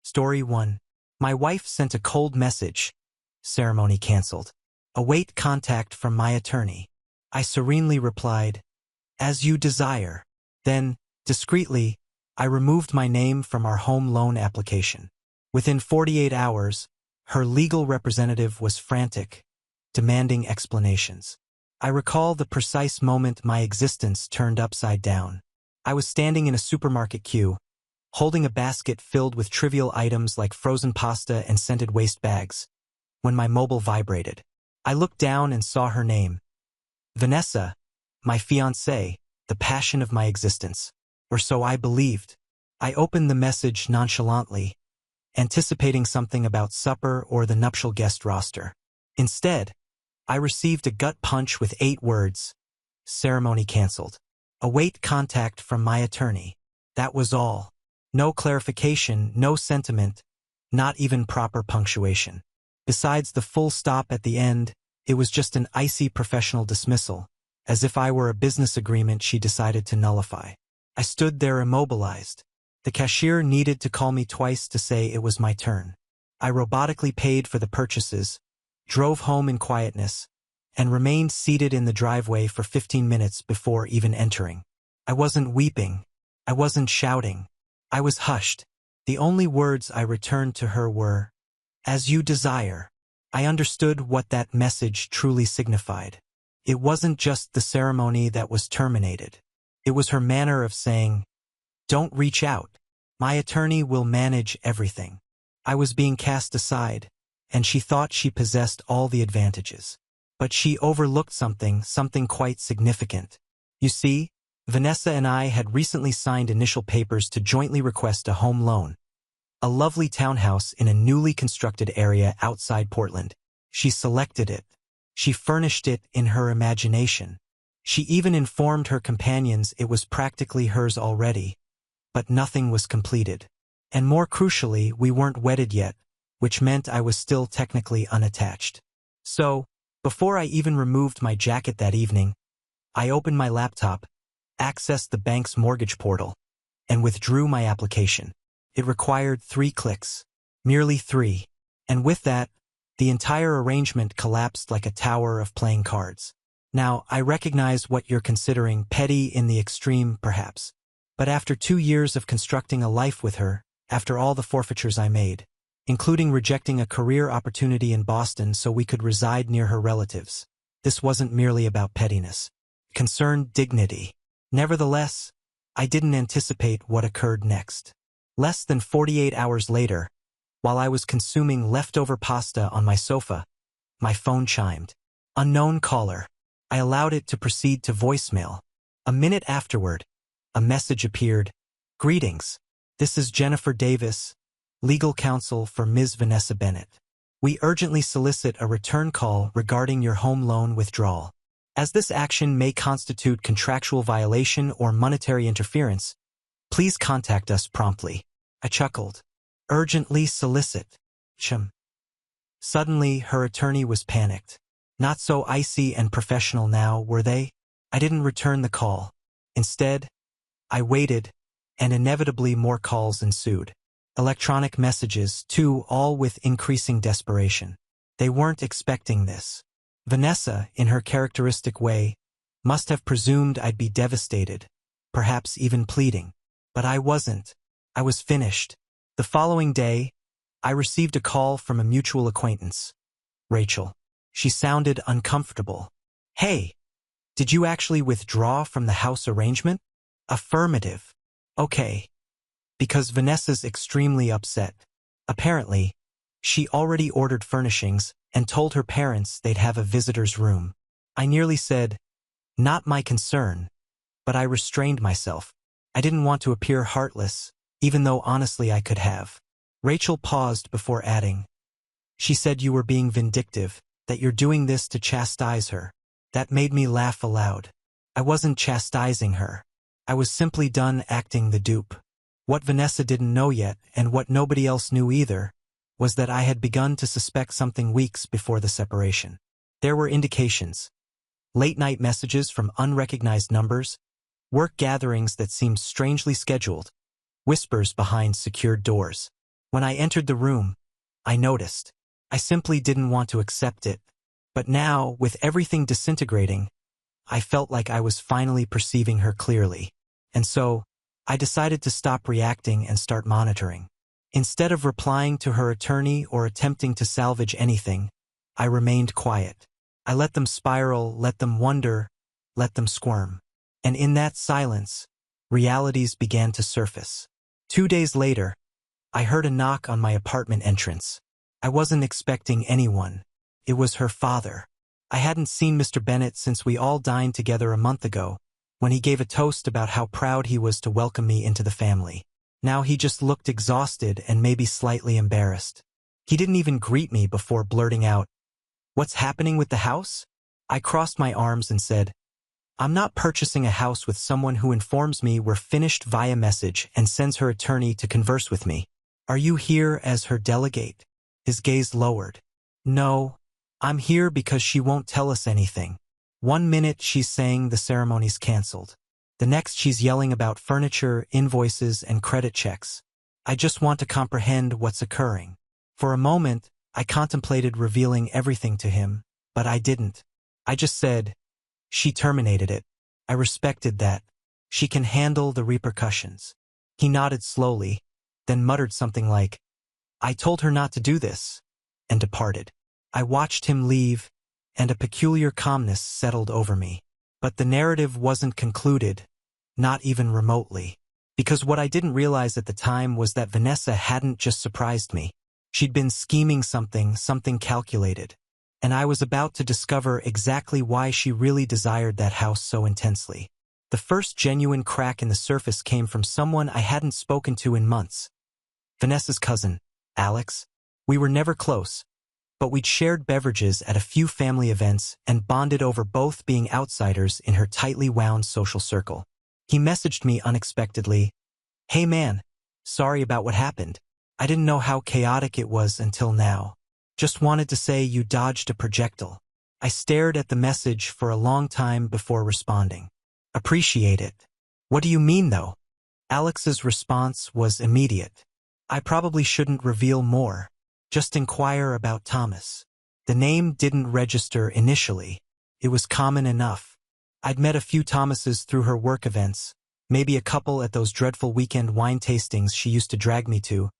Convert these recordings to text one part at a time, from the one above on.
Story 1. My wife sent a cold message. Ceremony cancelled. Await contact from my attorney. I serenely replied, as you desire. Then, discreetly, I removed my name from our home loan application. Within 48 hours, her legal representative was frantic, demanding explanations. I recall the precise moment my existence turned upside down. I was standing in a supermarket queue, holding a basket filled with trivial items like frozen pasta and scented waste bags, when my mobile vibrated. I looked down and saw her name. Vanessa, my fiancée, the passion of my existence. Or so I believed. I opened the message nonchalantly, anticipating something about supper or the nuptial guest roster. Instead, I received a gut punch with 8 words. Ceremony cancelled. Await contact from my attorney. That was all. No clarification, no sentiment, not even proper punctuation. Besides the full stop at the end, it was just an icy professional dismissal, as if I were a business agreement she decided to nullify. I stood there immobilized. The cashier needed to call me twice to say it was my turn. I robotically paid for the purchases, drove home in quietness, and remained seated in the driveway for 15 minutes before even entering. I wasn't weeping. I wasn't shouting. I was hushed. The only words I returned to her were, as you desire. I understood what that message truly signified. It wasn't just the ceremony that was terminated. It was her manner of saying, don't reach out. My attorney will manage everything. I was being cast aside, and she thought she possessed all the advantages. But she overlooked something quite significant. You see, Vanessa and I had recently signed initial papers to jointly request a home loan. A lovely townhouse in a newly constructed area outside Portland. She selected it. She furnished it in her imagination. She even informed her companions it was practically hers already. But nothing was completed. And more crucially, we weren't wedded yet, which meant I was still technically unattached. So, before I even removed my jacket that evening, I opened my laptop, accessed the bank's mortgage portal, and withdrew my application. It required 3 clicks. Merely 3. And with that, the entire arrangement collapsed like a tower of playing cards. Now, I recognize what you're considering petty in the extreme, perhaps. But after 2 years of constructing a life with her, after all the forfeitures I made, including rejecting a career opportunity in Boston so we could reside near her relatives, this wasn't merely about pettiness. It concerned dignity. Nevertheless, I didn't anticipate what occurred next. Less than 48 hours later, while I was consuming leftover pasta on my sofa, my phone chimed. Unknown caller. I allowed it to proceed to voicemail. A minute afterward, a message appeared. Greetings. This is Jennifer Davis, legal counsel for Ms. Vanessa Bennett. We urgently solicit a return call regarding your home loan withdrawal. As this action may constitute contractual violation or monetary interference, please contact us promptly. I chuckled. Urgently solicit. Suddenly, her attorney was panicked. Not so icy and professional now, were they? I didn't return the call. Instead, I waited, and inevitably more calls ensued. Electronic messages, too, all with increasing desperation. They weren't expecting this. Vanessa, in her characteristic way, must have presumed I'd be devastated, perhaps even pleading. But I wasn't. I was finished. The following day, I received a call from a mutual acquaintance, Rachel. She sounded uncomfortable. Hey, did you actually withdraw from the house arrangement? Affirmative. Okay. Because Vanessa's extremely upset. Apparently, she already ordered furnishings and told her parents they'd have a visitor's room. I nearly said, not my concern, but I restrained myself. I didn't want to appear heartless, even though honestly I could have. Rachel paused before adding, she said you were being vindictive, that you're doing this to chastise her. That made me laugh aloud. I wasn't chastising her. I was simply done acting the dupe. What Vanessa didn't know yet, and what nobody else knew either, was that I had begun to suspect something weeks before the separation. There were indications. Late-night messages from unrecognized numbers, work gatherings that seemed strangely scheduled, whispers behind secured doors. When I entered the room, I noticed. I simply didn't want to accept it. But now, with everything disintegrating, I felt like I was finally perceiving her clearly. And so, I decided to stop reacting and start monitoring. Instead of replying to her attorney or attempting to salvage anything, I remained quiet. I let them spiral, let them wonder, let them squirm. And in that silence, realities began to surface. 2 days later, I heard a knock on my apartment entrance. I wasn't expecting anyone. It was her father. I hadn't seen Mr. Bennett since we all dined together a month ago, when he gave a toast about how proud he was to welcome me into the family. Now he just looked exhausted and maybe slightly embarrassed. He didn't even greet me before blurting out, "What's happening with the house?" I crossed my arms and said, "I'm not purchasing a house with someone who informs me we're finished via message and sends her attorney to converse with me. Are you here as her delegate?" His gaze lowered. "No, I'm here because she won't tell us anything. 1 minute she's saying the ceremony's canceled. The next she's yelling about furniture, invoices, and credit checks. I just want to comprehend what's occurring." For a moment, I contemplated revealing everything to him, but I didn't. I just said, "She terminated it. I respected that. She can handle the repercussions." He nodded slowly, then muttered something like, "I told her not to do this," and departed. I watched him leave, and a peculiar calmness settled over me. But the narrative wasn't concluded, not even remotely. Because what I didn't realize at the time was that Vanessa hadn't just surprised me. She'd been scheming something calculated. And I was about to discover exactly why she really desired that house so intensely. The first genuine crack in the surface came from someone I hadn't spoken to in months. Vanessa's cousin, Alex. We were never close, but we'd shared beverages at a few family events and bonded over both being outsiders in her tightly wound social circle. He messaged me unexpectedly, "Hey man, sorry about what happened. I didn't know how chaotic it was until now. Just wanted to say you dodged a projectile." I stared at the message for a long time before responding. "Appreciate it. What do you mean though?" Alex's response was immediate. "I probably shouldn't reveal more. Just inquire about Thomas." The name didn't register initially. It was common enough. I'd met a few Thomases through her work events, maybe a couple at those dreadful weekend wine tastings she used to drag me to,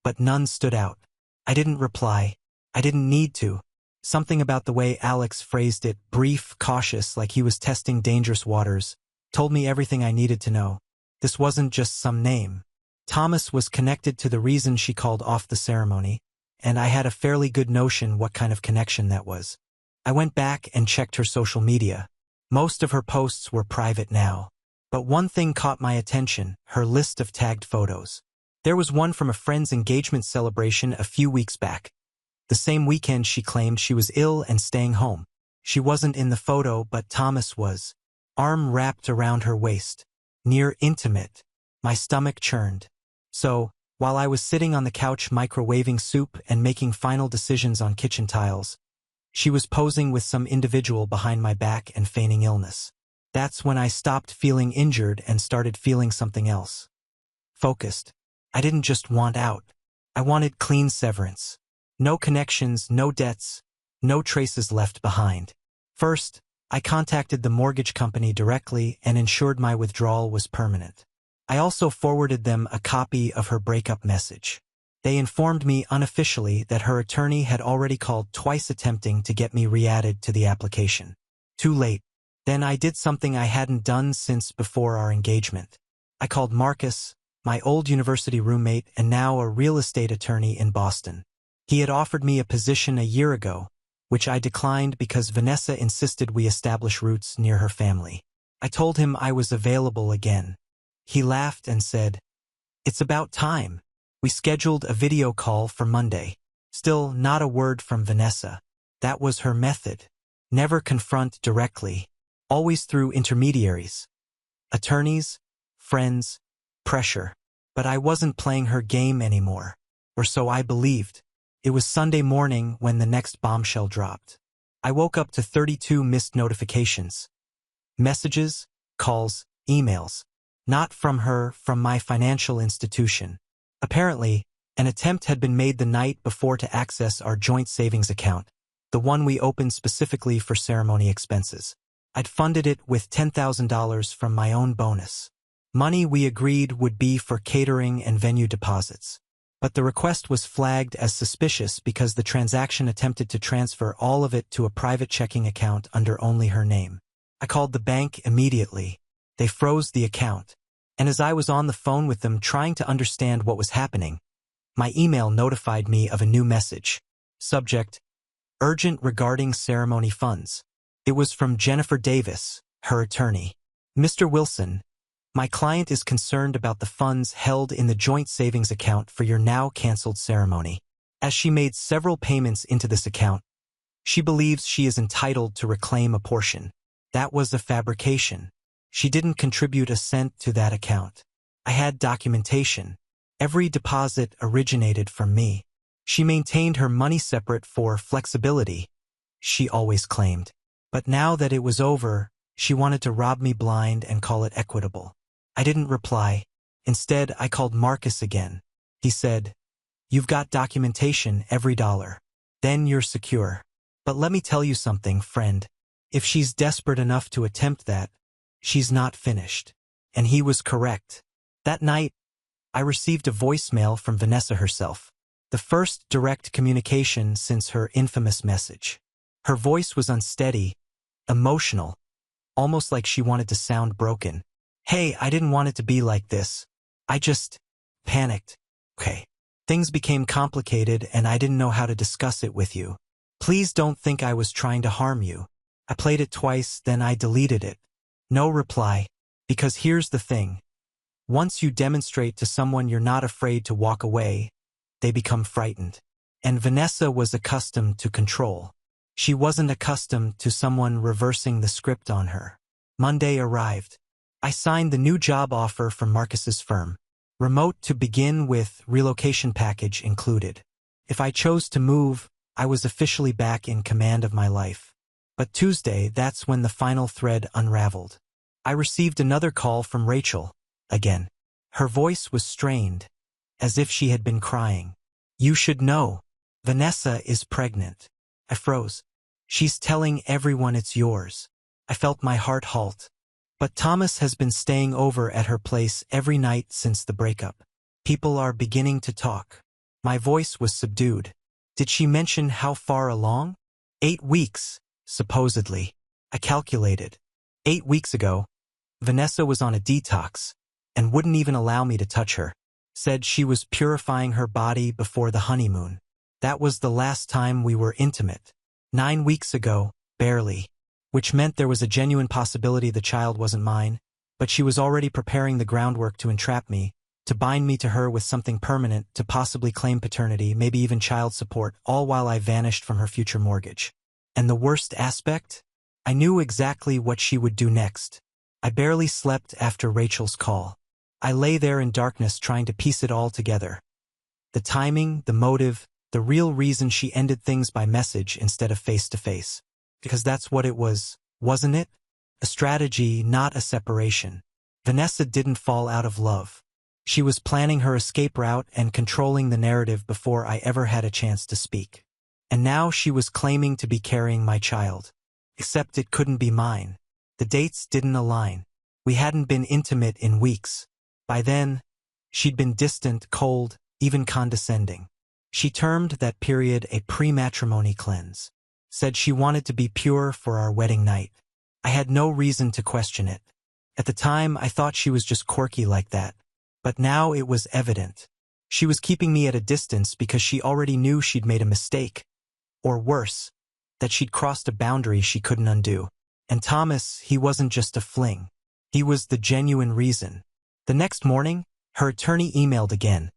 but none stood out. I didn't reply. I didn't need to. Something about the way Alex phrased it, brief, cautious, like he was testing dangerous waters, told me everything I needed to know. This wasn't just some name. Thomas was connected to the reason she called off the ceremony, and I had a fairly good notion what kind of connection that was. I went back and checked her social media. Most of her posts were private now. But one thing caught my attention, her list of tagged photos. There was one from a friend's engagement celebration a few weeks back. The same weekend she claimed she was ill and staying home. She wasn't in the photo, but Thomas was. Arm wrapped around her waist. Near intimate. My stomach churned. So, while I was sitting on the couch microwaving soup and making final decisions on kitchen tiles, she was posing with some individual behind my back and feigning illness. That's when I stopped feeling injured and started feeling something else. Focused. I didn't just want out. I wanted clean severance. No connections, no debts, no traces left behind. First, I contacted the mortgage company directly and ensured my withdrawal was permanent. I also forwarded them a copy of her breakup message. They informed me unofficially that her attorney had already called twice attempting to get me re-added to the application. Too late. Then I did something I hadn't done since before our engagement. I called Marcus, my old university roommate and now a real estate attorney in Boston. He had offered me a position a year ago, which I declined because Vanessa insisted we establish roots near her family. I told him I was available again. He laughed and said, "It's about time." We scheduled a video call for Monday. Still not a word from Vanessa. That was her method. Never confront directly. Always through intermediaries. Attorneys, friends, pressure. But I wasn't playing her game anymore. Or so I believed. It was Sunday morning when the next bombshell dropped. I woke up to 32 missed notifications. Messages, calls, emails. Not from her, from my financial institution. Apparently, An attempt had been made the night before to access our joint savings account, the one we opened specifically for ceremony expenses. I'd funded it with $10,000 from my own bonus. Money we agreed would be for catering and venue deposits. But the request was flagged as suspicious because the transaction attempted to transfer all of it to a private checking account under only her name. I called the bank immediately. They froze the account. And as I was on the phone with them trying to understand what was happening, my email notified me of a new message. Subject: Urgent regarding ceremony funds. It was from Jennifer Davis, her attorney. Mr. Wilson, my client is concerned about the funds held in the joint savings account for your now canceled ceremony. As she made several payments into this account, she believes she is entitled to reclaim a portion. That was a fabrication. She didn't contribute a cent to that account. I had documentation. Every deposit originated from me. She maintained her money separate for flexibility, she always claimed. But now that it was over, she wanted to rob me blind and call it equitable. I didn't reply. Instead, I called Marcus again. He said, "You've got documentation, every dollar. Then you're secure. But let me tell you something, friend. If she's desperate enough to attempt that, she's not finished." And he was correct. That night, I received a voicemail from Vanessa herself. The first direct communication since her infamous message. Her voice was unsteady, emotional, almost like she wanted to sound broken. "Hey, I didn't want it to be like this. I just panicked. Okay. Things became complicated and I didn't know how to discuss it with you. Please don't think I was trying to harm you. I played it twice, then I deleted it." No reply. Because here's the thing. Once you demonstrate to someone you're not afraid to walk away, they become frightened. And Vanessa was accustomed to control. She wasn't accustomed to someone reversing the script on her. Monday arrived. I signed the new job offer from Marcus's firm. Remote to begin with, relocation package included. If I chose to move, I was officially back in command of my life. But Tuesday, that's when the final thread unraveled. I received another call from Rachel, again. Her voice was strained, as if she had been crying. "You should know. Vanessa is pregnant." I froze. "She's telling everyone it's yours." I felt my heart halt. "But Thomas has been staying over at her place every night since the breakup. People are beginning to talk." My voice was subdued. "Did she mention how far along?" 8 weeks, supposedly. I calculated. 8 weeks ago, Vanessa was on a detox and wouldn't even allow me to touch her. Said she was purifying her body before the honeymoon. That was the last time we were intimate. 9 weeks ago, barely. Which meant there was a genuine possibility the child wasn't mine, but she was already preparing the groundwork to entrap me, to bind me to her with something permanent, to possibly claim paternity, maybe even child support, all while I vanished from her future mortgage. And the worst aspect? I knew exactly what she would do next. I barely slept after Rachel's call. I lay there in darkness trying to piece it all together. The timing, the motive, the real reason she ended things by message instead of face-to-face. Because that's what it was, wasn't it? A strategy, not a separation. Vanessa didn't fall out of love. She was planning her escape route and controlling the narrative before I ever had a chance to speak. And now she was claiming to be carrying my child. Except it couldn't be mine. The dates didn't align. We hadn't been intimate in weeks. By then, she'd been distant, cold, even condescending. She termed that period a pre-matrimony cleanse. Said she wanted to be pure for our wedding night. I had no reason to question it. At the time, I thought she was just quirky like that. But now it was evident. She was keeping me at a distance because she already knew she'd made a mistake. Or worse, that she'd crossed a boundary she couldn't undo. And Thomas, he wasn't just a fling. He was the genuine reason. The next morning, her attorney emailed again.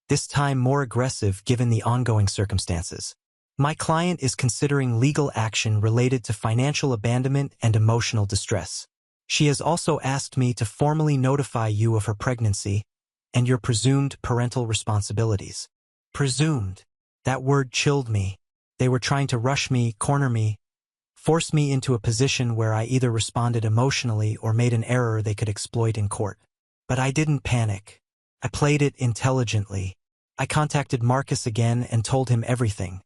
This time more aggressive given the ongoing circumstances. "My client is considering legal action related to financial abandonment and emotional distress. She has also asked me to formally notify you of her pregnancy and your presumed parental responsibilities." Presumed. That word chilled me. They were trying to rush me, corner me, force me into a position where I either responded emotionally or made an error they could exploit in court. But I didn't panic. I played it intelligently. I contacted Marcus again and told him everything.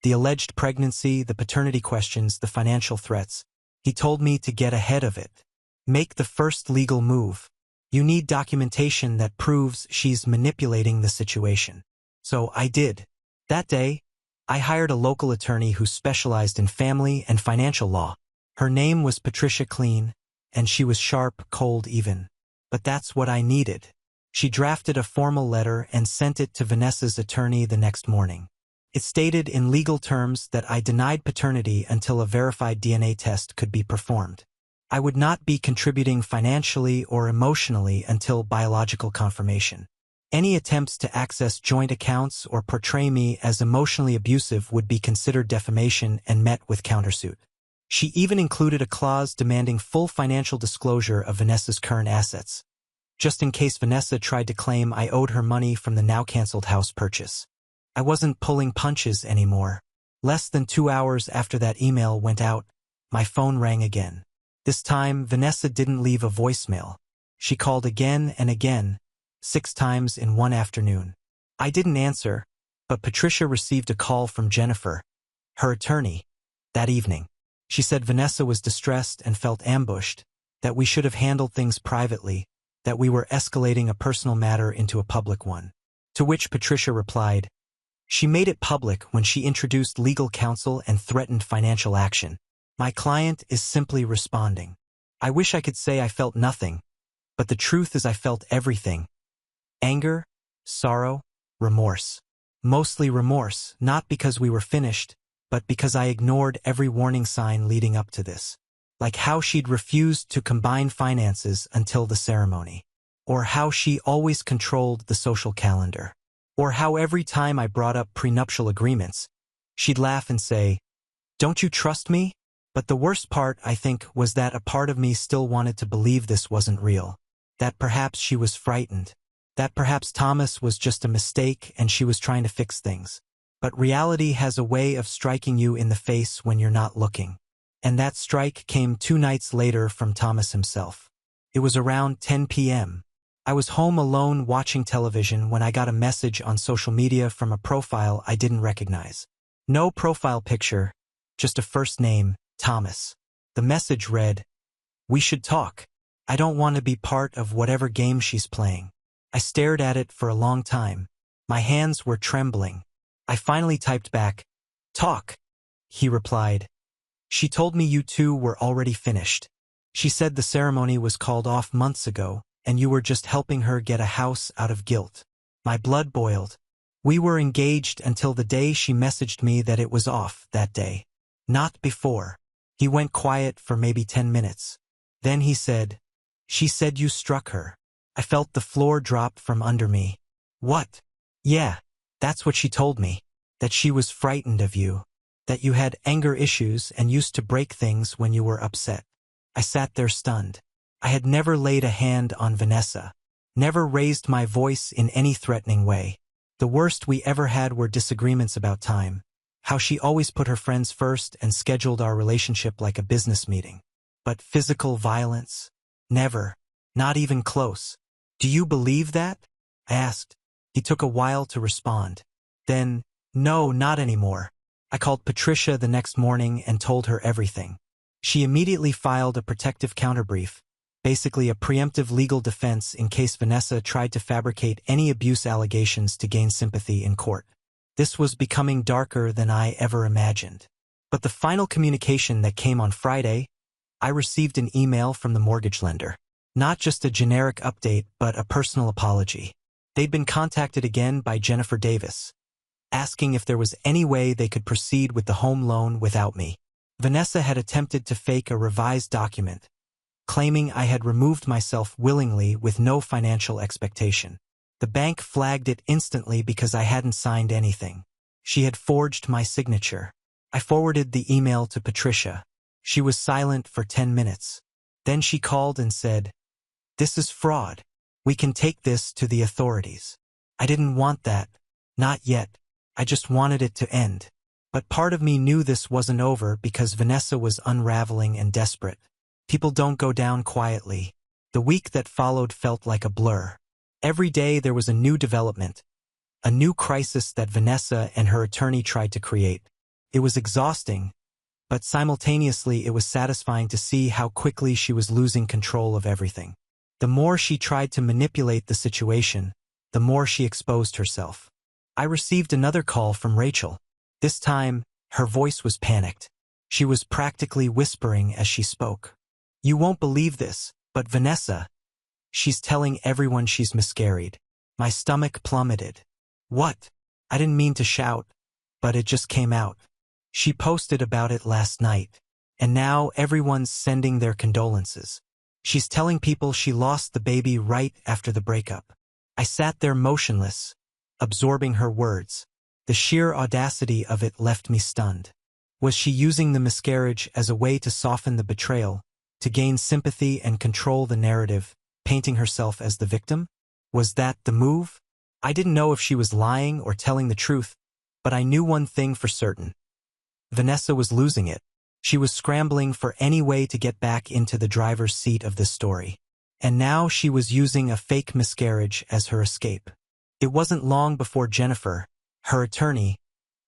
The alleged pregnancy, the paternity questions, the financial threats. He told me to get ahead of it. Make the first legal move. You need documentation that proves she's manipulating the situation. So I did. That day, I hired a local attorney who specialized in family and financial law. Her name was Patricia Clean, and she was sharp, cold even. But that's what I needed. She drafted a formal letter and sent it to Vanessa's attorney the next morning. It stated in legal terms that I denied paternity until a verified DNA test could be performed. I would not be contributing financially or emotionally until biological confirmation. Any attempts to access joint accounts or portray me as emotionally abusive would be considered defamation and met with countersuit. She even included a clause demanding full financial disclosure of Vanessa's current assets, just in case Vanessa tried to claim I owed her money from the now-canceled house purchase. I wasn't pulling punches anymore. Less than 2 hours after that email went out, my phone rang again. This time, Vanessa didn't leave a voicemail. She called again and again, 6 times in one afternoon. I didn't answer, but Patricia received a call from Jennifer, her attorney, that evening. She said Vanessa was distressed and felt ambushed, that we should have handled things privately, that we were escalating a personal matter into a public one. To which Patricia replied, she made it public when she introduced legal counsel and threatened financial action. My client is simply responding. I wish I could say I felt nothing, but the truth is I felt everything. Anger, sorrow, remorse. Mostly remorse, not because we were finished, but because I ignored every warning sign leading up to this. Like how she'd refused to combine finances until the ceremony. Or how she always controlled the social calendar. Or how every time I brought up prenuptial agreements, she'd laugh and say, "Don't you trust me?" But the worst part, I think, was that a part of me still wanted to believe this wasn't real. That perhaps she was frightened. That perhaps Thomas was just a mistake and she was trying to fix things. But reality has a way of striking you in the face when you're not looking. And that strike came 2 nights later from Thomas himself. It was around 10 p.m. I was home alone watching television when I got a message on social media from a profile I didn't recognize. No profile picture, just a first name, Thomas. The message read, "We should talk. I don't want to be part of whatever game she's playing." I stared at it for a long time. My hands were trembling. I finally typed back, "Talk." He replied, "She told me you two were already finished. She said the ceremony was called off months ago, and you were just helping her get a house out of guilt." My blood boiled. We were engaged until the day she messaged me that it was off that day. Not before. He went quiet for maybe 10 minutes. Then he said, "She said you struck her." I felt the floor drop from under me. What? Yeah, that's what she told me. That she was frightened of you. That you had anger issues and used to break things when you were upset. I sat there stunned. I had never laid a hand on Vanessa. Never raised my voice in any threatening way. The worst we ever had were disagreements about time. How she always put her friends first and scheduled our relationship like a business meeting. But physical violence? Never. Not even close. "Do you believe that?" I asked. He took a while to respond. Then, "No, not anymore." I called Patricia the next morning and told her everything. She immediately filed a protective counterbrief, basically a preemptive legal defense in case Vanessa tried to fabricate any abuse allegations to gain sympathy in court. This was becoming darker than I ever imagined. But the final communication that came on Friday, I received an email from the mortgage lender. Not just a generic update, but a personal apology. They'd been contacted again by Jennifer Davis, asking if there was any way they could proceed with the home loan without me. Vanessa had attempted to fake a revised document, claiming I had removed myself willingly with no financial expectation. The bank flagged it instantly because I hadn't signed anything. She had forged my signature. I forwarded the email to Patricia. She was silent for 10 minutes. Then she called and said, "This is fraud. We can take this to the authorities." I didn't want that. Not yet. I just wanted it to end. But part of me knew this wasn't over because Vanessa was unraveling and desperate. People don't go down quietly. The week that followed felt like a blur. Every day there was a new development. a new crisis that Vanessa and her attorney tried to create. It was exhausting, but simultaneously it was satisfying to see how quickly she was losing control of everything. The more she tried to manipulate the situation, the more she exposed herself. I received another call from Rachel. This time, her voice was panicked. She was practically whispering as she spoke. "You won't believe this, but Vanessa, she's telling everyone she's miscarried." My stomach plummeted. "What?" I didn't mean to shout, but it just came out. "She posted about it last night, and now everyone's sending their condolences. She's telling people she lost the baby right after the breakup." I sat there motionless, absorbing her words. The sheer audacity of it left me stunned. Was she using the miscarriage as a way to soften the betrayal, to gain sympathy and control the narrative, painting herself as the victim? Was that the move? I didn't know if she was lying or telling the truth, but I knew one thing for certain. Vanessa was losing it. She was scrambling for any way to get back into the driver's seat of this story. And now she was using a fake miscarriage as her escape. It wasn't long before Jennifer, her attorney,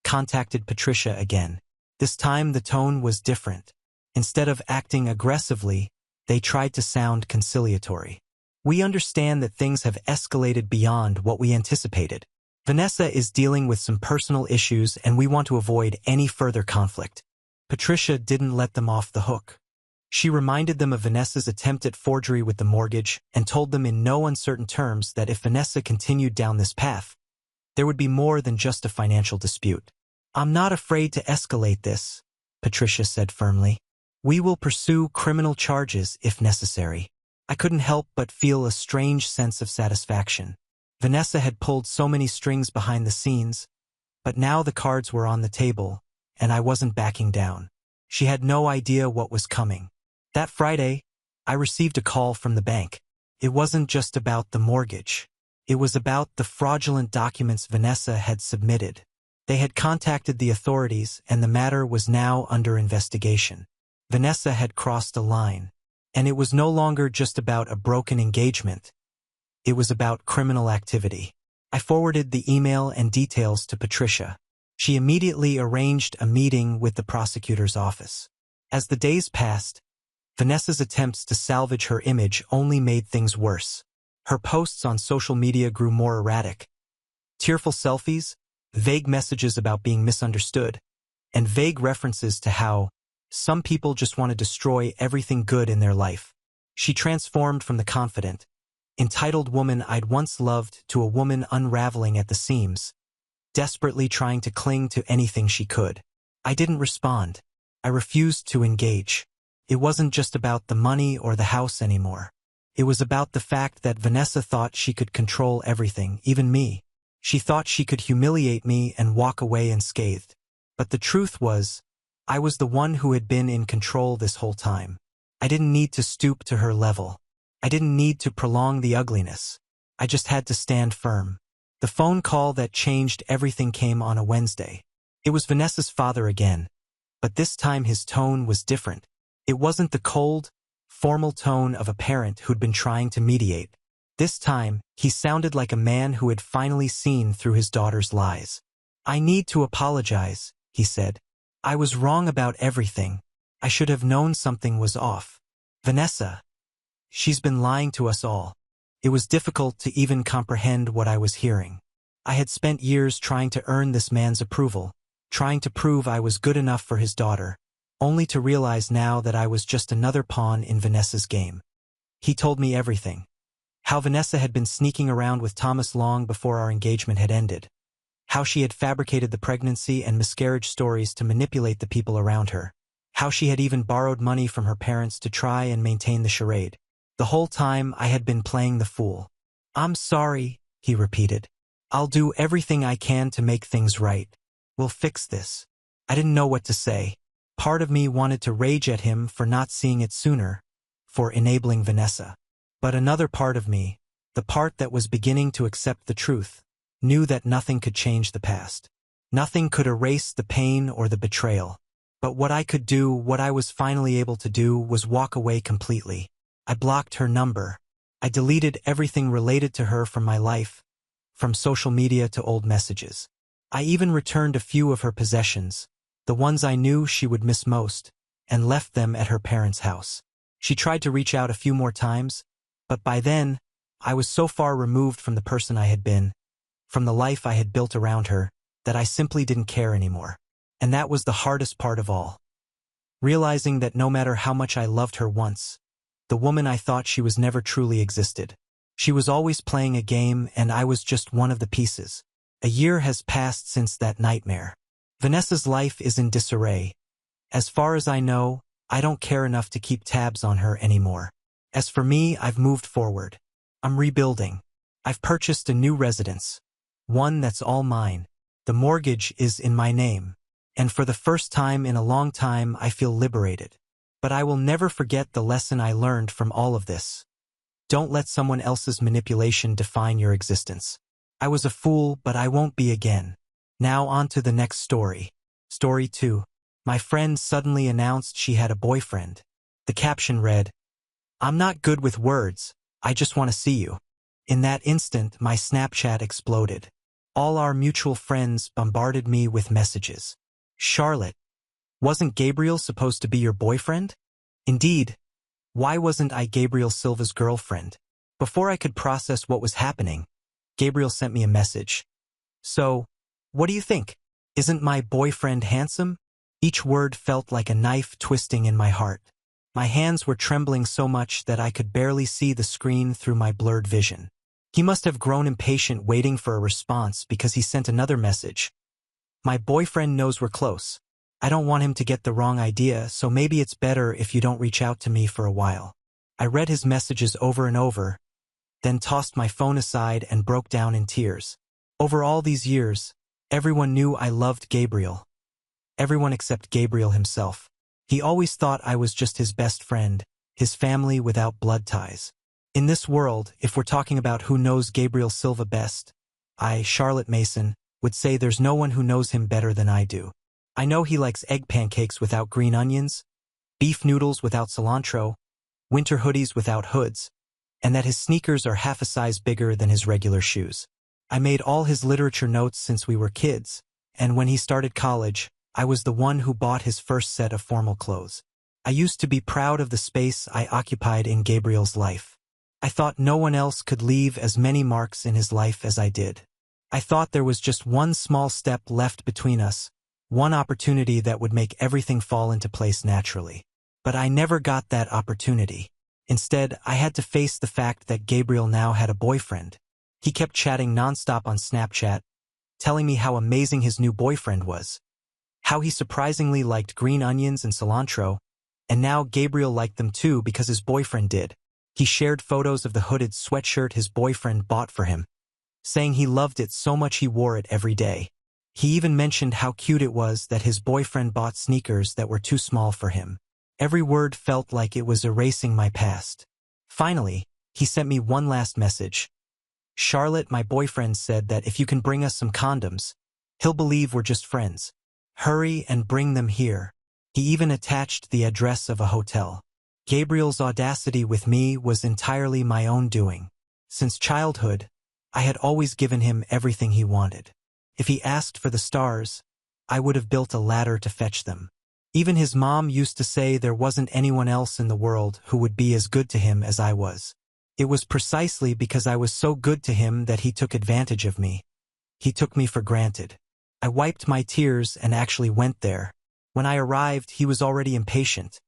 contacted Patricia again. This time the tone was different. Instead of acting aggressively, they tried to sound conciliatory. "We understand that things have escalated beyond what we anticipated. Vanessa is dealing with some personal issues and we want to avoid any further conflict." Patricia didn't let them off the hook. She reminded them of Vanessa's attempt at forgery with the mortgage and told them in no uncertain terms that if Vanessa continued down this path, there would be more than just a financial dispute. "I'm not afraid to escalate this," Patricia said firmly. "We will pursue criminal charges if necessary." I couldn't help but feel a strange sense of satisfaction. Vanessa had pulled so many strings behind the scenes, but now the cards were on the table, and I wasn't backing down. She had no idea what was coming. That Friday, I received a call from the bank. It wasn't just about the mortgage. It was about the fraudulent documents Vanessa had submitted. They had contacted the authorities, and the matter was now under investigation. Vanessa had crossed a line, and it was no longer just about a broken engagement. It was about criminal activity. I forwarded the email and details to Patricia. She immediately arranged a meeting with the prosecutor's office. As the days passed, Vanessa's attempts to salvage her image only made things worse. Her posts on social media grew more erratic. Tearful selfies, vague messages about being misunderstood, and vague references to how some people just want to destroy everything good in their life. She transformed from the confident, entitled woman I'd once loved to a woman unraveling at the seams, desperately trying to cling to anything she could. I didn't respond. I refused to engage. It wasn't just about the money or the house anymore. It was about the fact that Vanessa thought she could control everything, even me. She thought she could humiliate me and walk away unscathed. But the truth was, I was the one who had been in control this whole time. I didn't need to stoop to her level. I didn't need to prolong the ugliness. I just had to stand firm. The phone call that changed everything came on a Wednesday. It was Vanessa's father again, but this time his tone was different. It wasn't the cold, formal tone of a parent who'd been trying to mediate. This time, he sounded like a man who had finally seen through his daughter's lies. "I need to apologize," he said. "I was wrong about everything. I should have known something was off. Vanessa, she's been lying to us all." It was difficult to even comprehend what I was hearing. I had spent years trying to earn this man's approval, trying to prove I was good enough for his daughter, only to realize now that I was just another pawn in Vanessa's game. He told me everything. How Vanessa had been sneaking around with Thomas long before our engagement had ended. How she had fabricated the pregnancy and miscarriage stories to manipulate the people around her. How she had even borrowed money from her parents to try and maintain the charade. The whole time I had been playing the fool. "I'm sorry," he repeated. "I'll do everything I can to make things right. We'll fix this." I didn't know what to say. Part of me wanted to rage at him for not seeing it sooner, for enabling Vanessa. But another part of me, the part that was beginning to accept the truth, knew that nothing could change the past. Nothing could erase the pain or the betrayal. But what I could do, what I was finally able to do, was walk away completely. I blocked her number. I deleted everything related to her from my life, from social media to old messages. I even returned a few of her possessions, the ones I knew she would miss most, and left them at her parents' house. She tried to reach out a few more times, but by then, I was so far removed from the person I had been, from the life I had built around her, that I simply didn't care anymore. And that was the hardest part of all. Realizing that no matter how much I loved her once, the woman I thought she was never truly existed. She was always playing a game, and I was just one of the pieces. A year has passed since that nightmare. Vanessa's life is in disarray. As far as I know, I don't care enough to keep tabs on her anymore. As for me, I've moved forward. I'm rebuilding. I've purchased a new residence. One that's all mine. The mortgage is in my name. And for the first time in a long time, I feel liberated. But I will never forget the lesson I learned from all of this. Don't let someone else's manipulation define your existence. I was a fool, but I won't be again. Now on to the next story. Story 2. My friend suddenly announced she had a boyfriend. The caption read, "I'm not good with words, I just want to see you." In that instant, my Snapchat exploded. All our mutual friends bombarded me with messages. "Charlotte, wasn't Gabriel supposed to be your boyfriend?" Indeed, why wasn't I Gabriel Silva's girlfriend? Before I could process what was happening, Gabriel sent me a message. "So, what do you think? Isn't my boyfriend handsome?" Each word felt like a knife twisting in my heart. My hands were trembling so much that I could barely see the screen through my blurred vision. He must have grown impatient waiting for a response because he sent another message. "My boyfriend knows we're close. I don't want him to get the wrong idea, so maybe it's better if you don't reach out to me for a while." I read his messages over and over, then tossed my phone aside and broke down in tears. Over all these years, everyone knew I loved Gabriel. Everyone except Gabriel himself. He always thought I was just his best friend, his family without blood ties. In this world, if we're talking about who knows Gabriel Silva best, I, Charlotte Mason, would say there's no one who knows him better than I do. I know he likes egg pancakes without green onions, beef noodles without cilantro, winter hoodies without hoods, and that his sneakers are half a size bigger than his regular shoes. I made all his literature notes since we were kids, and when he started college, I was the one who bought his first set of formal clothes. I used to be proud of the space I occupied in Gabriel's life. I thought no one else could leave as many marks in his life as I did. I thought there was just one small step left between us, one opportunity that would make everything fall into place naturally. But I never got that opportunity. Instead, I had to face the fact that Gabriel now had a boyfriend. He kept chatting nonstop on Snapchat, telling me how amazing his new boyfriend was, how he surprisingly liked green onions and cilantro, and now Gabriel liked them too because his boyfriend did. He shared photos of the hooded sweatshirt his boyfriend bought for him, saying he loved it so much he wore it every day. He even mentioned how cute it was that his boyfriend bought sneakers that were too small for him. Every word felt like it was erasing my past. Finally, he sent me one last message. "Charlotte, my boyfriend said that if you can bring us some condoms, he'll believe we're just friends. Hurry and bring them here." He even attached the address of a hotel. Gabriel's audacity with me was entirely my own doing. Since childhood, I had always given him everything he wanted. If he asked for the stars, I would have built a ladder to fetch them. Even his mom used to say there wasn't anyone else in the world who would be as good to him as I was. It was precisely because I was so good to him that he took advantage of me. He took me for granted. I wiped my tears and actually went there. When I arrived, he was already impatient,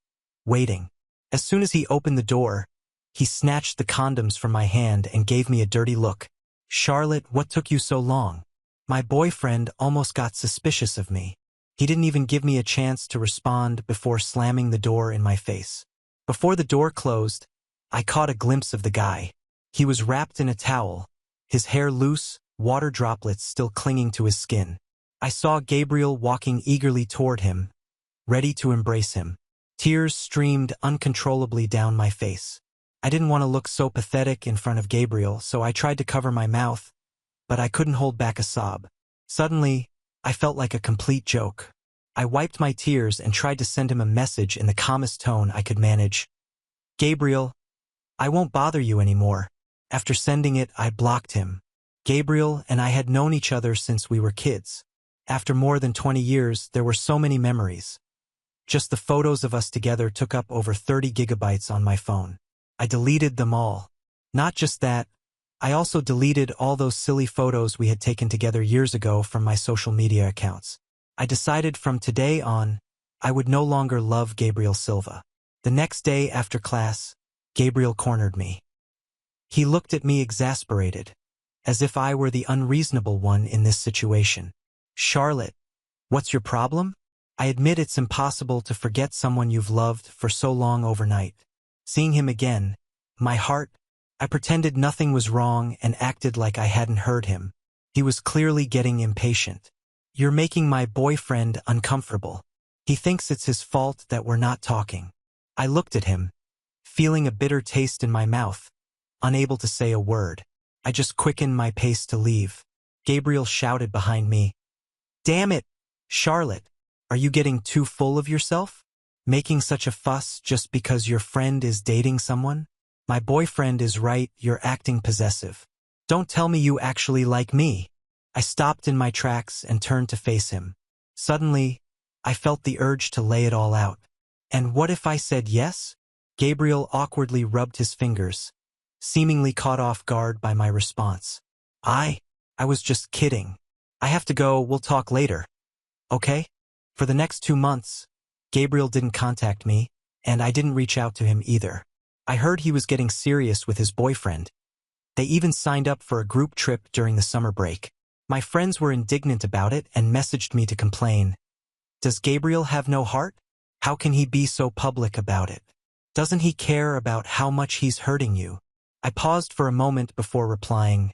waiting. As soon as he opened the door, he snatched the condoms from my hand and gave me a dirty look. "Charlotte, what took you so long?" My boyfriend almost got suspicious of me. He didn't even give me a chance to respond before slamming the door in my face. Before the door closed, I caught a glimpse of the guy. He was wrapped in a towel, his hair loose, water droplets still clinging to his skin. I saw Gabriel walking eagerly toward him, ready to embrace him. Tears streamed uncontrollably down my face. I didn't want to look so pathetic in front of Gabriel, so I tried to cover my mouth, but I couldn't hold back a sob. Suddenly, I felt like a complete joke. I wiped my tears and tried to send him a message in the calmest tone I could manage. "Gabriel, I won't bother you anymore." After sending it, I blocked him. Gabriel and I had known each other since we were kids. After more than 20 years, there were so many memories. Just the photos of us together took up over 30 gigabytes on my phone. I deleted them all. Not just that, I also deleted all those silly photos we had taken together years ago from my social media accounts. I decided from today on, I would no longer love Gabriel Silva. The next day after class, Gabriel cornered me. He looked at me exasperated, as if I were the unreasonable one in this situation. Charlotte, what's your problem? I admit it's impossible to forget someone you've loved for so long overnight. Seeing him again, I pretended nothing was wrong and acted like I hadn't heard him. He was clearly getting impatient. You're making my boyfriend uncomfortable. He thinks it's his fault that we're not talking. I looked at him, feeling a bitter taste in my mouth, unable to say a word. I just quickened my pace to leave. Gabriel shouted behind me, "Damn it, Charlotte, are you getting too full of yourself? Making such a fuss just because your friend is dating someone? My boyfriend is right, you're acting possessive. Don't tell me you actually like me." I stopped in my tracks and turned to face him. Suddenly, I felt the urge to lay it all out. And what if I said yes? Gabriel awkwardly rubbed his fingers, seemingly caught off guard by my response. I was just kidding. I have to go, we'll talk later. Okay? For the next 2 months, Gabriel didn't contact me, and I didn't reach out to him either. I heard he was getting serious with his boyfriend. They even signed up for a group trip during the summer break. My friends were indignant about it and messaged me to complain. Does Gabriel have no heart? How can he be so public about it? Doesn't he care about how much he's hurting you? I paused for a moment before replying,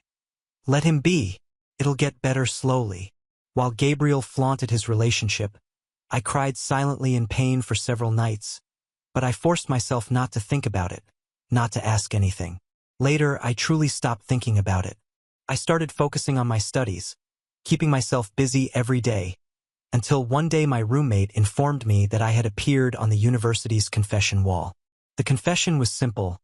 "Let him be. It'll get better slowly." While Gabriel flaunted his relationship, I cried silently in pain for several nights, but I forced myself not to think about it, not to ask anything. Later, I truly stopped thinking about it. I started focusing on my studies, keeping myself busy every day, until one day my roommate informed me that I had appeared on the university's confession wall. The confession was simple.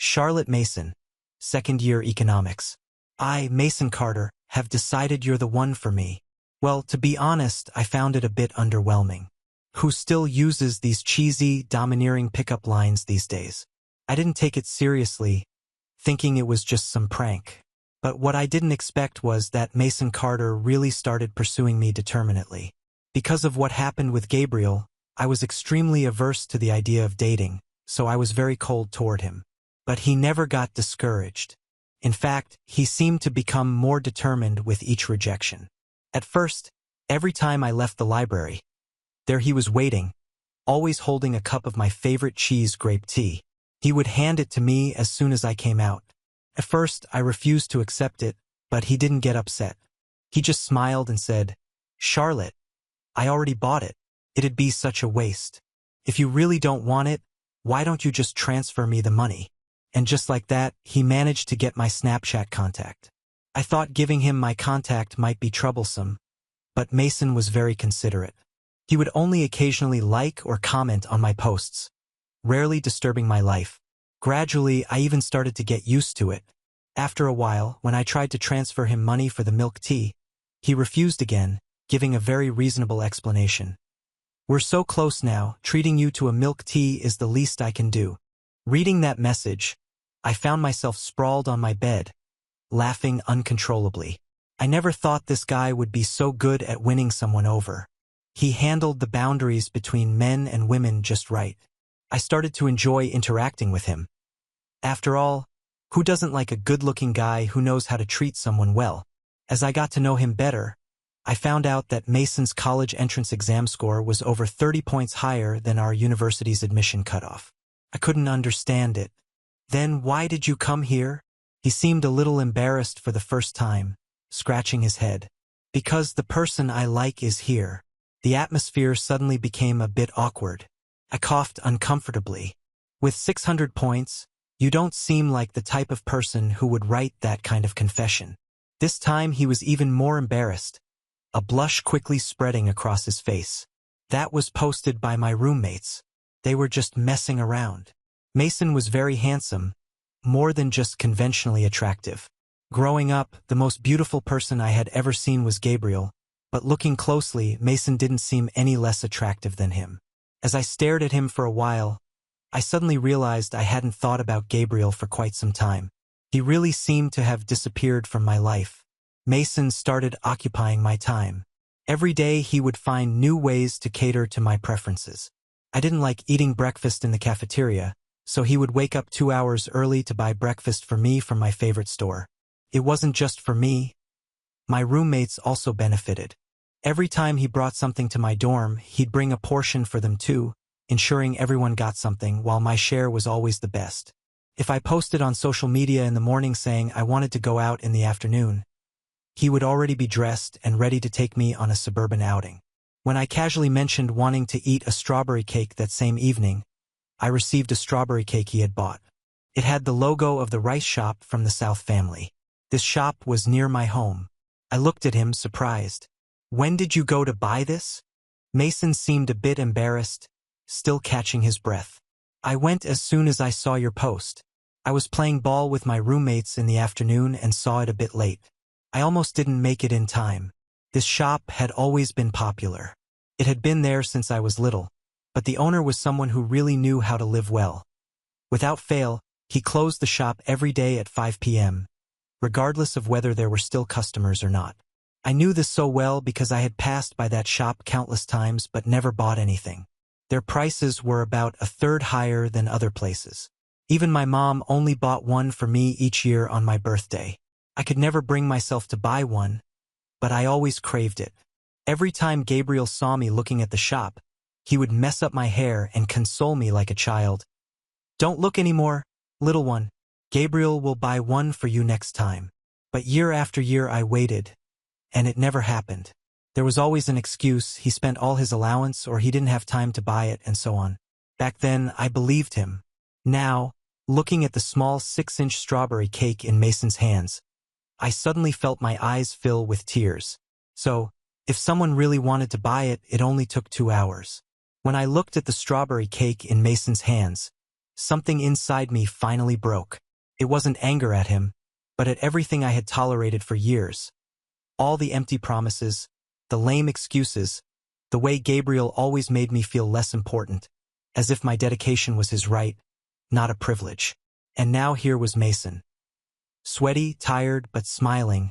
Charlotte Mason, second-year economics. I, Mason Carter, have decided you're the one for me. Well, to be honest, I found it a bit underwhelming. Who still uses these cheesy, domineering pickup lines these days? I didn't take it seriously, thinking it was just some prank. But what I didn't expect was that Mason Carter really started pursuing me determinately. Because of what happened with Gabriel, I was extremely averse to the idea of dating, so I was very cold toward him. But he never got discouraged. In fact, he seemed to become more determined with each rejection. At first, every time I left the library, there he was waiting, always holding a cup of my favorite cheese grape tea. He would hand it to me as soon as I came out. At first, I refused to accept it, but he didn't get upset. He just smiled and said, "Charlotte, I already bought it. It'd be such a waste. If you really don't want it, why don't you just transfer me the money?" And just like that, he managed to get my Snapchat contact. I thought giving him my contact might be troublesome, but Mason was very considerate. He would only occasionally like or comment on my posts, rarely disturbing my life. Gradually, I even started to get used to it. After a while, when I tried to transfer him money for the milk tea, he refused again, giving a very reasonable explanation. "We're so close now, treating you to a milk tea is the least I can do." Reading that message, I found myself sprawled on my bed, laughing uncontrollably. I never thought this guy would be so good at winning someone over. He handled the boundaries between men and women just right. I started to enjoy interacting with him. After all, who doesn't like a good-looking guy who knows how to treat someone well? As I got to know him better, I found out that Mason's college entrance exam score was over 30 points higher than our university's admission cutoff. I couldn't understand it. "Then why did you come here?" He seemed a little embarrassed for the first time, scratching his head. "Because the person I like is here." The atmosphere suddenly became a bit awkward. I coughed uncomfortably. "With 600 points, you don't seem like the type of person who would write that kind of confession." This time he was even more embarrassed, a blush quickly spreading across his face. "That was posted by my roommates. They were just messing around." Mason was very handsome, more than just conventionally attractive. Growing up, the most beautiful person I had ever seen was Gabriel, but looking closely, Mason didn't seem any less attractive than him. As I stared at him for a while, I suddenly realized I hadn't thought about Gabriel for quite some time. He really seemed to have disappeared from my life. Mason started occupying my time. Every day he would find new ways to cater to my preferences. I didn't like eating breakfast in the cafeteria, so he would wake up 2 hours early to buy breakfast for me from my favorite store. It wasn't just for me. My roommates also benefited. Every time he brought something to my dorm, he'd bring a portion for them too, ensuring everyone got something, while my share was always the best. If I posted on social media in the morning saying I wanted to go out in the afternoon, he would already be dressed and ready to take me on a suburban outing. When I casually mentioned wanting to eat a strawberry cake that same evening, I received a strawberry cake he had bought. It had the logo of the rice shop from the South family. This shop was near my home. I looked at him, surprised. "When did you go to buy this?" Mason seemed a bit embarrassed, still catching his breath. "I went as soon as I saw your post. I was playing ball with my roommates in the afternoon and saw it a bit late. I almost didn't make it in time." This shop had always been popular. It had been there since I was little, but the owner was someone who really knew how to live well. Without fail, he closed the shop every day at 5 p.m., regardless of whether there were still customers or not. I knew this so well because I had passed by that shop countless times but never bought anything. Their prices were about a third higher than other places. Even my mom only bought one for me each year on my birthday. I could never bring myself to buy one, but I always craved it. Every time Gabriel saw me looking at the shop, he would mess up my hair and console me like a child. "Don't look anymore, little one. Gabriel will buy one for you next time." But year after year I waited, and it never happened. There was always an excuse: he spent all his allowance, or he didn't have time to buy it, and so on. Back then, I believed him. Now, looking at the small 6-inch strawberry cake in Mason's hands, I suddenly felt my eyes fill with tears. So, if someone really wanted to buy it, it only took 2 hours. When I looked at the strawberry cake in Mason's hands, something inside me finally broke. It wasn't anger at him, but at everything I had tolerated for years. All the empty promises, the lame excuses, the way Gabriel always made me feel less important, as if my dedication was his right, not a privilege. And now here was Mason. Sweaty, tired, but smiling,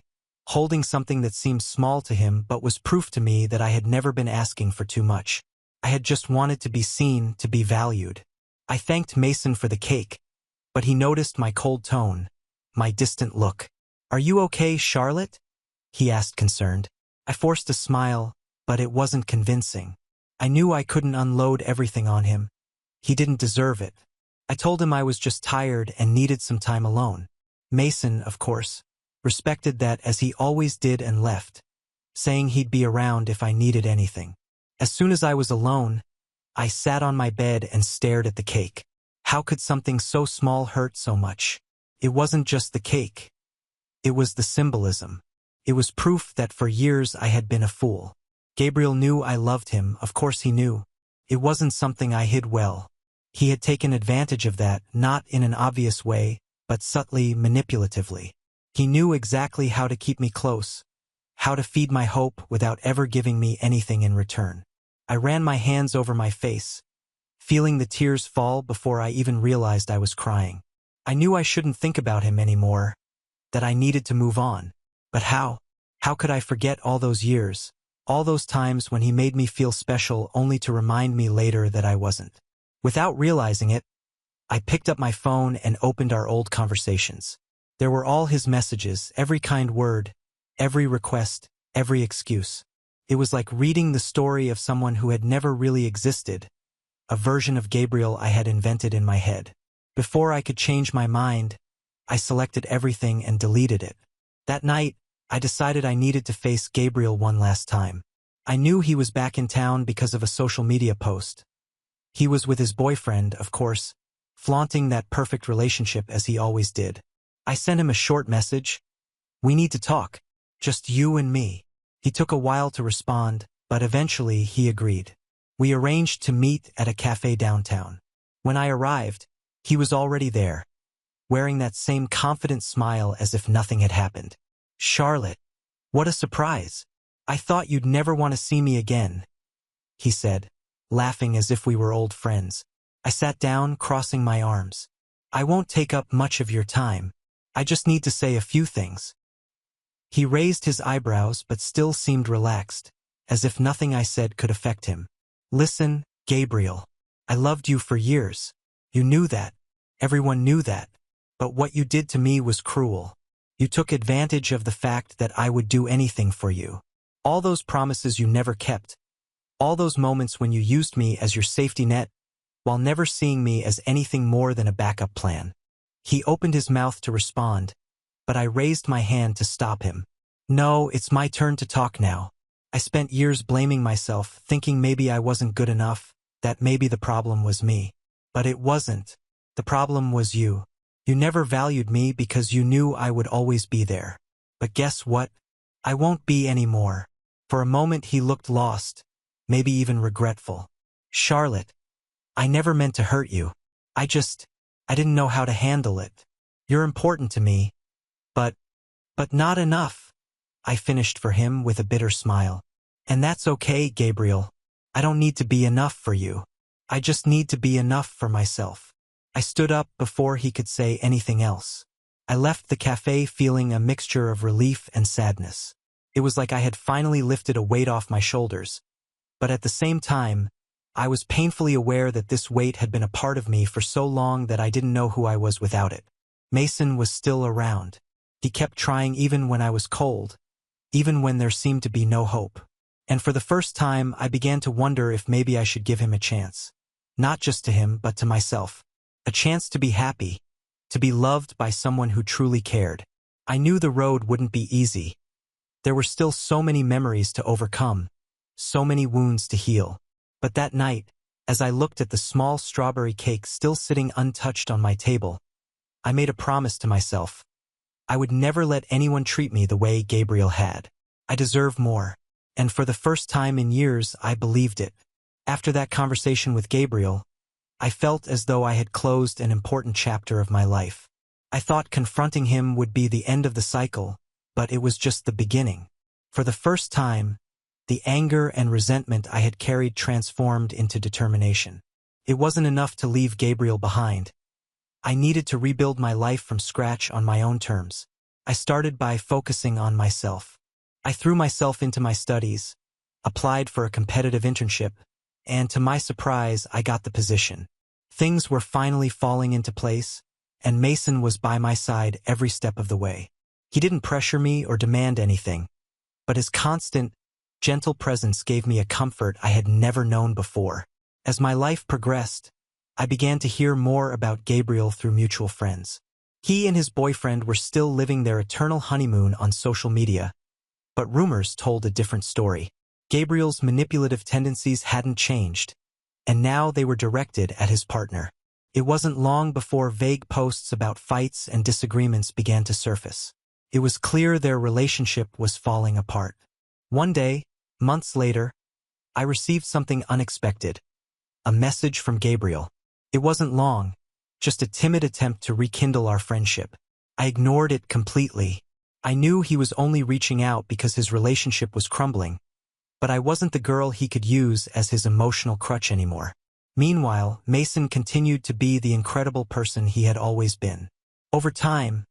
holding something that seemed small to him but was proof to me that I had never been asking for too much. I had just wanted to be seen, to be valued. I thanked Mason for the cake, but he noticed my cold tone, my distant look. "Are you okay, Charlotte?" he asked, concerned. I forced a smile, but it wasn't convincing. I knew I couldn't unload everything on him. He didn't deserve it. I told him I was just tired and needed some time alone. Mason, of course, respected that, as he always did, and left, saying he'd be around if I needed anything. As soon as I was alone, I sat on my bed and stared at the cake. How could something so small hurt so much? It wasn't just the cake. It was the symbolism. It was proof that for years I had been a fool. Gabriel knew I loved him, of course he knew. It wasn't something I hid well. He had taken advantage of that, not in an obvious way, but subtly, manipulatively. He knew exactly how to keep me close, how to feed my hope without ever giving me anything in return. I ran my hands over my face, feeling the tears fall before I even realized I was crying. I knew I shouldn't think about him anymore, that I needed to move on. But how? How could I forget all those years, all those times when he made me feel special only to remind me later that I wasn't? Without realizing it, I picked up my phone and opened our old conversations. There were all his messages, every kind word, every request, every excuse. It was like reading the story of someone who had never really existed, a version of Gabriel I had invented in my head. Before I could change my mind, I selected everything and deleted it. That night, I decided I needed to face Gabriel one last time. I knew he was back in town because of a social media post. He was with his boyfriend, of course, flaunting that perfect relationship as he always did. I sent him a short message. "We need to talk. Just you and me." He took a while to respond, but eventually he agreed. We arranged to meet at a cafe downtown. When I arrived, he was already there. wearing that same confident smile as if nothing had happened. "Charlotte, what a surprise. I thought you'd never want to see me again," he said, laughing as if we were old friends. I sat down, crossing my arms. "I won't take up much of your time. I just need to say a few things." He raised his eyebrows but still seemed relaxed, as if nothing I said could affect him. "Listen, Gabriel. I loved you for years. You knew that. Everyone knew that. But what you did to me was cruel. You took advantage of the fact that I would do anything for you. All those promises you never kept. All those moments when you used me as your safety net, while never seeing me as anything more than a backup plan." He opened his mouth to respond, but I raised my hand to stop him. "No, it's my turn to talk now. I spent years blaming myself, thinking maybe I wasn't good enough, that maybe the problem was me. But it wasn't. The problem was you. You never valued me because you knew I would always be there. But guess what? I won't be anymore." For a moment he looked lost, maybe even regretful. "Charlotte, I never meant to hurt you. I didn't know how to handle it. You're important to me, but not enough," I finished for him with a bitter smile. "And that's okay, Gabriel. I don't need to be enough for you. I just need to be enough for myself." I stood up before he could say anything else. I left the cafe feeling a mixture of relief and sadness. It was like I had finally lifted a weight off my shoulders, but at the same time, I was painfully aware that this weight had been a part of me for so long that I didn't know who I was without it. Mason was still around. He kept trying even when I was cold, even when there seemed to be no hope. And for the first time, I began to wonder if maybe I should give him a chance. Not just to him, but to myself. A chance to be happy, to be loved by someone who truly cared. I knew the road wouldn't be easy. There were still so many memories to overcome, so many wounds to heal. But that night, as I looked at the small strawberry cake still sitting untouched on my table, I made a promise to myself. I would never let anyone treat me the way Gabriel had. I deserve more. And for the first time in years, I believed it. After that conversation with Gabriel, I felt as though I had closed an important chapter of my life. I thought confronting him would be the end of the cycle, but it was just the beginning. For the first time, the anger and resentment I had carried transformed into determination. It wasn't enough to leave Gabriel behind. I needed to rebuild my life from scratch on my own terms. I started by focusing on myself. I threw myself into my studies, applied for a competitive internship, and to my surprise, I got the position. Things were finally falling into place, and Mason was by my side every step of the way. He didn't pressure me or demand anything, but his constant, gentle presence gave me a comfort I had never known before. As my life progressed, I began to hear more about Gabriel through mutual friends. He and his boyfriend were still living their eternal honeymoon on social media, but rumors told a different story. Gabriel's manipulative tendencies hadn't changed, and now they were directed at his partner. It wasn't long before vague posts about fights and disagreements began to surface. It was clear their relationship was falling apart. One day, months later, I received something unexpected. A message from Gabriel. It wasn't long, just a timid attempt to rekindle our friendship. I ignored it completely. I knew he was only reaching out because his relationship was crumbling, but I wasn't the girl he could use as his emotional crutch anymore. Meanwhile, Mason continued to be the incredible person he had always been. Over time,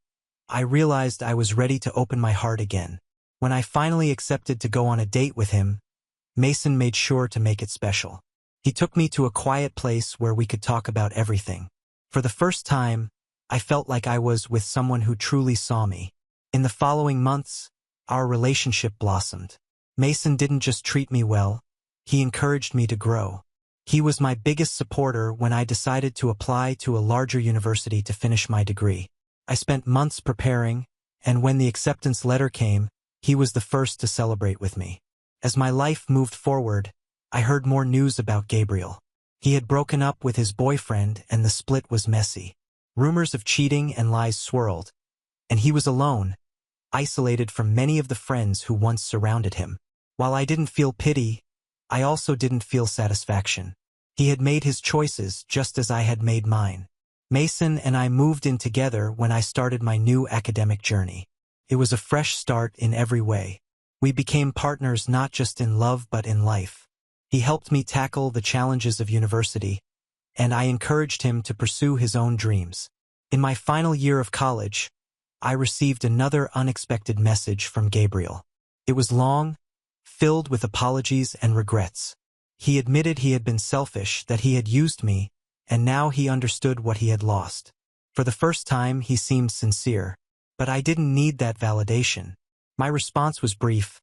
I realized I was ready to open my heart again. When I finally accepted to go on a date with him, Mason made sure to make it special. He took me to a quiet place where we could talk about everything. For the first time, I felt like I was with someone who truly saw me. In the following months, our relationship blossomed. Mason didn't just treat me well, he encouraged me to grow. He was my biggest supporter when I decided to apply to a larger university to finish my degree. I spent months preparing, and when the acceptance letter came, he was the first to celebrate with me. As my life moved forward, I heard more news about Gabriel. He had broken up with his boyfriend and the split was messy. Rumors of cheating and lies swirled, and he was alone, isolated from many of the friends who once surrounded him. While I didn't feel pity, I also didn't feel satisfaction. He had made his choices just as I had made mine. Mason and I moved in together when I started my new academic journey. It was a fresh start in every way. We became partners not just in love but in life. He helped me tackle the challenges of university, and I encouraged him to pursue his own dreams. In my final year of college, I received another unexpected message from Gabriel. It was long, filled with apologies and regrets. He admitted he had been selfish, that he had used me, and now he understood what he had lost. For the first time, he seemed sincere, but I didn't need that validation. My response was brief.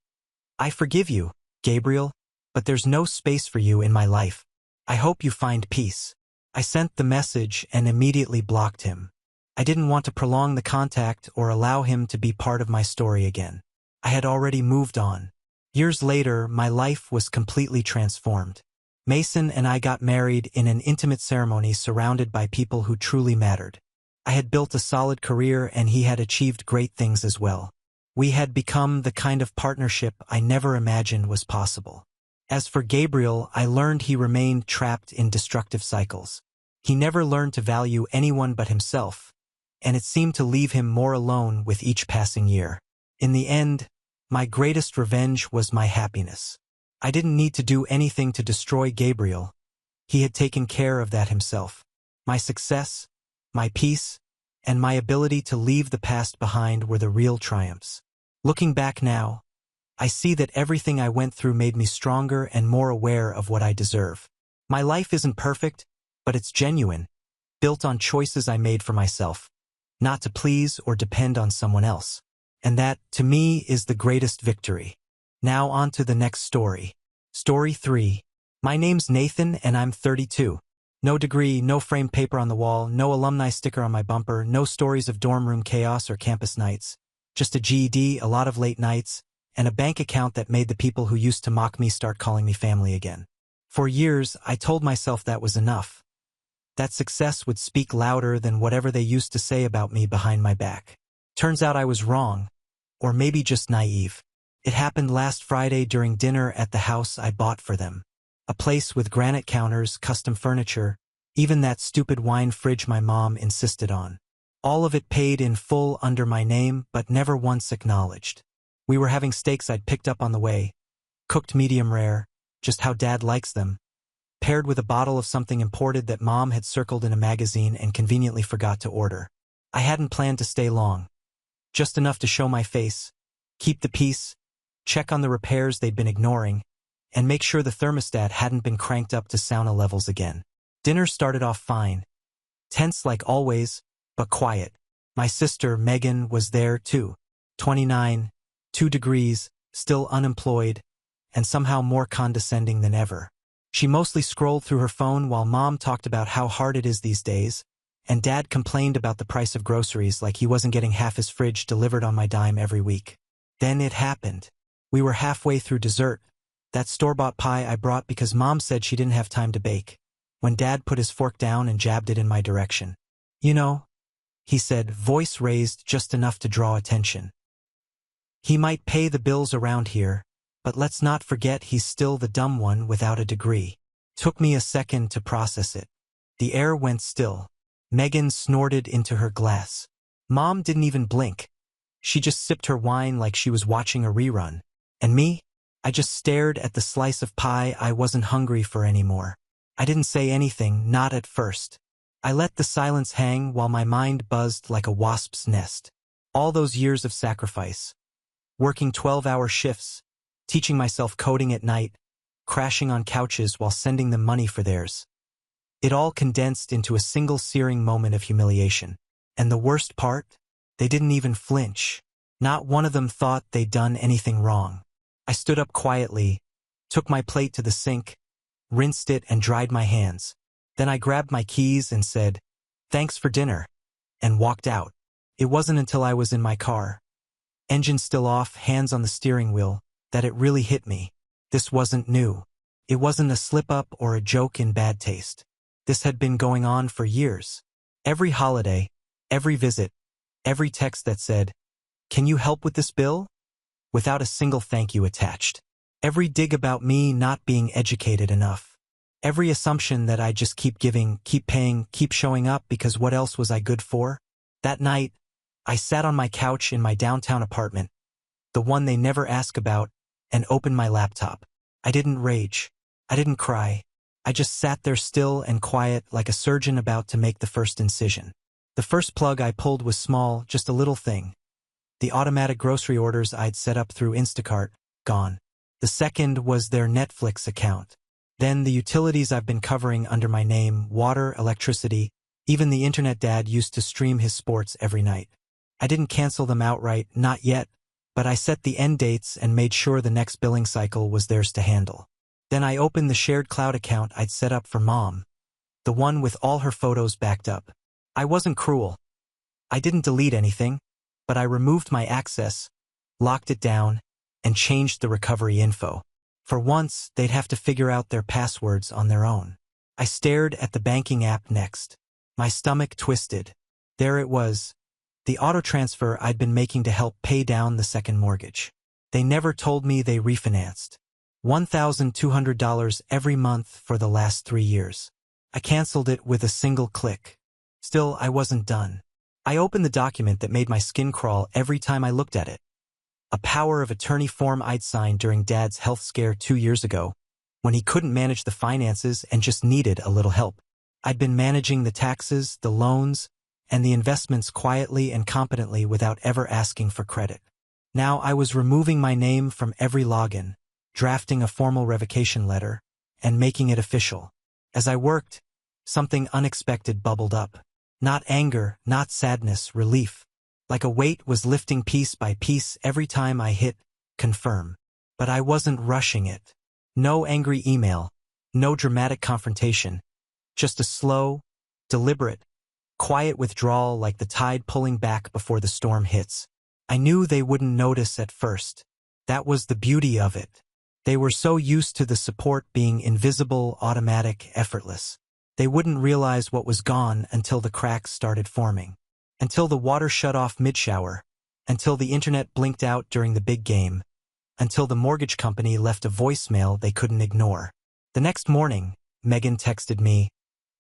I forgive you, Gabriel, but there's no space for you in my life. I hope you find peace. I sent the message and immediately blocked him. I didn't want to prolong the contact or allow him to be part of my story again. I had already moved on. Years later, my life was completely transformed. Mason and I got married in an intimate ceremony surrounded by people who truly mattered. I had built a solid career and he had achieved great things as well. We had become the kind of partnership I never imagined was possible. As for Gabriel, I learned he remained trapped in destructive cycles. He never learned to value anyone but himself, and it seemed to leave him more alone with each passing year. In the end, my greatest revenge was my happiness. I didn't need to do anything to destroy Gabriel. He had taken care of that himself. My success, my peace, and my ability to leave the past behind were the real triumphs. Looking back now, I see that everything I went through made me stronger and more aware of what I deserve. My life isn't perfect, but it's genuine, built on choices I made for myself, not to please or depend on someone else. And that, to me, is the greatest victory. Now on to the next story. Story 3. My name's Nathan and I'm 32. No degree, no framed paper on the wall, no alumni sticker on my bumper, no stories of dorm room chaos or campus nights. Just a GED, a lot of late nights, and a bank account that made the people who used to mock me start calling me family again. For years, I told myself that was enough. That success would speak louder than whatever they used to say about me behind my back. Turns out I was wrong, or maybe just naive. It happened last Friday during dinner at the house I bought for them. A place with granite counters, custom furniture, even that stupid wine fridge my mom insisted on. All of it paid in full under my name, but never once acknowledged. We were having steaks I'd picked up on the way, cooked medium rare, just how Dad likes them, paired with a bottle of something imported that Mom had circled in a magazine and conveniently forgot to order. I hadn't planned to stay long. Just enough to show my face, keep the peace, check on the repairs they'd been ignoring, and make sure the thermostat hadn't been cranked up to sauna levels again. Dinner started off fine. Tense like always, but quiet. My sister, Megan, was there too. 29, 2 degrees, still unemployed, and somehow more condescending than ever. She mostly scrolled through her phone while Mom talked about how hard it is these days, and Dad complained about the price of groceries like he wasn't getting half his fridge delivered on my dime every week. Then it happened. We were halfway through dessert, that store-bought pie I brought because Mom said she didn't have time to bake, when Dad put his fork down and jabbed it in my direction. You know, he said, voice raised just enough to draw attention. He might pay the bills around here, but let's not forget he's still the dumb one without a degree. Took me a second to process it. The air went still. Megan snorted into her glass. Mom didn't even blink. She just sipped her wine like she was watching a rerun. And me? I just stared at the slice of pie I wasn't hungry for anymore. I didn't say anything, not at first. I let the silence hang while my mind buzzed like a wasp's nest. All those years of sacrifice. Working 12-hour shifts, teaching myself coding at night, crashing on couches while sending them money for theirs. It all condensed into a single searing moment of humiliation. And the worst part? They didn't even flinch. Not one of them thought they'd done anything wrong. I stood up quietly, took my plate to the sink, rinsed it and dried my hands. Then I grabbed my keys and said, "Thanks for dinner," and walked out. It wasn't until I was in my car, engine still off, hands on the steering wheel, that it really hit me. This wasn't new. It wasn't a slip-up or a joke in bad taste. This had been going on for years. Every holiday, every visit, every text that said, "Can you help with this bill?" without a single thank you attached. Every dig about me not being educated enough. Every assumption that I'd just keep giving, keep paying, keep showing up because what else was I good for? That night, I sat on my couch in my downtown apartment, the one they never ask about, and opened my laptop. I didn't rage. I didn't cry. I just sat there still and quiet like a surgeon about to make the first incision. The first plug I pulled was small, just a little thing. The automatic grocery orders I'd set up through Instacart, gone. The second was their Netflix account. Then the utilities I've been covering under my name, water, electricity, even the internet dad used to stream his sports every night. I didn't cancel them outright, not yet, but I set the end dates and made sure the next billing cycle was theirs to handle. Then I opened the shared cloud account I'd set up for Mom, the one with all her photos backed up. I wasn't cruel. I didn't delete anything, but I removed my access, locked it down, and changed the recovery info. For once, they'd have to figure out their passwords on their own. I stared at the banking app next. My stomach twisted. There it was, the auto transfer I'd been making to help pay down the second mortgage. They never told me they refinanced. $1,200 every month for the last 3 years. I canceled it with a single click. Still, I wasn't done. I opened the document that made my skin crawl every time I looked at it. A power of attorney form I'd signed during Dad's health scare 2 years ago, when he couldn't manage the finances and just needed a little help. I'd been managing the taxes, the loans, and the investments quietly and competently without ever asking for credit. Now I was removing my name from every login, drafting a formal revocation letter, and making it official. As I worked, something unexpected bubbled up. Not anger, not sadness, relief. Like a weight was lifting piece by piece every time I hit confirm. But I wasn't rushing it. No angry email, no dramatic confrontation, just a slow, deliberate, quiet withdrawal like the tide pulling back before the storm hits. I knew they wouldn't notice at first. That was the beauty of it. They were so used to the support being invisible, automatic, effortless. They wouldn't realize what was gone until the cracks started forming. Until the water shut off mid-shower. Until the internet blinked out during the big game. Until the mortgage company left a voicemail they couldn't ignore. The next morning, Megan texted me,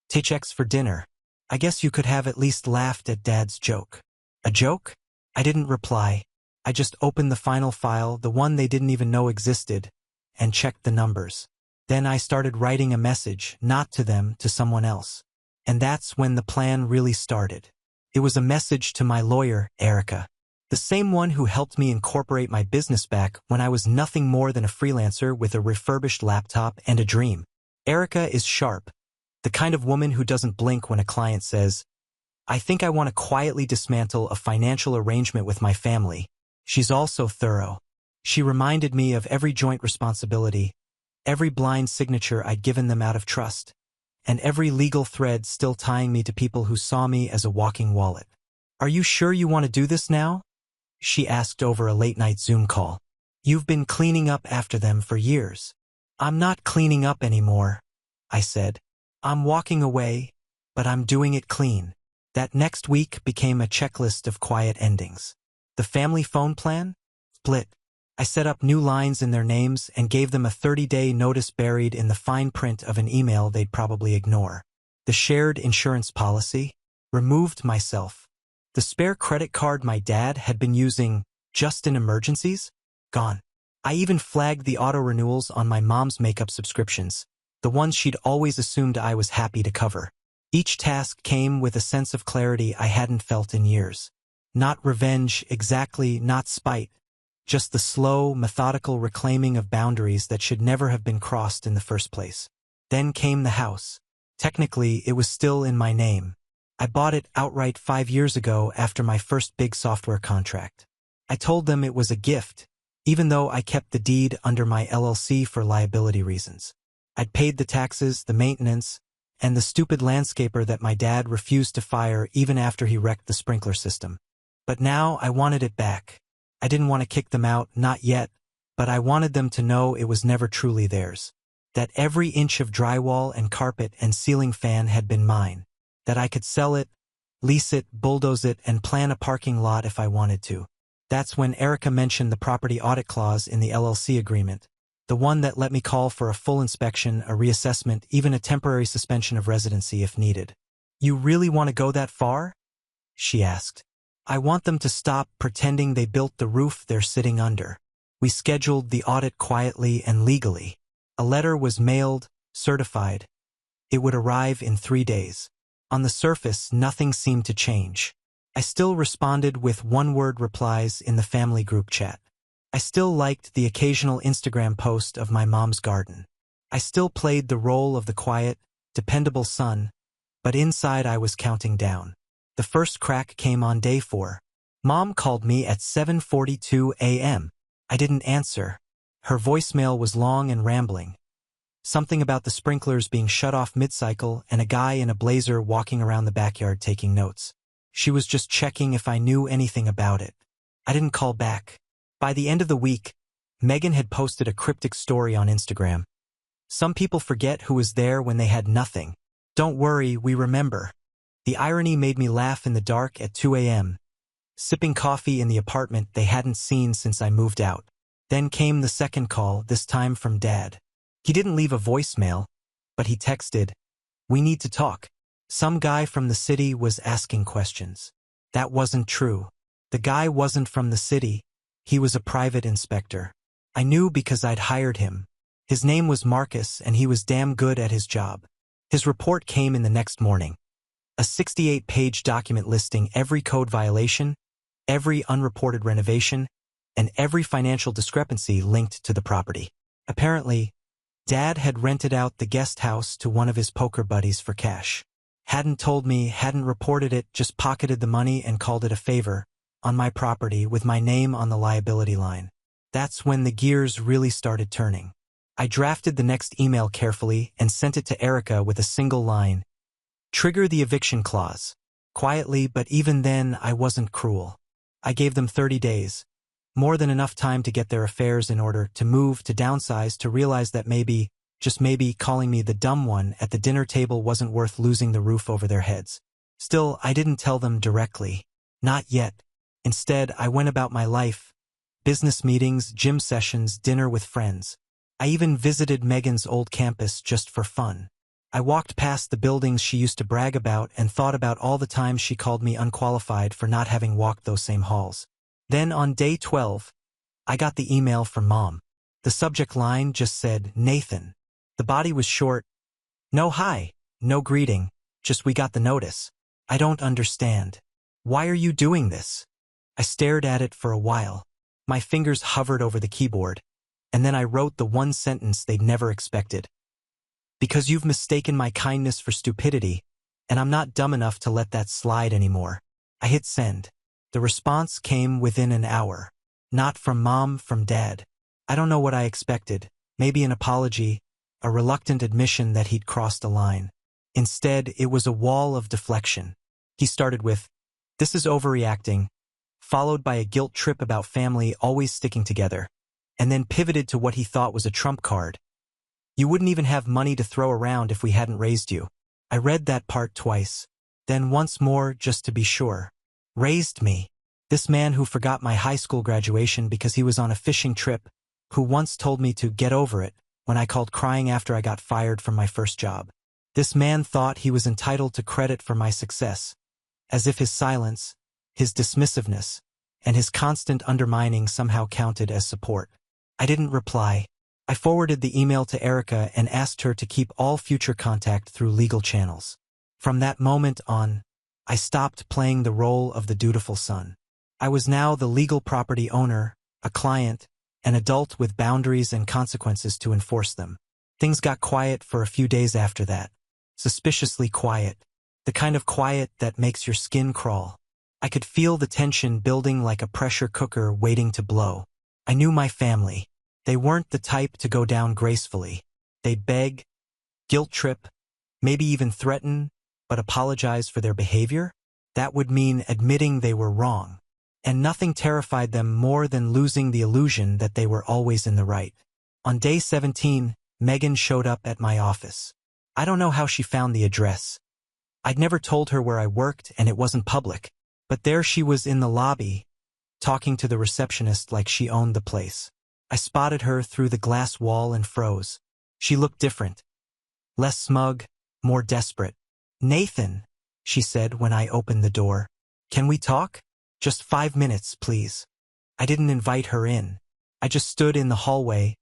"Paychecks for dinner. I guess you could have at least laughed at Dad's joke." A joke? I didn't reply. I just opened the final file, the one they didn't even know existed, and checked the numbers. Then I started writing a message, not to them, to someone else. And that's when the plan really started. It was a message to my lawyer, Erica. The same one who helped me incorporate my business back when I was nothing more than a freelancer with a refurbished laptop and a dream. Erica is sharp, the kind of woman who doesn't blink when a client says, "I think I want to quietly dismantle a financial arrangement with my family." She's also thorough. She reminded me of every joint responsibility, every blind signature I'd given them out of trust, and every legal thread still tying me to people who saw me as a walking wallet. "Are you sure you want to do this now?" she asked over a late-night Zoom call. "You've been cleaning up after them for years." "I'm not cleaning up anymore," I said. "I'm walking away, but I'm doing it clean." That next week became a checklist of quiet endings. The family phone plan? Split. I set up new lines in their names and gave them a 30-day notice buried in the fine print of an email they'd probably ignore. The shared insurance policy? Removed myself. The spare credit card my dad had been using just in emergencies? Gone. I even flagged the auto-renewals on my mom's makeup subscriptions, the ones she'd always assumed I was happy to cover. Each task came with a sense of clarity I hadn't felt in years. Not revenge, exactly, not spite. Just the slow, methodical reclaiming of boundaries that should never have been crossed in the first place. Then came the house. Technically, it was still in my name. I bought it outright 5 years ago after my first big software contract. I told them it was a gift, even though I kept the deed under my LLC for liability reasons. I'd paid the taxes, the maintenance, and the stupid landscaper that my dad refused to fire even after he wrecked the sprinkler system. But now I wanted it back. I didn't want to kick them out, not yet, but I wanted them to know it was never truly theirs. That every inch of drywall and carpet and ceiling fan had been mine. That I could sell it, lease it, bulldoze it, and plan a parking lot if I wanted to. That's when Erica mentioned the property audit clause in the LLC agreement. The one that let me call for a full inspection, a reassessment, even a temporary suspension of residency if needed. You really want to go that far? She asked. I want them to stop pretending they built the roof they're sitting under. We scheduled the audit quietly and legally. A letter was mailed, certified. It would arrive in 3 days. On the surface, nothing seemed to change. I still responded with one-word replies in the family group chat. I still liked the occasional Instagram post of my mom's garden. I still played the role of the quiet, dependable son, but inside I was counting down. The first crack came on day 4. Mom called me at 7:42 a.m. I didn't answer. Her voicemail was long and rambling. Something about the sprinklers being shut off mid-cycle and a guy in a blazer walking around the backyard taking notes. She was just checking if I knew anything about it. I didn't call back. By the end of the week, Megan had posted a cryptic story on Instagram. Some people forget who was there when they had nothing. Don't worry, we remember. The irony made me laugh in the dark at 2 a.m., sipping coffee in the apartment they hadn't seen since I moved out. Then came the second call, this time from Dad. He didn't leave a voicemail, but he texted, "We need to talk." Some guy from the city was asking questions. That wasn't true. The guy wasn't from the city. He was a private inspector. I knew because I'd hired him. His name was Marcus, and he was damn good at his job. His report came in the next morning. A 68-page document listing every code violation, every unreported renovation, and every financial discrepancy linked to the property. Apparently, Dad had rented out the guest house to one of his poker buddies for cash. Hadn't told me, hadn't reported it, just pocketed the money and called it a favor, on my property with my name on the liability line. That's when the gears really started turning. I drafted the next email carefully and sent it to Erica with a single line. Trigger the eviction clause. Quietly, but even then I wasn't cruel. I gave them 30 days. More than enough time to get their affairs in order, to move, to downsize, to realize that maybe, just maybe, calling me the dumb one at the dinner table wasn't worth losing the roof over their heads. Still, I didn't tell them directly. Not yet. Instead, I went about my life. Business meetings, gym sessions, dinner with friends. I even visited Megan's old campus just for fun. I walked past the buildings she used to brag about and thought about all the times she called me unqualified for not having walked those same halls. Then on day 12, I got the email from Mom. The subject line just said, Nathan. The body was short. No hi, no greeting, just we got the notice. I don't understand. Why are you doing this? I stared at it for a while. My fingers hovered over the keyboard, and then I wrote the one sentence they'd never expected. Because you've mistaken my kindness for stupidity, and I'm not dumb enough to let that slide anymore. I hit send. The response came within an hour. Not from Mom, from Dad. I don't know what I expected. Maybe an apology, a reluctant admission that he'd crossed a line. Instead, it was a wall of deflection. He started with, "This is overreacting," followed by a guilt trip about family always sticking together, and then pivoted to what he thought was a trump card. "You wouldn't even have money to throw around if we hadn't raised you." I read that part twice, then once more just to be sure. Raised me. This man who forgot my high school graduation because he was on a fishing trip, who once told me to get over it when I called crying after I got fired from my first job. This man thought he was entitled to credit for my success, as if his silence, his dismissiveness, and his constant undermining somehow counted as support. I didn't reply. I forwarded the email to Erica and asked her to keep all future contact through legal channels. From that moment on, I stopped playing the role of the dutiful son. I was now the legal property owner, a client, an adult with boundaries and consequences to enforce them. Things got quiet for a few days after that. Suspiciously quiet. The kind of quiet that makes your skin crawl. I could feel the tension building like a pressure cooker waiting to blow. I knew my family. They weren't the type to go down gracefully. They'd beg, guilt trip, maybe even threaten, but apologize for their behavior? That would mean admitting they were wrong. And nothing terrified them more than losing the illusion that they were always in the right. On day 17, Megan showed up at my office. I don't know how she found the address. I'd never told her where I worked and it wasn't public. But there she was in the lobby, talking to the receptionist like she owned the place. I spotted her through the glass wall and froze. She looked different. Less smug, more desperate. "Nathan," she said when I opened the door. "Can we talk? Just 5 minutes, please." I didn't invite her in. I just stood in the hallway,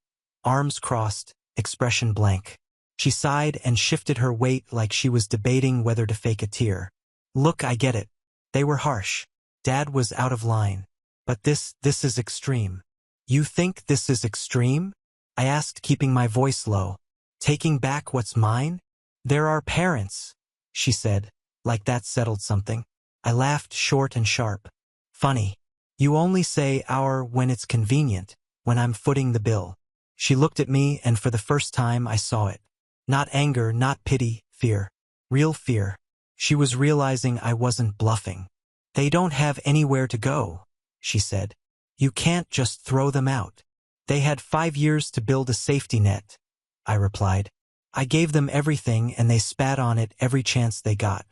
arms crossed, expression blank. She sighed and shifted her weight like she was debating whether to fake a tear. "Look, I get it. They were harsh. Dad was out of line. But this is extreme." "You think this is extreme?" I asked, keeping my voice low. "Taking back what's mine?" "There are parents," she said, like that settled something. I laughed short and sharp. "Funny. You only say our when it's convenient, when I'm footing the bill." She looked at me, and for the first time I saw it. Not anger, not pity, fear. Real fear. She was realizing I wasn't bluffing. "They don't have anywhere to go," she said. "You can't just throw them out." "They had 5 years to build a safety net," I replied. "I gave them everything and they spat on it every chance they got.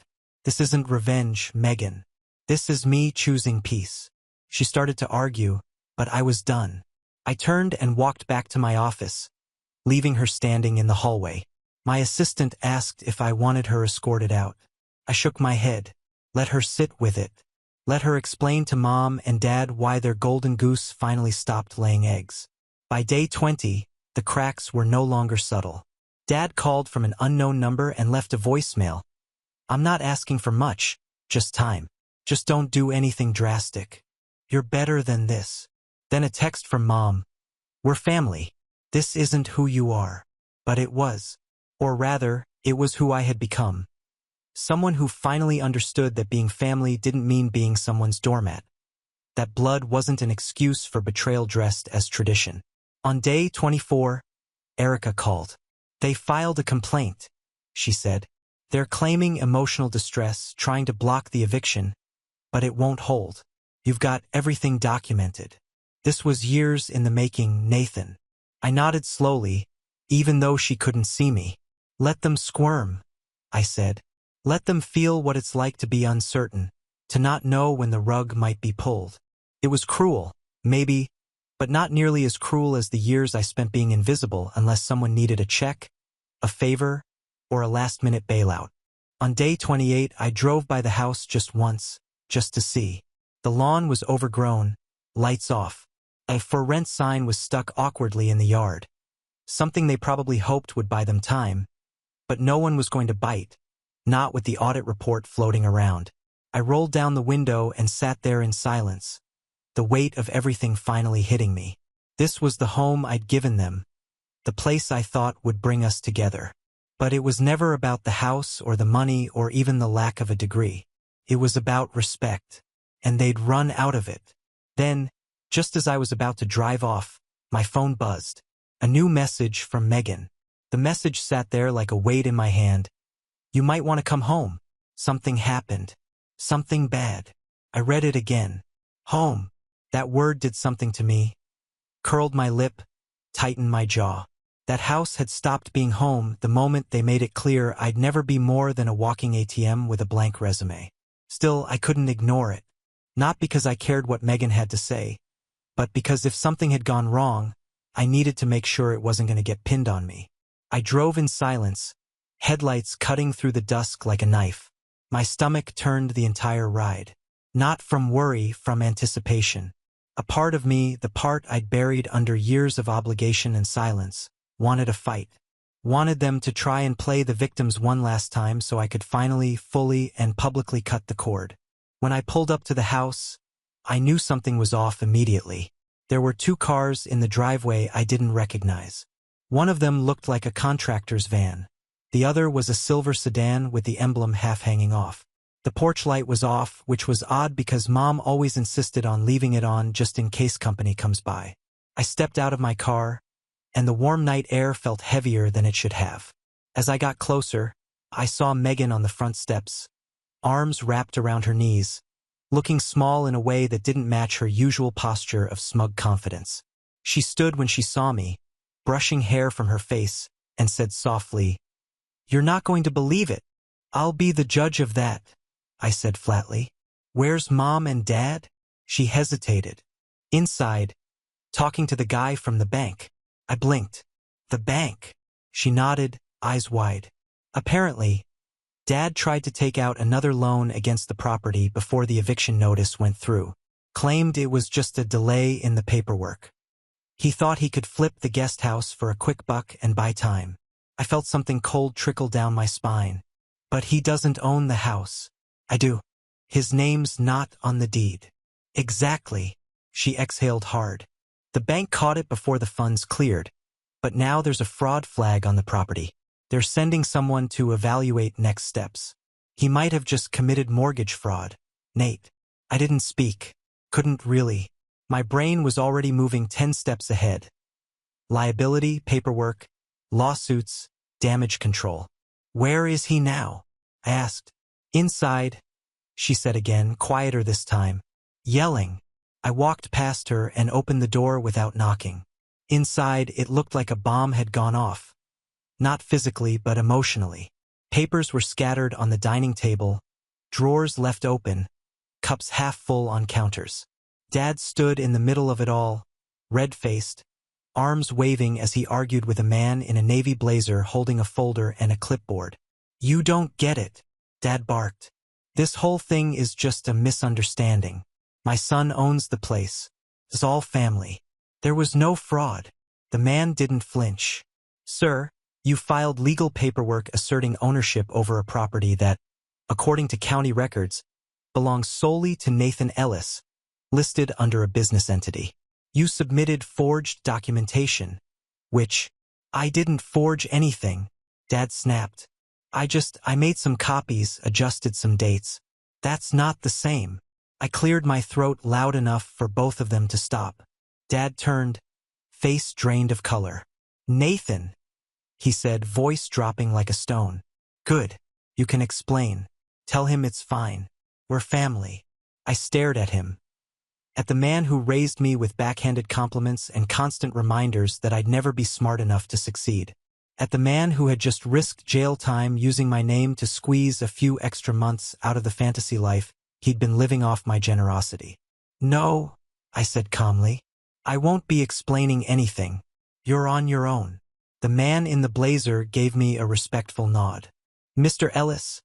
This isn't revenge, Megan. This is me choosing peace." She started to argue, but I was done. I turned and walked back to my office, leaving her standing in the hallway. My assistant asked if I wanted her escorted out. I shook my head. Let her sit with it. Let her explain to Mom and Dad why their golden goose finally stopped laying eggs. By day 20, the cracks were no longer subtle. Dad called from an unknown number and left a voicemail. "I'm not asking for much, just time. Just don't do anything drastic. You're better than this." Then a text from Mom. "We're family. This isn't who you are." But it was. Or rather, it was who I had become. Someone who finally understood that being family didn't mean being someone's doormat. That blood wasn't an excuse for betrayal dressed as tradition. On day 24, Erica called. "They filed a complaint," she said. "They're claiming emotional distress, trying to block the eviction, but it won't hold. You've got everything documented. This was years in the making, Nathan." I nodded slowly, even though she couldn't see me. "Let them squirm," I said. "Let them feel what it's like to be uncertain, to not know when the rug might be pulled." It was cruel, maybe, but not nearly as cruel as the years I spent being invisible unless someone needed a check, a favor, or a last-minute bailout. On day 28, I drove by the house just once, just to see. The lawn was overgrown, lights off. A for rent sign was stuck awkwardly in the yard. Something they probably hoped would buy them time. But no one was going to bite, not with the audit report floating around. I rolled down the window and sat there in silence, the weight of everything finally hitting me. This was the home I'd given them, the place I thought would bring us together. But it was never about the house or the money or even the lack of a degree. It was about respect, and they'd run out of it. Then, just as I was about to drive off, my phone buzzed. A new message from Megan. The message sat there like a weight in my hand. "You might want to come home. Something happened. Something bad." I read it again. Home. That word did something to me. Curled my lip, tightened my jaw. That house had stopped being home the moment they made it clear I'd never be more than a walking ATM with a blank resume. Still, I couldn't ignore it. Not because I cared what Megan had to say, but because if something had gone wrong, I needed to make sure it wasn't going to get pinned on me. I drove in silence, headlights cutting through the dusk like a knife. My stomach turned the entire ride. Not from worry, from anticipation. A part of me, the part I'd buried under years of obligation and silence, wanted a fight. Wanted them to try and play the victims one last time so I could finally, fully, and publicly cut the cord. When I pulled up to the house, I knew something was off immediately. There were 2 cars in the driveway I didn't recognize. One of them looked like a contractor's van. The other was a silver sedan with the emblem half hanging off. The porch light was off, which was odd because Mom always insisted on leaving it on just in case company comes by. I stepped out of my car, and the warm night air felt heavier than it should have. As I got closer, I saw Megan on the front steps, arms wrapped around her knees, looking small in a way that didn't match her usual posture of smug confidence. She stood when she saw me, brushing hair from her face, and said softly, "You're not going to believe it. I'll be the judge of that," I said flatly. "Where's Mom and Dad?" She hesitated. "Inside. Talking to the guy from the bank. I blinked. The bank. She nodded, eyes wide. Apparently, Dad tried to take out another loan against the property before the eviction notice went through. Claimed it was just a delay in the paperwork. He thought he could flip the guest house for a quick buck and buy time. I felt something cold trickle down my spine. But he doesn't own the house. I do. His name's not on the deed. Exactly. She exhaled hard. The bank caught it before the funds cleared. But now there's a fraud flag on the property. They're sending someone to evaluate next steps. He might have just committed mortgage fraud. Nate. I didn't speak. Couldn't really. My brain was already moving 10 steps ahead. Liability, paperwork, lawsuits, damage control. Where is he now? I asked. Inside, she said again, quieter this time. Yelling. I walked past her and opened the door without knocking. Inside, it looked like a bomb had gone off. Not physically, but emotionally. Papers were scattered on the dining table, drawers left open, cups half full on counters. Dad stood in the middle of it all, red-faced, arms waving as he argued with a man in a navy blazer holding a folder and a clipboard. You don't get it, Dad barked. This whole thing is just a misunderstanding. My son owns the place. It's all family. There was no fraud. The man didn't flinch. Sir, you filed legal paperwork asserting ownership over a property that, according to county records, belongs solely to Nathan Ellis, listed under a business entity. You submitted forged documentation, which, I didn't forge anything, Dad snapped. I made some copies, adjusted some dates. That's not the same. I cleared my throat loud enough for both of them to stop. Dad turned, face drained of color. Nathan, he said, voice dropping like a stone. Good. You can explain. Tell him it's fine. We're family. I stared at him. At the man who raised me with backhanded compliments and constant reminders that I'd never be smart enough to succeed. At the man who had just risked jail time using my name to squeeze a few extra months out of the fantasy life he'd been living off my generosity. No, I said calmly. I won't be explaining anything. You're on your own. The man in the blazer gave me a respectful nod. Mr. Ellis,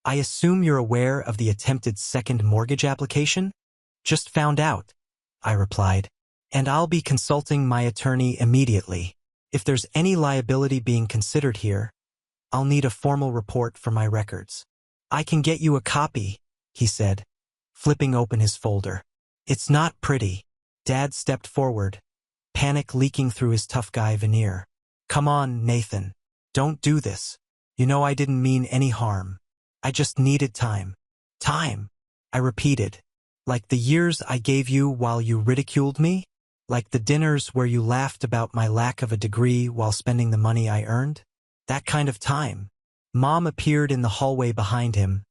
I assume you're aware of the attempted second mortgage application? Just found out, I replied. And I'll be consulting my attorney immediately. If there's any liability being considered here, I'll need a formal report for my records. I can get you a copy, he said, flipping open his folder. It's not pretty. Dad stepped forward, panic leaking through his tough guy veneer. Come on, Nathan. Don't do this. You know I didn't mean any harm. I just needed time. Time, I repeated. Like the years I gave you while you ridiculed me? Like the dinners where you laughed about my lack of a degree while spending the money I earned? That kind of time. Mom appeared in the hallway behind him,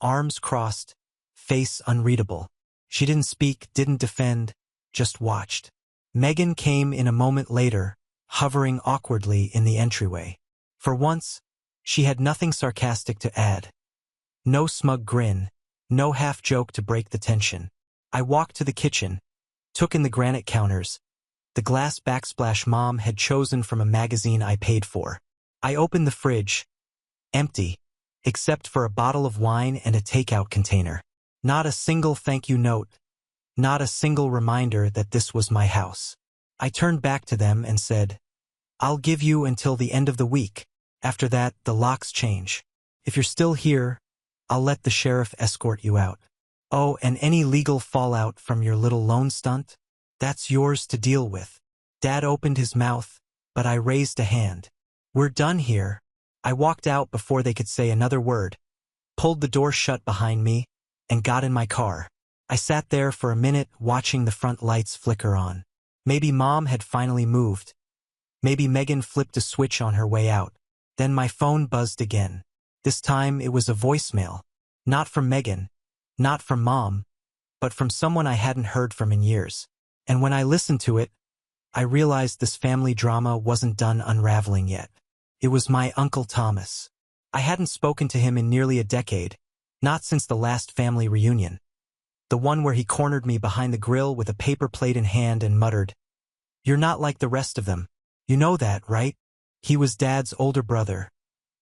arms crossed, face unreadable. She didn't speak, didn't defend, just watched. Megan came in a moment later, hovering awkwardly in the entryway. For once, she had nothing sarcastic to add. No smug grin, no half-joke to break the tension. I walked to the kitchen, took in the granite counters, the glass backsplash Mom had chosen from a magazine I paid for. I opened the fridge, empty, except for a bottle of wine and a takeout container. Not a single thank you note, not a single reminder that this was my house. I turned back to them and said, I'll give you until the end of the week. After that, the locks change. If you're still here, I'll let the sheriff escort you out. Oh, and any legal fallout from your little loan stunt? That's yours to deal with. Dad opened his mouth, but I raised a hand. We're done here. I walked out before they could say another word, pulled the door shut behind me, and got in my car. I sat there for a minute watching the front lights flicker on. Maybe Mom had finally moved. Maybe Megan flipped a switch on her way out. Then my phone buzzed again. This time it was a voicemail. Not from Megan, not from Mom, but from someone I hadn't heard from in years. And when I listened to it, I realized this family drama wasn't done unraveling yet. It was my Uncle Thomas. I hadn't spoken to him in nearly a decade, not since the last family reunion. The one where he cornered me behind the grill with a paper plate in hand and muttered, You're not like the rest of them. You know that, right? He was Dad's older brother,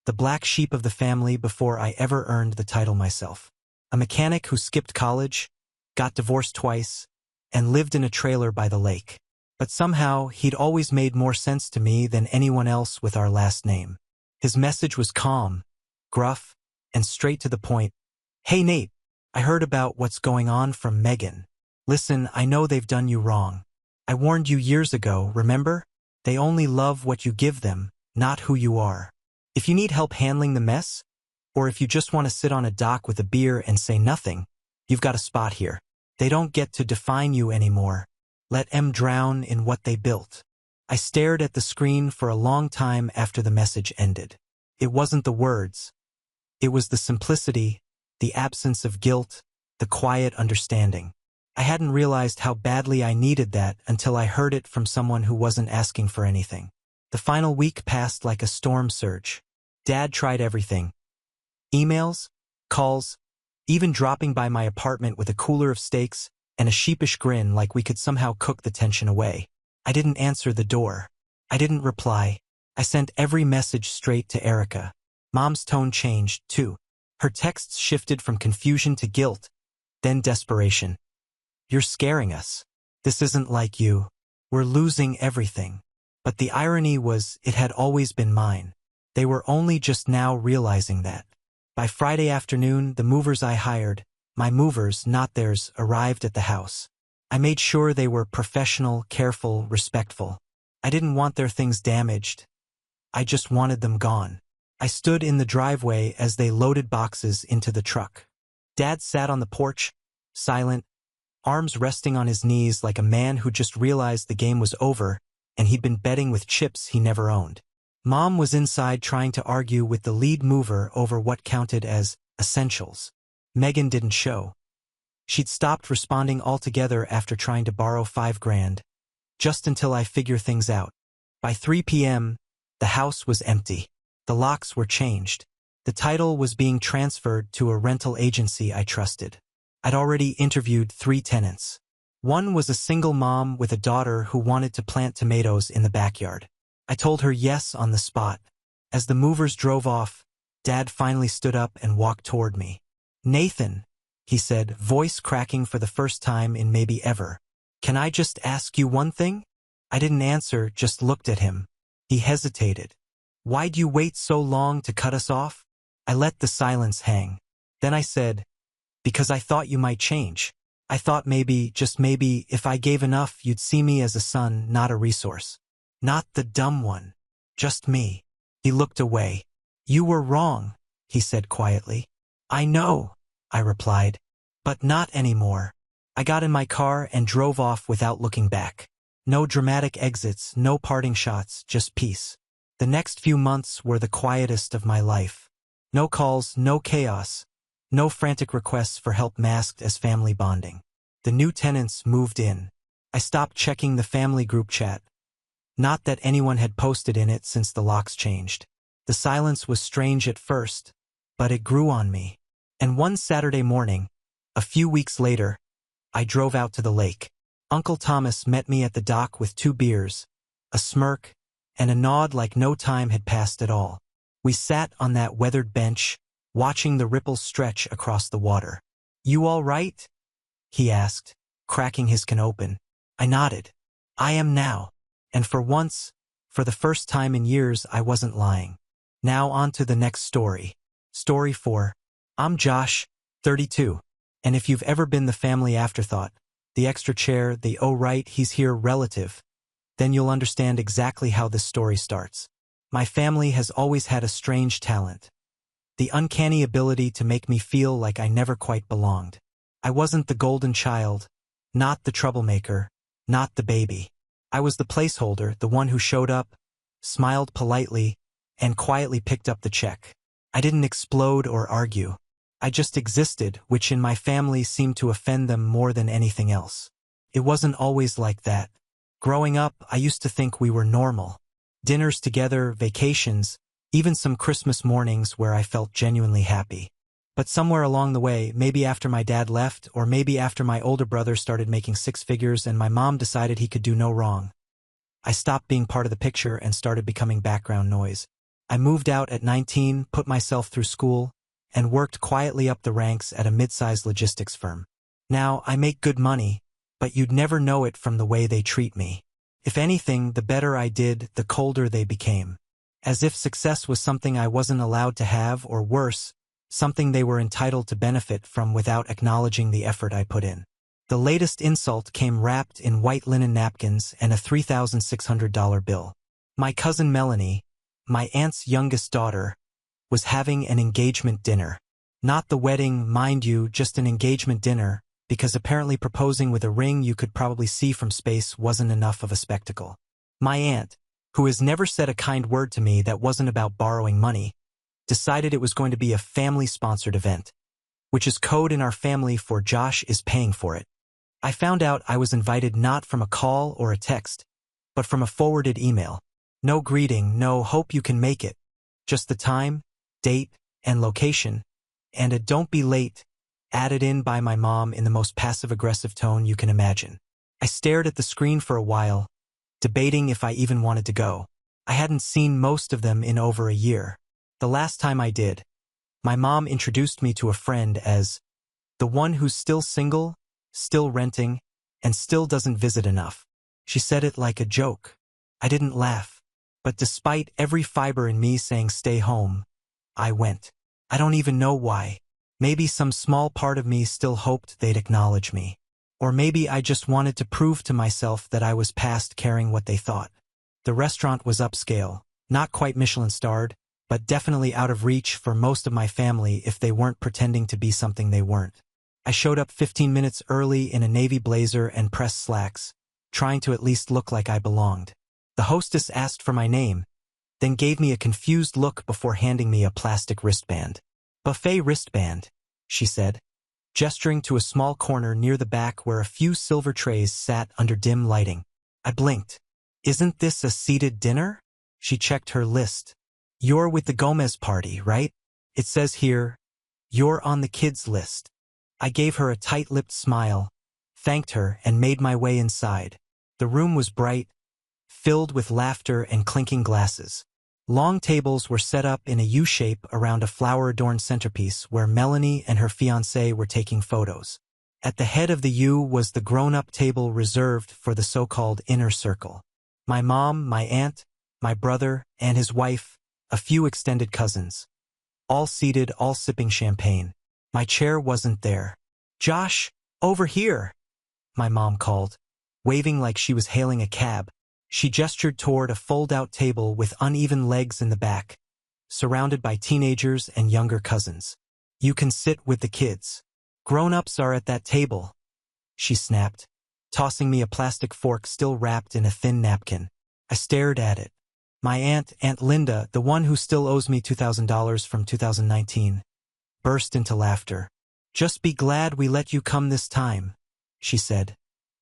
the black sheep of the family before I ever earned the title myself. A mechanic who skipped college, got divorced twice, and lived in a trailer by the lake. But somehow, he'd always made more sense to me than anyone else with our last name. His message was calm, gruff, and straight to the point. Hey Nate, I heard about what's going on from Megan. Listen, I know they've done you wrong. I warned you years ago, remember? They only love what you give them, not who you are. If you need help handling the mess, or if you just want to sit on a dock with a beer and say nothing, you've got a spot here. They don't get to define you anymore. Let them drown in what they built. I stared at the screen for a long time after the message ended. It wasn't the words. It was the simplicity, the absence of guilt, the quiet understanding. I hadn't realized how badly I needed that until I heard it from someone who wasn't asking for anything. The final week passed like a storm surge. Dad tried everything. Emails, calls, even dropping by my apartment with a cooler of steaks and a sheepish grin like we could somehow cook the tension away. I didn't answer the door. I didn't reply. I sent every message straight to Erica. Mom's tone changed, too. Her texts shifted from confusion to guilt, then desperation. You're scaring us. This isn't like you. We're losing everything. But the irony was, it had always been mine. They were only just now realizing that. By Friday afternoon, the movers I hired, my movers, not theirs, arrived at the house. I made sure they were professional, careful, respectful. I didn't want their things damaged. I just wanted them gone. I stood in the driveway as they loaded boxes into the truck. Dad sat on the porch, silent, arms resting on his knees like a man who just realized the game was over and he'd been betting with chips he never owned. Mom was inside trying to argue with the lead mover over what counted as essentials. Megan didn't show. She'd stopped responding altogether after trying to borrow $5,000, just until I figure things out. By 3 p.m., the house was empty. The locks were changed. The title was being transferred to a rental agency I trusted. I'd already interviewed 3 tenants. One was a single mom with a daughter who wanted to plant tomatoes in the backyard. I told her yes on the spot. As the movers drove off, Dad finally stood up and walked toward me. Nathan, he said, voice cracking for the first time in maybe ever. Can I just ask you one thing? I didn't answer, just looked at him. He hesitated. Why'd you wait so long to cut us off? I let the silence hang. Then I said, because I thought you might change. I thought maybe, just maybe, if I gave enough, you'd see me as a son, not a resource. Not the dumb one. Just me. He looked away. You were wrong, he said quietly. I know, I replied. But not anymore. I got in my car and drove off without looking back. No dramatic exits, no parting shots, just peace. The next few months were the quietest of my life. No calls, no chaos, no frantic requests for help masked as family bonding. The new tenants moved in. I stopped checking the family group chat. Not that anyone had posted in it since the locks changed. The silence was strange at first, but it grew on me. And one Saturday morning, a few weeks later, I drove out to the lake. Uncle Thomas met me at the dock with 2 beers, a smirk, and a nod like no time had passed at all. We sat on that weathered bench, watching the ripples stretch across the water. You all right? He asked, cracking his can open. I nodded. I am now. And for once, for the first time in years, I wasn't lying. Now on to the next story. Story 4. I'm Josh, 32. And if you've ever been the family afterthought, the extra chair, the oh right, he's here relative, then you'll understand exactly how this story starts. My family has always had a strange talent. The uncanny ability to make me feel like I never quite belonged. I wasn't the golden child, not the troublemaker, not the baby. I was the placeholder, the one who showed up, smiled politely, and quietly picked up the check. I didn't explode or argue. I just existed, which in my family seemed to offend them more than anything else. It wasn't always like that. Growing up, I used to think we were normal. Dinners together, vacations, even some Christmas mornings where I felt genuinely happy. But somewhere along the way, maybe after my dad left, or maybe after my older brother started making 6 figures and my mom decided he could do no wrong, I stopped being part of the picture and started becoming background noise. I moved out at 19, put myself through school, and worked quietly up the ranks at a mid-sized logistics firm. Now, I make good money, but you'd never know it from the way they treat me. If anything, the better I did, the colder they became. As if success was something I wasn't allowed to have, or worse, something they were entitled to benefit from without acknowledging the effort I put in. The latest insult came wrapped in white linen napkins and a $3,600 bill. My cousin Melanie, my aunt's youngest daughter, was having an engagement dinner. Not the wedding, mind you, just an engagement dinner, because apparently proposing with a ring you could probably see from space wasn't enough of a spectacle. My aunt, who has never said a kind word to me that wasn't about borrowing money, decided it was going to be a family-sponsored event, which is code in our family for Josh is paying for it. I found out I was invited not from a call or a text, but from a forwarded email. No greeting, no hope you can make it. Just the time, date, and location, and a don't be late, added in by my mom in the most passive-aggressive tone you can imagine. I stared at the screen for a while, debating if I even wanted to go. I hadn't seen most of them in over a year. The last time I did, my mom introduced me to a friend as the one who's still single, still renting, and still doesn't visit enough. She said it like a joke. I didn't laugh, but despite every fiber in me saying stay home, I went. I don't even know why. Maybe some small part of me still hoped they'd acknowledge me. Or maybe I just wanted to prove to myself that I was past caring what they thought. The restaurant was upscale, not quite Michelin-starred, but definitely out of reach for most of my family if they weren't pretending to be something they weren't. I showed up 15 minutes early in a navy blazer and pressed slacks, trying to at least look like I belonged. The hostess asked for my name, then gave me a confused look before handing me a plastic wristband. "Buffet wristband," she said, gesturing to a small corner near the back where a few silver trays sat under dim lighting. I blinked. "Isn't this a seated dinner?" She checked her list. "You're with the Gomez party, right? It says here, you're on the kids list." I gave her a tight-lipped smile, thanked her, and made my way inside. The room was bright, filled with laughter and clinking glasses. Long tables were set up in a U-shape around a flower-adorned centerpiece where Melanie and her fiancé were taking photos. At the head of the U was the grown-up table reserved for the so-called inner circle. My mom, my aunt, my brother, and his wife, a few extended cousins. All seated, all sipping champagne. My chair wasn't there. "Josh, over here!" my mom called, waving like she was hailing a cab. She gestured toward a fold-out table with uneven legs in the back, surrounded by teenagers and younger cousins. "You can sit with the kids. Grown-ups are at that table," she snapped, tossing me a plastic fork still wrapped in a thin napkin. I stared at it. My aunt, Aunt Linda, the one who still owes me $2,000 from 2019, burst into laughter. "Just be glad we let you come this time," she said,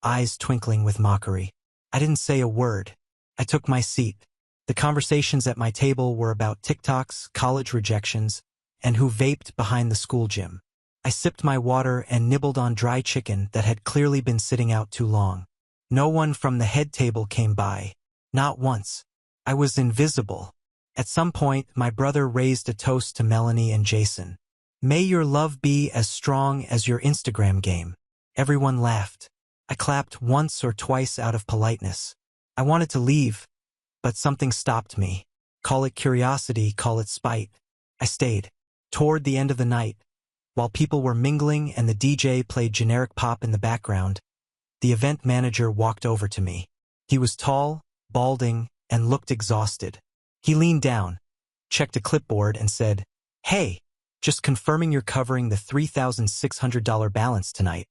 eyes twinkling with mockery. I didn't say a word. I took my seat. The conversations at my table were about TikToks, college rejections, and who vaped behind the school gym. I sipped my water and nibbled on dry chicken that had clearly been sitting out too long. No one from the head table came by. Not once. I was invisible. At some point, my brother raised a toast to Melanie and Jason. "May your love be as strong as your Instagram game." Everyone laughed. I clapped once or twice out of politeness. I wanted to leave, but something stopped me. Call it curiosity, call it spite. I stayed. Toward the end of the night, while people were mingling and the DJ played generic pop in the background, the event manager walked over to me. He was tall, balding, and looked exhausted. He leaned down, checked a clipboard, and said, "Hey, just confirming you're covering the $3,600 balance tonight,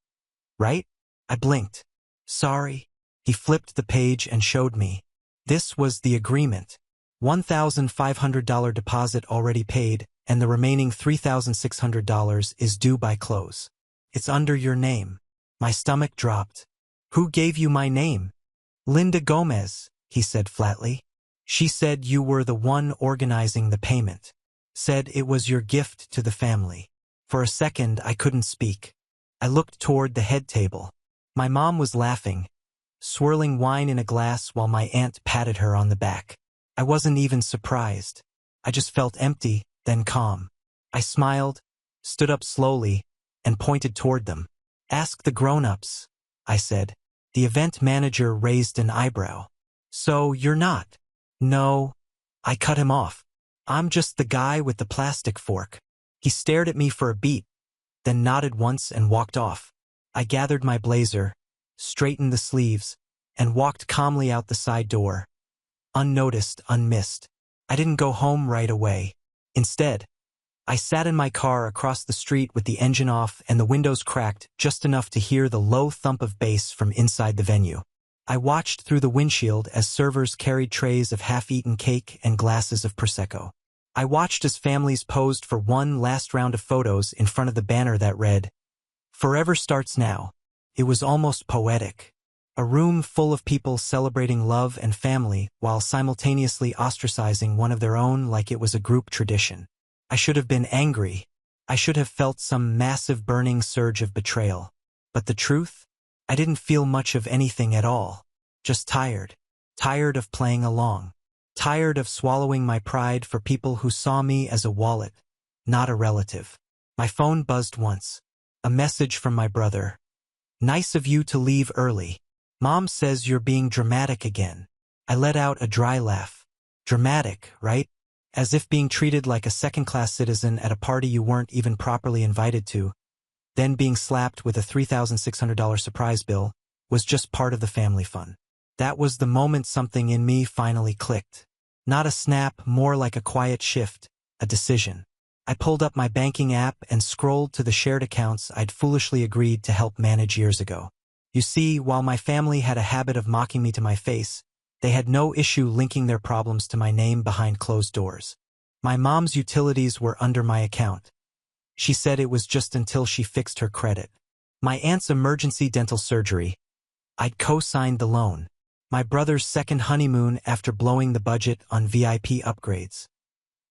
right?" I blinked. "Sorry." He flipped the page and showed me. This was the agreement. $1,500 deposit already paid, and the remaining $3,600 is due by close. It's under your name. My stomach dropped. "Who gave you my name?" "Linda Gomez," he said flatly. "She said you were the one organizing the payment. Said it was your gift to the family." For a second, I couldn't speak. I looked toward the head table. My mom was laughing, swirling wine in a glass while my aunt patted her on the back. I wasn't even surprised. I just felt empty, then calm. I smiled, stood up slowly, and pointed toward them. "Ask the grown-ups," I said. The event manager raised an eyebrow. "So you're not?" "No." I cut him off. "I'm just the guy with the plastic fork." He stared at me for a beat, then nodded once and walked off. I gathered my blazer, straightened the sleeves, and walked calmly out the side door. Unnoticed, unmissed. I didn't go home right away. Instead, I sat in my car across the street with the engine off and the windows cracked just enough to hear the low thump of bass from inside the venue. I watched through the windshield as servers carried trays of half-eaten cake and glasses of Prosecco. I watched as families posed for one last round of photos in front of the banner that read, "Forever starts now." It was almost poetic. A room full of people celebrating love and family while simultaneously ostracizing one of their own like it was a group tradition. I should have been angry. I should have felt some massive burning surge of betrayal. But the truth? I didn't feel much of anything at all. Just tired. Tired of playing along. Tired of swallowing my pride for people who saw me as a wallet, not a relative. My phone buzzed once. A message from my brother. "Nice of you to leave early. Mom says you're being dramatic again." I let out a dry laugh. Dramatic, right? As if being treated like a second-class citizen at a party you weren't even properly invited to, then being slapped with a $3,600 surprise bill, was just part of the family fun. That was the moment something in me finally clicked. Not a snap, more like a quiet shift, a decision. I pulled up my banking app and scrolled to the shared accounts I'd foolishly agreed to help manage years ago. You see, while my family had a habit of mocking me to my face, they had no issue linking their problems to my name behind closed doors. My mom's utilities were under my account. She said it was just until she fixed her credit. My aunt's emergency dental surgery. I'd co-signed the loan. My brother's second honeymoon after blowing the budget on VIP upgrades.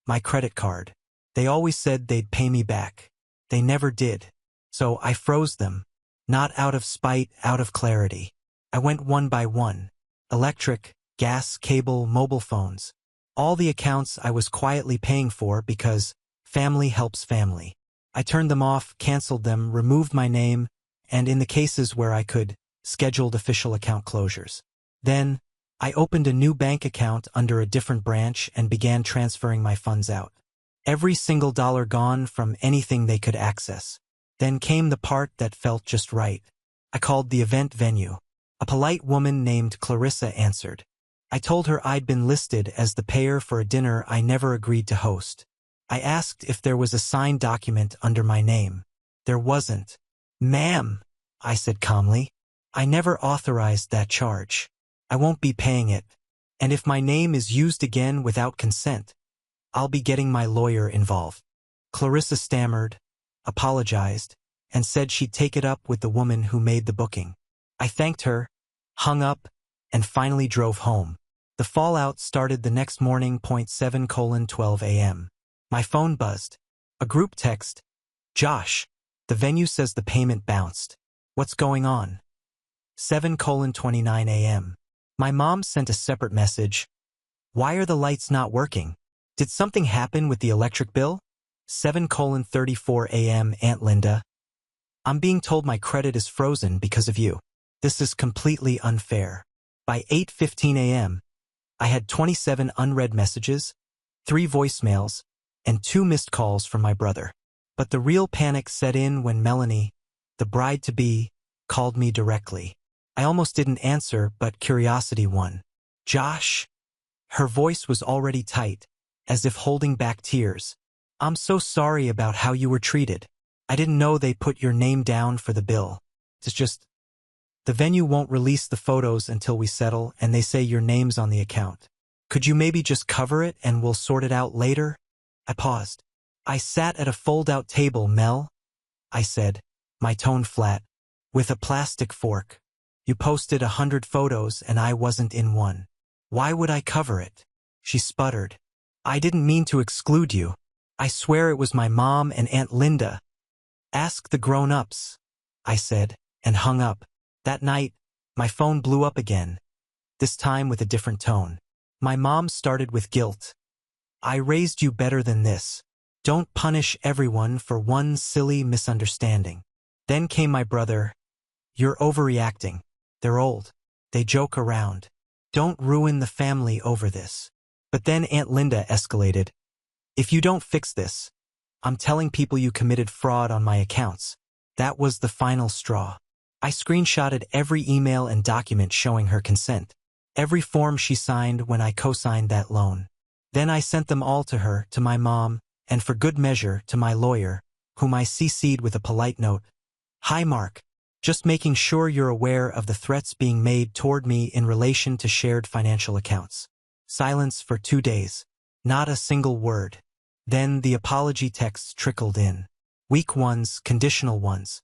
My credit card. They always said they'd pay me back. They never did. So I froze them. Not out of spite, out of clarity. I went one by one. Electric, gas, cable, mobile phones. All the accounts I was quietly paying for because family helps family. I turned them off, canceled them, removed my name, and in the cases where I could, scheduled official account closures. Then, I opened a new bank account under a different branch and began transferring my funds out. Every single dollar gone from anything they could access. Then came the part that felt just right. I called the event venue. A polite woman named Clarissa answered. I told her I'd been listed as the payer for a dinner I never agreed to host. I asked if there was a signed document under my name. There wasn't. "Ma'am," I said calmly, "I never authorized that charge. I won't be paying it. And if my name is used again without consent, I'll be getting my lawyer involved." Clarissa stammered, apologized, and said she'd take it up with the woman who made the booking. I thanked her, hung up, and finally drove home. The fallout started the next morning, 7:12 a.m. My phone buzzed. A group text. "Josh, the venue says the payment bounced. What's going on?" 7:29 a.m. My mom sent a separate message. "Why are the lights not working? Did something happen with the electric bill?" 7:34 a.m. Aunt Linda. "I'm being told my credit is frozen because of you. This is completely unfair." By 8:15 a.m., I had 27 unread messages, 3 voicemails, and 2 missed calls from my brother. But the real panic set in when Melanie, the bride-to-be, called me directly. I almost didn't answer, but curiosity won. "Josh?" Her voice was already tight, as if holding back tears. "I'm so sorry about how you were treated. I didn't know they put your name down for the bill. It's just, the venue won't release the photos until we settle, and they say your name's on the account. Could you maybe just cover it and we'll sort it out later?" I paused. "I sat at a fold-out table, Mel," I said, my tone flat, "with a plastic fork. You posted 100 photos and I wasn't in one. Why would I cover it?" She sputtered. "I didn't mean to exclude you. I swear it was my mom and Aunt Linda." "Ask the grown-ups," I said, and hung up. That night, My phone blew up again, this time with a different tone. My mom started with guilt. I raised you better than this. Don't punish everyone for one silly misunderstanding. Then came my brother. You're overreacting. They're old. They joke around. Don't ruin the family over this. But then Aunt Linda escalated. If you don't fix this, I'm telling people you committed fraud on my accounts. That was the final straw. I screenshotted every email and document showing her consent. Every form she signed when I co-signed that loan. Then I sent them all to her, to my mom, and for good measure to my lawyer, whom I CC'd with a polite note. Hi Mark. Just making sure you're aware of the threats being made toward me in relation to shared financial accounts. Silence for 2 days. Not a single word. Then the apology texts trickled in. Weak ones, conditional ones.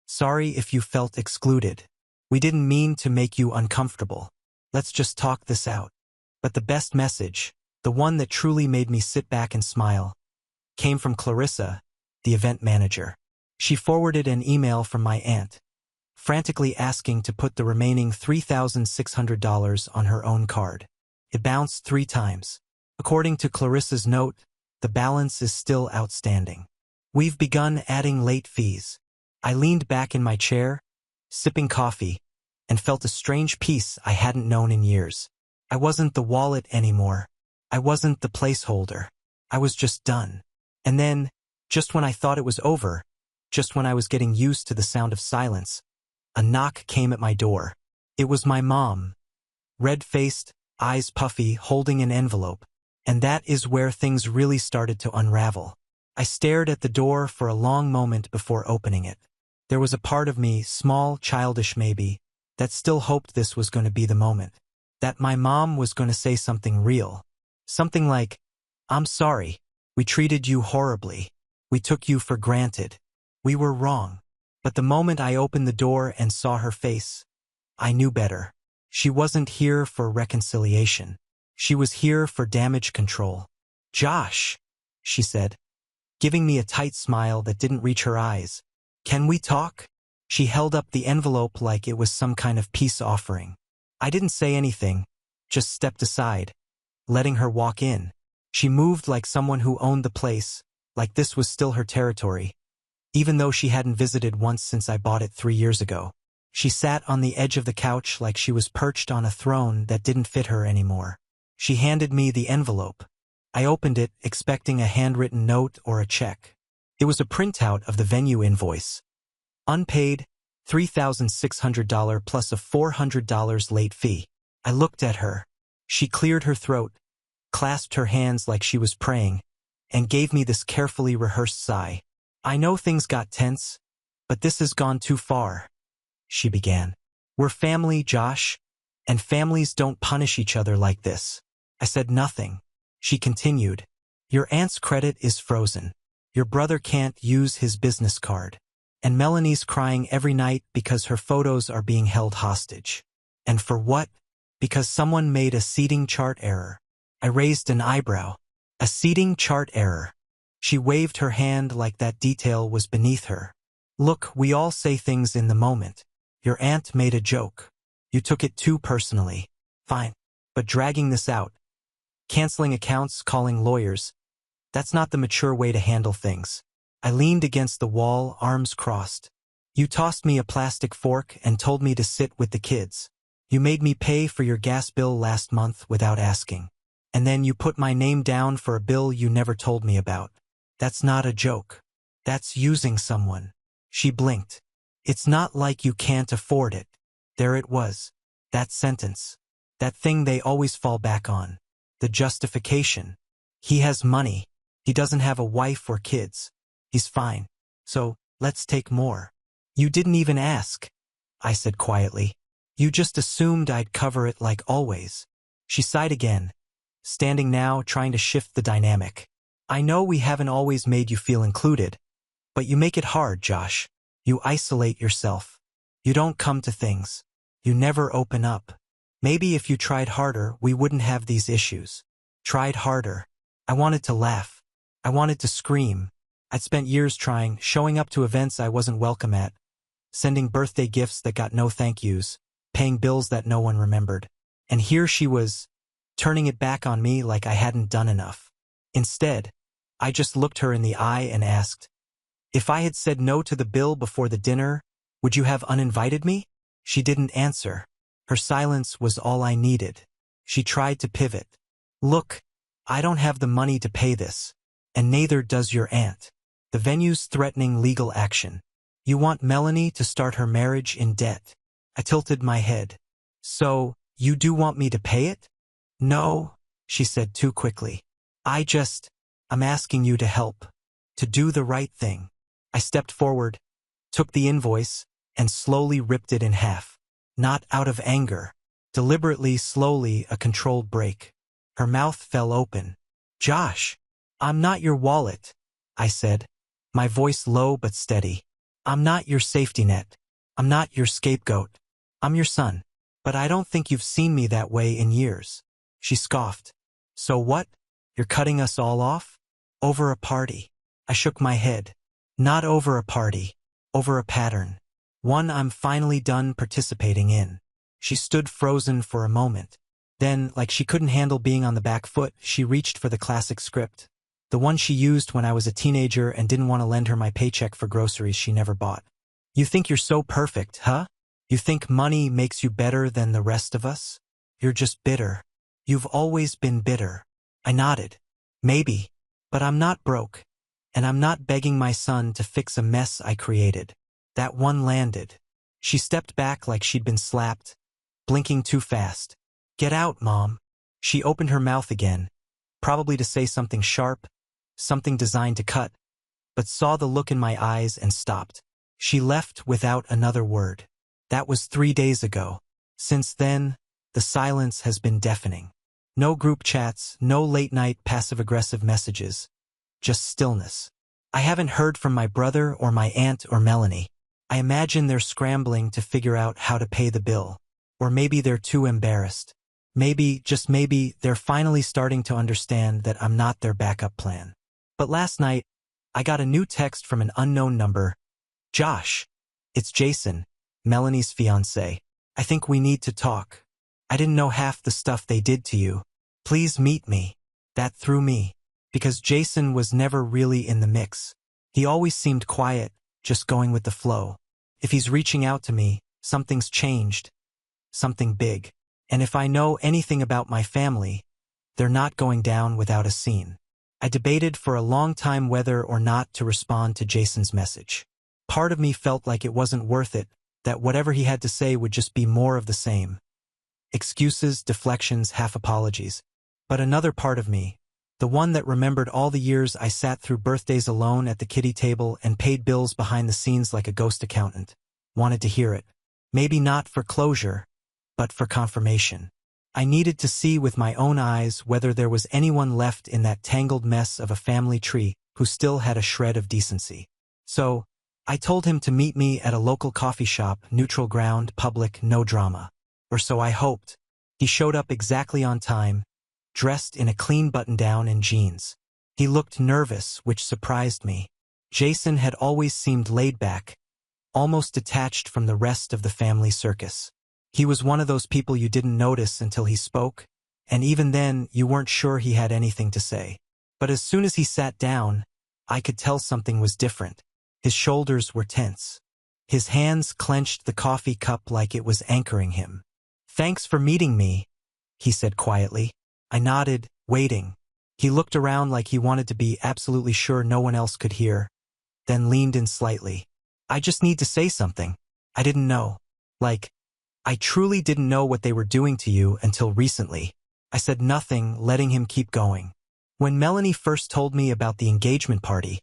Sorry if you felt excluded. We didn't mean to make you uncomfortable. Let's just talk this out. But the best message, the one that truly made me sit back and smile, came from Clarissa, the event manager. She forwarded an email from my aunt, frantically asking to put the remaining $3,600 on her own card. It bounced 3 times. According to Clarissa's note, the balance is still outstanding. We've begun adding late fees. I leaned back in my chair, sipping coffee, and felt a strange peace I hadn't known in years. I wasn't the wallet anymore. I wasn't the placeholder. I was just done. And then, just when I thought it was over, just when I was getting used to the sound of silence, a knock came at my door. It was my mom. Red-faced, eyes puffy, holding an envelope. And that is where things really started to unravel. I stared at the door for a long moment before opening it. There was a part of me, small, childish maybe, that still hoped this was going to be the moment. That my mom was going to say something real. Something like, I'm sorry. We treated you horribly. We took you for granted. We were wrong. But the moment I opened the door and saw her face, I knew better. She wasn't here for reconciliation. She was here for damage control. Josh, she said, giving me a tight smile that didn't reach her eyes. Can we talk? She held up the envelope like it was some kind of peace offering. I didn't say anything, just stepped aside, letting her walk in. She moved like someone who owned the place, like this was still her territory, even though she hadn't visited once since I bought it 3 years ago. She sat on the edge of the couch like she was perched on a throne that didn't fit her anymore. She handed me the envelope. I opened it, expecting a handwritten note or a check. It was a printout of the venue invoice. Unpaid, $3,600 plus a $400 late fee. I looked at her. She cleared her throat, clasped her hands like she was praying, and gave me this carefully rehearsed sigh. I know things got tense, but this has gone too far, she began. We're family, Josh, and families don't punish each other like this. I said nothing. She continued. Your aunt's credit is frozen. Your brother can't use his business card. And Melanie's crying every night because her photos are being held hostage. And for what? Because someone made a seating chart error. I raised an eyebrow. A seating chart error. She waved her hand like that detail was beneath her. Look, we all say things in the moment. Your aunt made a joke. You took it too personally. Fine. But dragging this out, canceling accounts, calling lawyers, that's not the mature way to handle things. I leaned against the wall, arms crossed. You tossed me a plastic fork and told me to sit with the kids. You made me pay for your gas bill last month without asking. And then you put my name down for a bill you never told me about. That's not a joke. That's using someone. She blinked. It's not like you can't afford it. There it was. That sentence. That thing they always fall back on. The justification. He has money. He doesn't have a wife or kids. He's fine. So, let's take more. You didn't even ask, I said quietly. You just assumed I'd cover it like always. She sighed again, standing now trying to shift the dynamic. I know we haven't always made you feel included, but you make it hard, Josh. You isolate yourself. You don't come to things. You never open up. Maybe if you tried harder, we wouldn't have these issues. Tried harder. I wanted to laugh. I wanted to scream. I'd spent years trying, showing up to events I wasn't welcome at, sending birthday gifts that got no thank yous, paying bills that no one remembered. And here she was, turning it back on me like I hadn't done enough. Instead, I just looked her in the eye and asked, "If I had said no to the bill before the dinner, would you have uninvited me?" She didn't answer. Her silence was all I needed. She tried to pivot. "Look, I don't have the money to pay this, and neither does your aunt. The venue's threatening legal action. You want Melanie to start her marriage in debt." I tilted my head. "So, you do want me to pay it?" "No," she said too quickly. I'm asking you to help, to do the right thing." I stepped forward, took the invoice, and slowly ripped it in half. Not out of anger. Deliberately, slowly, a controlled break. Her mouth fell open. "Josh, I'm not your wallet," I said, my voice low but steady. "I'm not your safety net. I'm not your scapegoat. I'm your son. But I don't think you've seen me that way in years." She scoffed. "So what? You're cutting us all off? Over a party?" I shook my head. "Not over a party. Over a pattern. One I'm finally done participating in." She stood frozen for a moment. Then, like she couldn't handle being on the back foot, she reached for the classic script. The one she used when I was a teenager and didn't want to lend her my paycheck for groceries she never bought. "You think you're so perfect, huh? You think money makes you better than the rest of us? You're just bitter. You've always been bitter." I nodded. "Maybe. But I'm not broke. And I'm not begging my son to fix a mess I created." That one landed. She stepped back like she'd been slapped, blinking too fast. "Get out, Mom." She opened her mouth again, probably to say something sharp, something designed to cut, but saw the look in my eyes and stopped. She left without another word. That was 3 days ago. Since then, the silence has been deafening. No group chats, no late-night passive-aggressive messages. Just stillness. I haven't heard from my brother or my aunt or Melanie. I imagine they're scrambling to figure out how to pay the bill. Or maybe they're too embarrassed. Maybe, just maybe, they're finally starting to understand that I'm not their backup plan. But last night, I got a new text from an unknown number. "Josh, it's Jason, Melanie's fiancé. I think we need to talk. I didn't know half the stuff they did to you. Please meet me." That threw me, because Jason was never really in the mix. He always seemed quiet, just going with the flow. If he's reaching out to me, something's changed. Something big. And if I know anything about my family, they're not going down without a scene. I debated for a long time whether or not to respond to Jason's message. Part of me felt like it wasn't worth it, that whatever he had to say would just be more of the same. Excuses, deflections, half apologies. But another part of me, the one that remembered all the years I sat through birthdays alone at the kiddie table and paid bills behind the scenes like a ghost accountant, wanted to hear it. Maybe not for closure, but for confirmation. I needed to see with my own eyes whether there was anyone left in that tangled mess of a family tree who still had a shred of decency. So, I told him to meet me at a local coffee shop, neutral ground, public, no drama. Or so I hoped. He showed up exactly on time, dressed in a clean button-down and jeans. He looked nervous, which surprised me. Jason had always seemed laid back, almost detached from the rest of the family circus. He was one of those people you didn't notice until he spoke, and even then you weren't sure he had anything to say. But as soon as he sat down, I could tell something was different. His shoulders were tense. His hands clenched the coffee cup like it was anchoring him. "Thanks for meeting me," he said quietly. I nodded, waiting. He looked around like he wanted to be absolutely sure no one else could hear, then leaned in slightly. "I just need to say something. I didn't know. I truly didn't know what they were doing to you until recently." I said nothing, letting him keep going. "When Melanie first told me about the engagement party,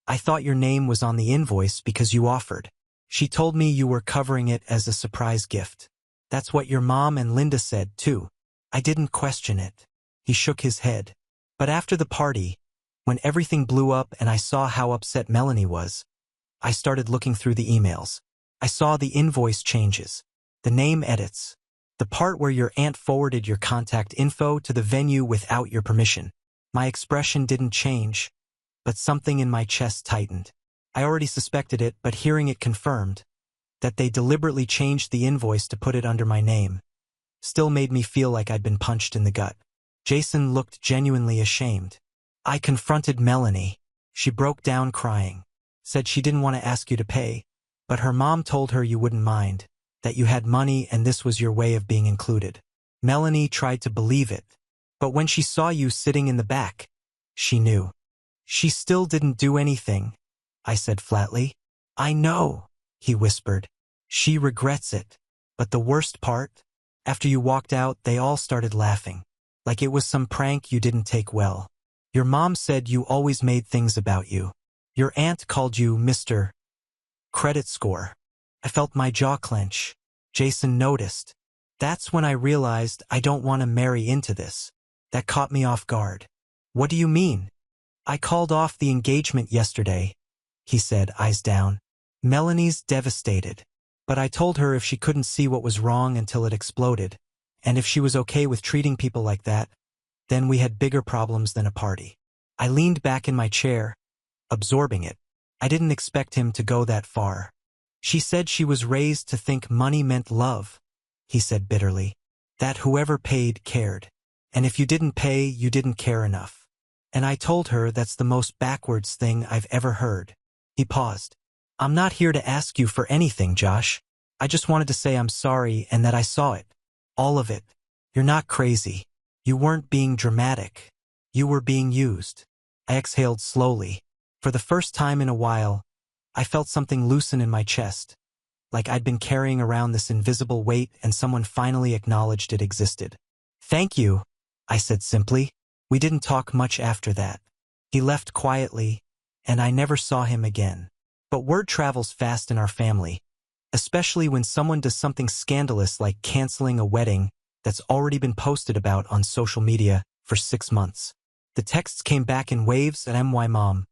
I thought your name was on the invoice because you offered. She told me you were covering it as a surprise gift. That's what your mom and Linda said, too." I didn't question it. He shook his head. But after the party, when everything blew up and I saw how upset Melanie was, I started looking through the emails. I saw the invoice changes, the name edits, the part where your aunt forwarded your contact info to the venue without your permission. My expression didn't change, but something in my chest tightened. I already suspected it, but hearing it confirmed. that they deliberately changed the invoice to put it under my name, still made me feel like I'd been punched in the gut. Jason looked genuinely ashamed. I confronted Melanie. She broke down crying, said she didn't want to ask you to pay, but her mom told her you wouldn't mind, that you had money and this was your way of being included. Melanie tried to believe it, but when she saw you sitting in the back, she knew. She still didn't do anything, I said flatly. I know, he whispered. She regrets it. But the worst part? After you walked out, they all started laughing, like it was some prank you didn't take well. Your mom said you always made things about you. Your aunt called you Mr. Credit Score. I felt my jaw clench. Jason noticed. That's when I realized I don't want to marry into this. That caught me off guard. What do you mean? I called off the engagement yesterday, he said, eyes down. Melanie's devastated. But I told her if she couldn't see what was wrong until it exploded, and if she was okay with treating people like that, then we had bigger problems than a party. I leaned back in my chair, absorbing it. I didn't expect him to go that far. She said she was raised to think money meant love, he said bitterly. That whoever paid cared. And if you didn't pay, you didn't care enough. And I told her that's the most backwards thing I've ever heard. He paused. I'm not here to ask you for anything, Josh. I just wanted to say I'm sorry and that I saw it. All of it. You're not crazy. You weren't being dramatic. You were being used. I exhaled slowly. For the first time in a while, I felt something loosen in my chest, like I'd been carrying around this invisible weight and someone finally acknowledged it existed. Thank you, I said simply. We didn't talk much after that. He left quietly, and I never saw him again. But word travels fast in our family, especially when someone does something scandalous like canceling a wedding that's already been posted about on social media for 6 months. The texts came back in waves at my mom.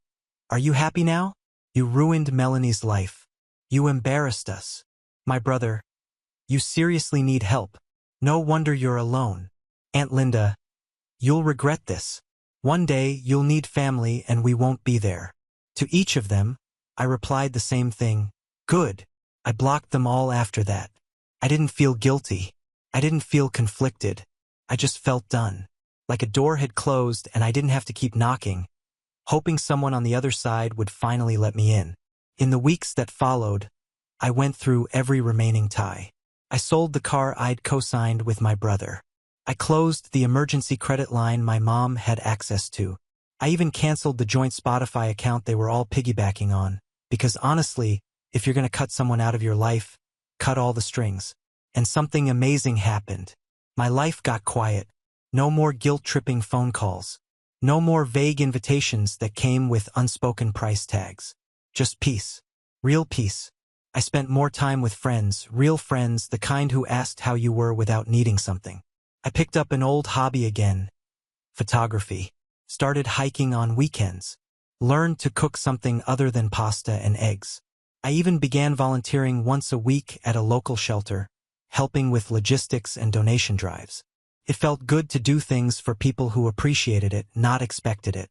Are you happy now? You ruined Melanie's life. You embarrassed us. My brother, you seriously need help. No wonder you're alone. Aunt Linda, you'll regret this. One day you'll need family and we won't be there. To each of them, I replied the same thing. Good. I blocked them all after that. I didn't feel guilty. I didn't feel conflicted. I just felt done. Like a door had closed and I didn't have to keep knocking, hoping someone on the other side would finally let me in. In the weeks that followed, I went through every remaining tie. I sold the car I'd co-signed with my brother. I closed the emergency credit line my mom had access to. I even canceled the joint Spotify account they were all piggybacking on, because honestly, if you're going to cut someone out of your life, cut all the strings. And something amazing happened. My life got quiet. No more guilt-tripping phone calls. No more vague invitations that came with unspoken price tags. Just peace. Real peace. I spent more time with friends, real friends, the kind who asked how you were without needing something. I picked up an old hobby again, photography. Started hiking on weekends. Learned to cook something other than pasta and eggs. I even began volunteering once a week at a local shelter, helping with logistics and donation drives. It felt good to do things for people who appreciated it, not expected it.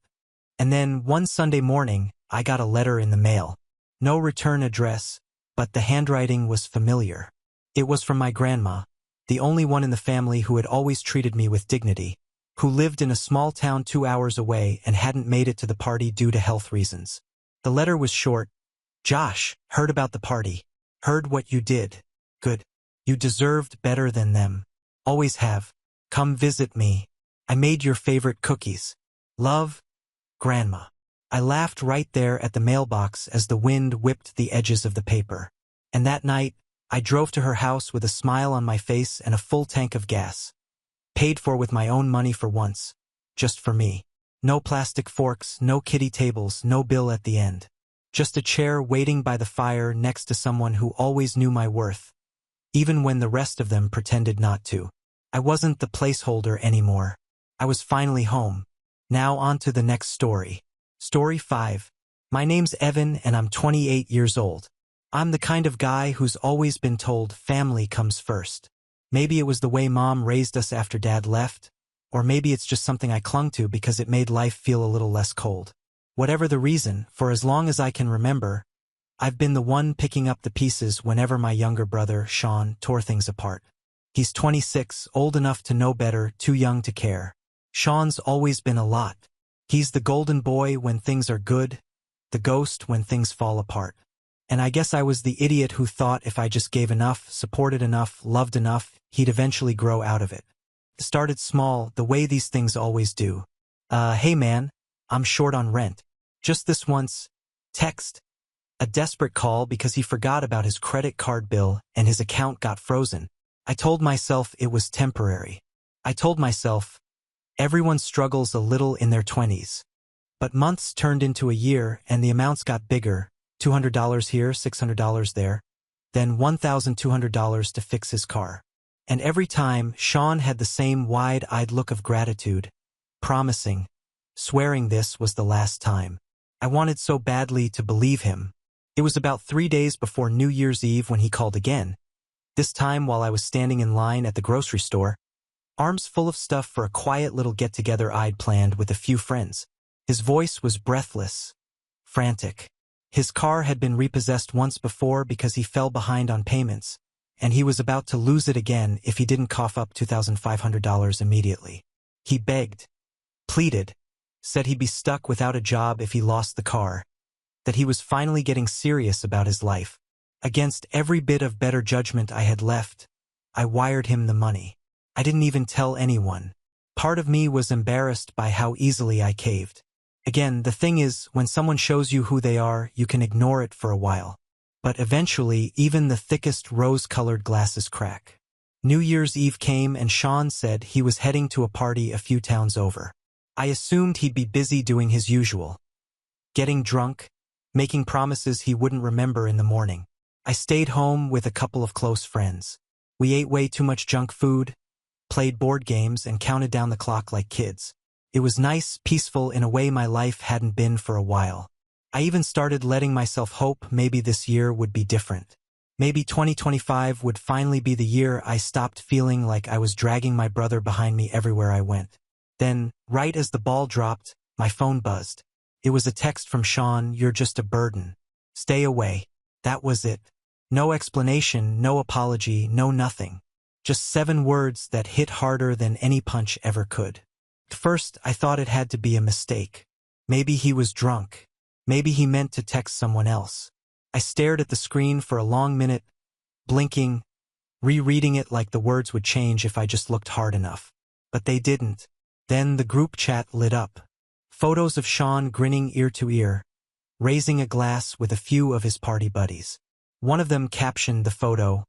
And then one Sunday morning, I got a letter in the mail. No return address, but the handwriting was familiar. It was from my grandma, the only one in the family who had always treated me with dignity, who lived in a small town 2 hours away and hadn't made it to the party due to health reasons. The letter was short. Josh, heard about the party. Heard what you did. Good. You deserved better than them. Always have. Come visit me. I made your favorite cookies. Love, Grandma. I laughed right there at the mailbox as the wind whipped the edges of the paper. And that night, I drove to her house with a smile on my face and a full tank of gas. Paid for with my own money for once. Just for me. No plastic forks, no kiddie tables, no bill at the end. Just a chair waiting by the fire next to someone who always knew my worth, even when the rest of them pretended not to. I wasn't the placeholder anymore. I was finally home. Now on to the next story. Story 5. My name's Evan and I'm 28 years old. I'm the kind of guy who's always been told family comes first. Maybe it was the way Mom raised us after Dad left, or maybe it's just something I clung to because it made life feel a little less cold. Whatever the reason, for as long as I can remember, I've been the one picking up the pieces whenever my younger brother, Sean, tore things apart. He's 26, old enough to know better, too young to care. Sean's always been a lot. He's the golden boy when things are good, the ghost when things fall apart. And I guess I was the idiot who thought if I just gave enough, supported enough, loved enough, he'd eventually grow out of it. Started small, the way these things always do. Hey man, I'm short on rent. Just this once. Text. A desperate call because he forgot about his credit card bill and his account got frozen. I told myself it was temporary. I told myself, everyone struggles a little in their 20s. But months turned into a year and the amounts got bigger. $200 here, $600 there, then $1,200 to fix his car. And every time, Sean had the same wide-eyed look of gratitude, promising, swearing this was the last time. I wanted so badly to believe him. It was about 3 days before New Year's Eve when he called again, this time while I was standing in line at the grocery store, arms full of stuff for a quiet little get-together I'd planned with a few friends. His voice was breathless, frantic. His car had been repossessed once before because he fell behind on payments, and he was about to lose it again if he didn't cough up $2,500 immediately. He begged, pleaded, said he'd be stuck without a job if he lost the car, that he was finally getting serious about his life. Against every bit of better judgment I had left, I wired him the money. I didn't even tell anyone. Part of me was embarrassed by how easily I caved. Again, the thing is, when someone shows you who they are, you can ignore it for a while. But eventually, even the thickest rose-colored glasses crack. New Year's Eve came and Sean said he was heading to a party a few towns over. I assumed he'd be busy doing his usual. Getting drunk, making promises he wouldn't remember in the morning. I stayed home with a couple of close friends. We ate way too much junk food, played board games, and counted down the clock like kids. It was nice, peaceful in a way my life hadn't been for a while. I even started letting myself hope maybe this year would be different. Maybe 2025 would finally be the year I stopped feeling like I was dragging my brother behind me everywhere I went. Then, right as the ball dropped, my phone buzzed. It was a text from Sean, "You're just a burden. Stay away." That was it. No explanation, no apology, no nothing. Just 7 words that hit harder than any punch ever could. At first, I thought it had to be a mistake. Maybe he was drunk. Maybe he meant to text someone else. I stared at the screen for a long minute, blinking, rereading it like the words would change if I just looked hard enough. But they didn't. Then the group chat lit up. Photos of Sean grinning ear to ear, raising a glass with a few of his party buddies. One of them captioned the photo,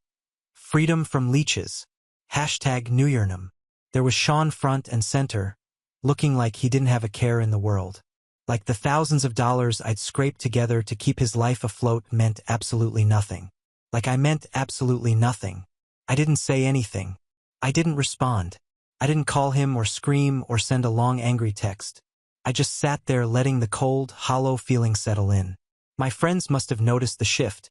"Freedom from leeches. #NewYearnum." There was Sean front and center, looking like he didn't have a care in the world. Like the thousands of dollars I'd scraped together to keep his life afloat meant absolutely nothing. Like I meant absolutely nothing. I didn't say anything. I didn't respond. I didn't call him or scream or send a long angry text. I just sat there letting the cold, hollow feeling settle in. My friends must have noticed the shift,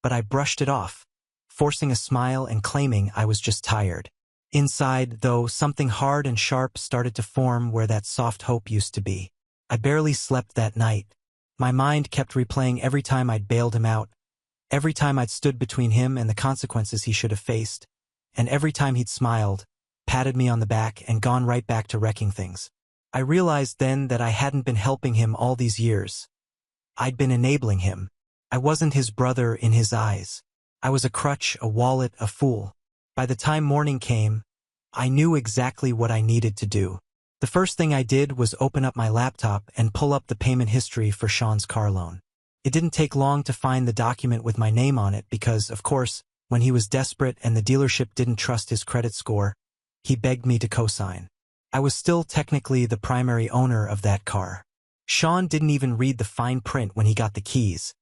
but I brushed it off, forcing a smile and claiming I was just tired. Inside, though, something hard and sharp started to form where that soft hope used to be. I barely slept that night. My mind kept replaying every time I'd bailed him out, every time I'd stood between him and the consequences he should have faced, and every time he'd smiled, patted me on the back, and gone right back to wrecking things. I realized then that I hadn't been helping him all these years. I'd been enabling him. I wasn't his brother in his eyes. I was a crutch, a wallet, a fool. By the time morning came, I knew exactly what I needed to do. The first thing I did was open up my laptop and pull up the payment history for Sean's car loan. It didn't take long to find the document with my name on it because, of course, when he was desperate and the dealership didn't trust his credit score, he begged me to co-sign. I was still technically the primary owner of that car. Sean didn't even read the fine print when he got the keys.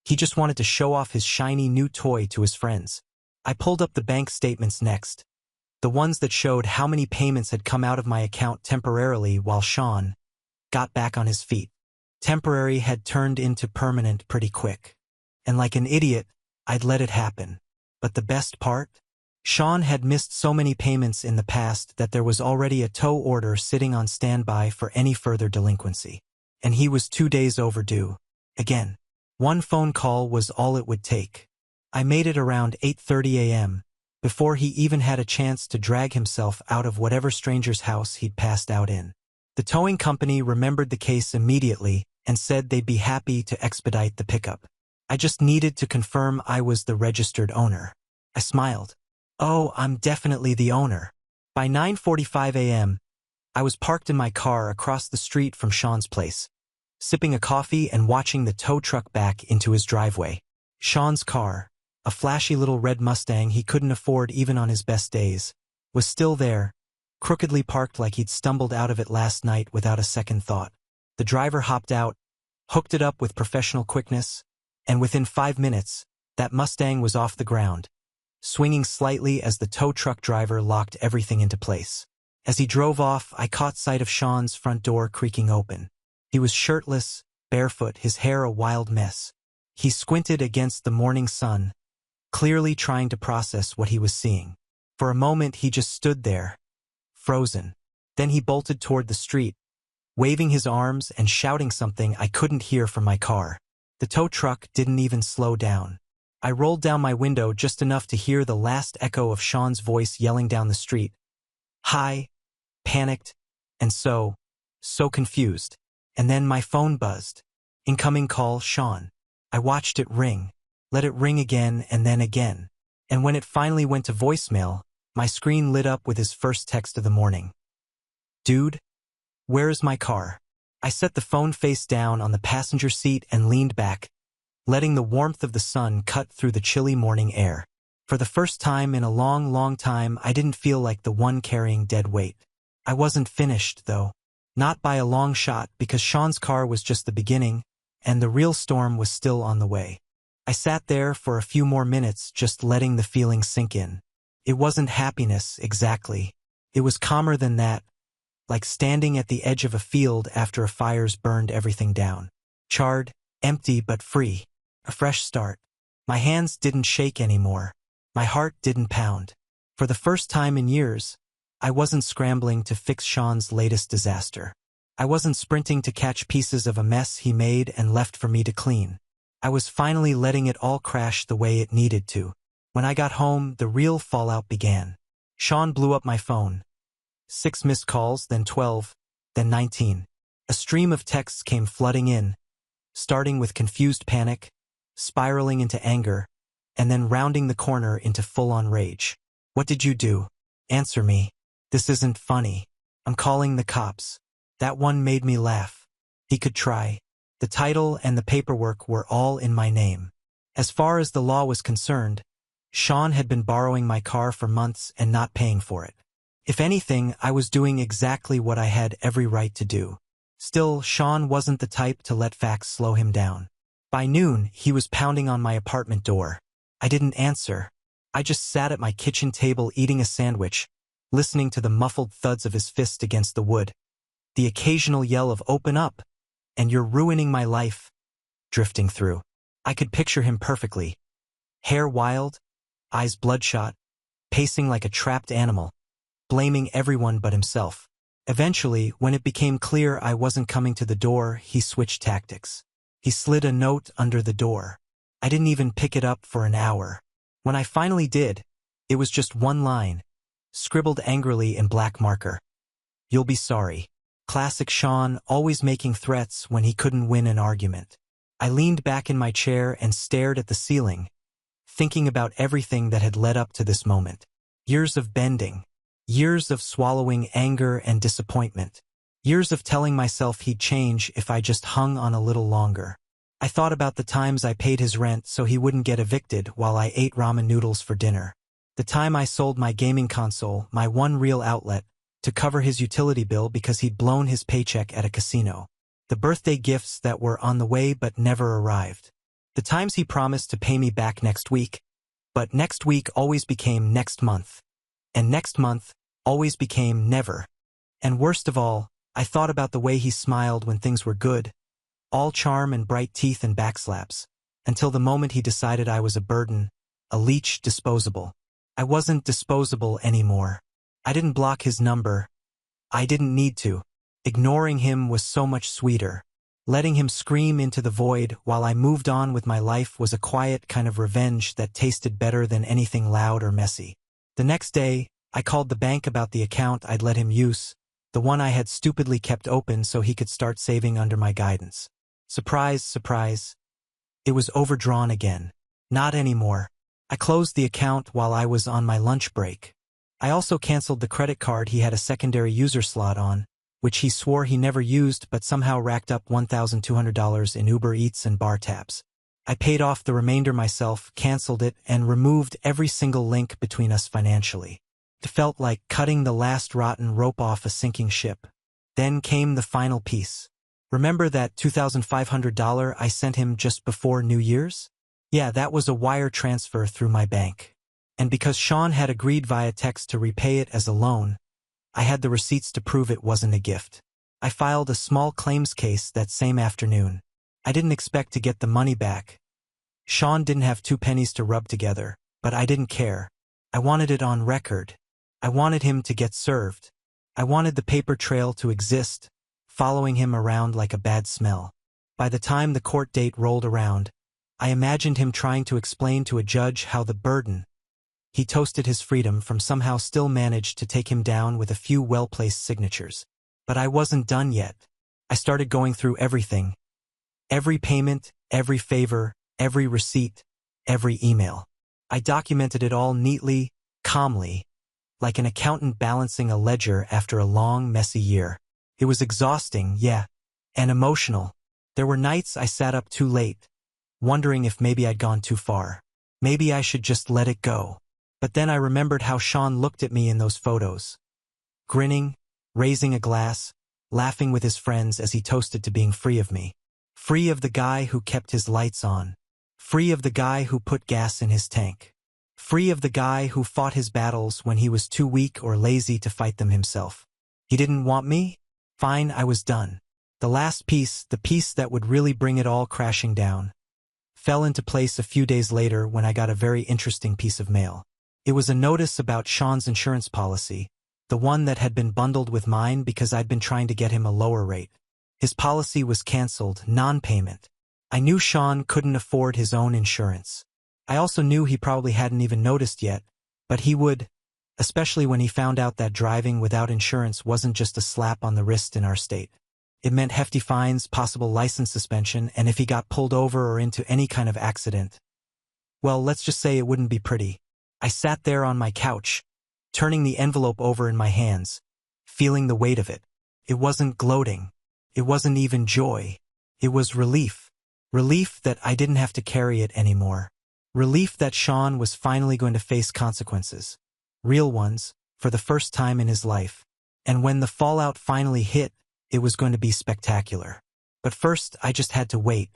He just wanted to show off his shiny new toy to his friends. I pulled up the bank statements next, the ones that showed how many payments had come out of my account temporarily while Sean got back on his feet. Temporary had turned into permanent pretty quick. And like an idiot, I'd let it happen. But the best part? Sean had missed so many payments in the past that there was already a tow order sitting on standby for any further delinquency. And he was 2 days overdue. Again. One phone call was all it would take. I made it around 8:30 a.m., before he even had a chance to drag himself out of whatever stranger's house he'd passed out in. The towing company remembered the case immediately and said they'd be happy to expedite the pickup. I just needed to confirm I was the registered owner. I smiled. Oh, I'm definitely the owner. By 9:45 a.m., I was parked in my car across the street from Sean's place, sipping a coffee and watching the tow truck back into his driveway. Sean's car, a flashy little red Mustang he couldn't afford even on his best days, was still there, crookedly parked like he'd stumbled out of it last night without a second thought. The driver hopped out, hooked it up with professional quickness, and within 5 minutes, that Mustang was off the ground, swinging slightly as the tow truck driver locked everything into place. As he drove off, I caught sight of Sean's front door creaking open. He was shirtless, barefoot, his hair a wild mess. He squinted against the morning sun, clearly trying to process what he was seeing. For a moment, he just stood there, frozen. Then he bolted toward the street, waving his arms and shouting something I couldn't hear from my car. The tow truck didn't even slow down. I rolled down my window just enough to hear the last echo of Sean's voice yelling down the street. Hi, panicked, and so confused. And then my phone buzzed. Incoming call, Sean. I watched it ring, let it ring again and then again. And when it finally went to voicemail, my screen lit up with his first text of the morning. Dude, where's my car? I set the phone face down on the passenger seat and leaned back, letting the warmth of the sun cut through the chilly morning air. For the first time in a long, long time, I didn't feel like the one carrying dead weight. I wasn't finished, though. Not by a long shot, because Sean's car was just the beginning, and the real storm was still on the way. I sat there for a few more minutes, just letting the feeling sink in. It wasn't happiness, exactly. It was calmer than that, like standing at the edge of a field after a fire's burned everything down. Charred, empty but free. A fresh start. My hands didn't shake anymore. My heart didn't pound. For the first time in years, I wasn't scrambling to fix Sean's latest disaster. I wasn't sprinting to catch pieces of a mess he made and left for me to clean. I was finally letting it all crash the way it needed to. When I got home, the real fallout began. Sean blew up my phone. 6 missed calls, then 12, then 19. A stream of texts came flooding in, starting with confused panic, spiraling into anger, and then rounding the corner into full-on rage. What did you do? Answer me. This isn't funny. I'm calling the cops. That one made me laugh. He could try. The title and the paperwork were all in my name. As far as the law was concerned, Sean had been borrowing my car for months and not paying for it. If anything, I was doing exactly what I had every right to do. Still, Sean wasn't the type to let facts slow him down. By noon, he was pounding on my apartment door. I didn't answer. I just sat at my kitchen table eating a sandwich, listening to the muffled thuds of his fist against the wood, the occasional yell of "open up," and "you're ruining my life," drifting through. I could picture him perfectly. Hair wild, eyes bloodshot, pacing like a trapped animal, blaming everyone but himself. Eventually, when it became clear I wasn't coming to the door, he switched tactics. He slid a note under the door. I didn't even pick it up for an hour. When I finally did, it was just one line, scribbled angrily in black marker. You'll be sorry. Classic Sean, always making threats when he couldn't win an argument. I leaned back in my chair and stared at the ceiling, thinking about everything that had led up to this moment. Years of bending. Years of swallowing anger and disappointment. Years of telling myself he'd change if I just hung on a little longer. I thought about the times I paid his rent so he wouldn't get evicted while I ate ramen noodles for dinner. The time I sold my gaming console, my one real outlet, to cover his utility bill because he'd blown his paycheck at a casino. The birthday gifts that were on the way but never arrived. The times he promised to pay me back next week, but next week always became next month. And next month always became never. And worst of all, I thought about the way he smiled when things were good, all charm and bright teeth and backslaps, until the moment he decided I was a burden, a leech, disposable. I wasn't disposable anymore. I didn't block his number. I didn't need to. Ignoring him was so much sweeter. Letting him scream into the void while I moved on with my life was a quiet kind of revenge that tasted better than anything loud or messy. The next day, I called the bank about the account I'd let him use, the one I had stupidly kept open so he could start saving under my guidance. Surprise, surprise. It was overdrawn again. Not anymore. I closed the account while I was on my lunch break. I also canceled the credit card he had a secondary user slot on, which he swore he never used but somehow racked up $1,200 in Uber Eats and bar tabs. I paid off the remainder myself, canceled it, and removed every single link between us financially. It felt like cutting the last rotten rope off a sinking ship. Then came the final piece. Remember that $2,500 I sent him just before New Year's? Yeah, that was a wire transfer through my bank. And because Sean had agreed via text to repay it as a loan, I had the receipts to prove it wasn't a gift. I filed a small claims case that same afternoon. I didn't expect to get the money back. Sean didn't have 2 pennies to rub together, but I didn't care. I wanted it on record. I wanted him to get served. I wanted the paper trail to exist, following him around like a bad smell. By the time the court date rolled around, I imagined him trying to explain to a judge how the burden he toasted his freedom from somehow still managed to take him down with a few well-placed signatures. But I wasn't done yet. I started going through everything. Every payment, every favor, every receipt, every email. I documented it all neatly, calmly, like an accountant balancing a ledger after a long, messy year. It was exhausting, yeah, and emotional. There were nights I sat up too late, wondering if maybe I'd gone too far. Maybe I should just let it go. But then I remembered how Sean looked at me in those photos. Grinning, raising a glass, laughing with his friends as he toasted to being free of me. Free of the guy who kept his lights on. Free of the guy who put gas in his tank. Free of the guy who fought his battles when he was too weak or lazy to fight them himself. He didn't want me? Fine, I was done. The last piece, the piece that would really bring it all crashing down, fell into place a few days later when I got a very interesting piece of mail. It was a notice about Sean's insurance policy, the one that had been bundled with mine because I'd been trying to get him a lower rate. His policy was canceled, non-payment. I knew Sean couldn't afford his own insurance. I also knew he probably hadn't even noticed yet, but he would, especially when he found out that driving without insurance wasn't just a slap on the wrist in our state. It meant hefty fines, possible license suspension, and if he got pulled over or into any kind of accident, well, let's just say it wouldn't be pretty. I sat there on my couch, turning the envelope over in my hands, feeling the weight of it. It wasn't gloating. It wasn't even joy. It was relief. Relief that I didn't have to carry it anymore. Relief that Sean was finally going to face consequences. Real ones, for the first time in his life. And when the fallout finally hit, it was going to be spectacular. But first, I just had to wait.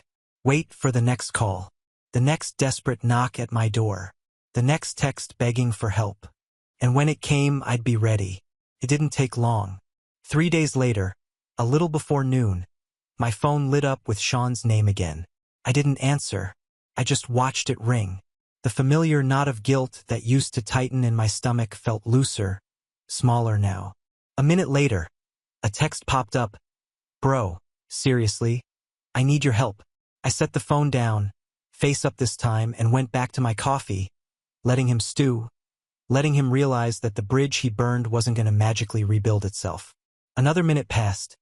Wait for the next call. The next desperate knock at my door. The next text begging for help. And when it came, I'd be ready. It didn't take long. 3 days later, a little before noon, my phone lit up with Sean's name again. I didn't answer. I just watched it ring. The familiar knot of guilt that used to tighten in my stomach felt looser, smaller now. A minute later, a text popped up. Bro, seriously? I need your help. I set the phone down, face up this time, and went back to my coffee, letting him stew, letting him realize that the bridge he burned wasn't going to magically rebuild itself. Another minute passed.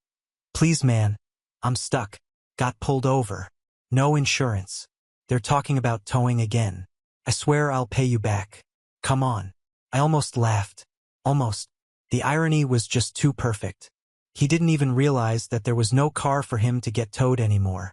Please, man, I'm stuck. Got pulled over. No insurance. They're talking about towing again. I swear I'll pay you back. Come on. I almost laughed. Almost. The irony was just too perfect. He didn't even realize that there was no car for him to get towed anymore.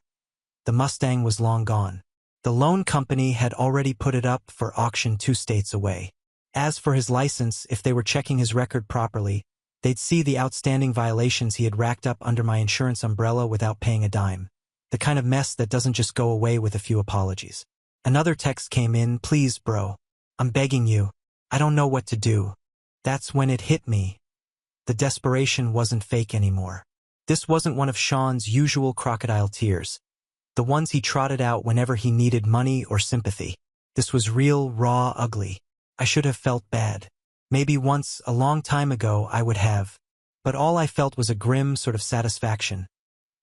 The Mustang was long gone. The loan company had already put it up for auction 2 states away. As for his license, if they were checking his record properly, they'd see the outstanding violations he had racked up under my insurance umbrella without paying a dime. The kind of mess that doesn't just go away with a few apologies. Another text came in. Please, bro. I'm begging you. I don't know what to do. That's when it hit me. The desperation wasn't fake anymore. This wasn't one of Sean's usual crocodile tears. The ones he trotted out whenever he needed money or sympathy. This was real, raw, ugly. I should have felt bad. Maybe once, a long time ago, I would have. But all I felt was a grim sort of satisfaction.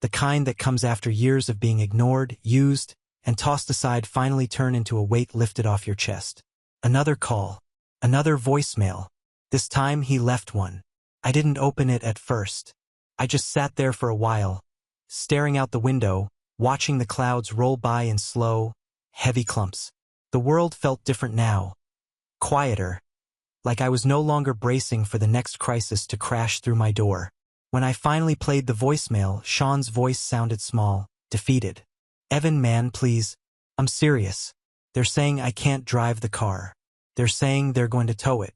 The kind that comes after years of being ignored, used, and tossed aside finally turn into a weight lifted off your chest. Another call. Another voicemail. This time he left one. I didn't open it at first. I just sat there for a while, staring out the window, watching the clouds roll by in slow, heavy clumps. The world felt different now. Quieter. Like I was no longer bracing for the next crisis to crash through my door. When I finally played the voicemail, Sean's voice sounded small, defeated. "Evan, man, please. I'm serious. They're saying I can't drive the car. They're saying they're going to tow it.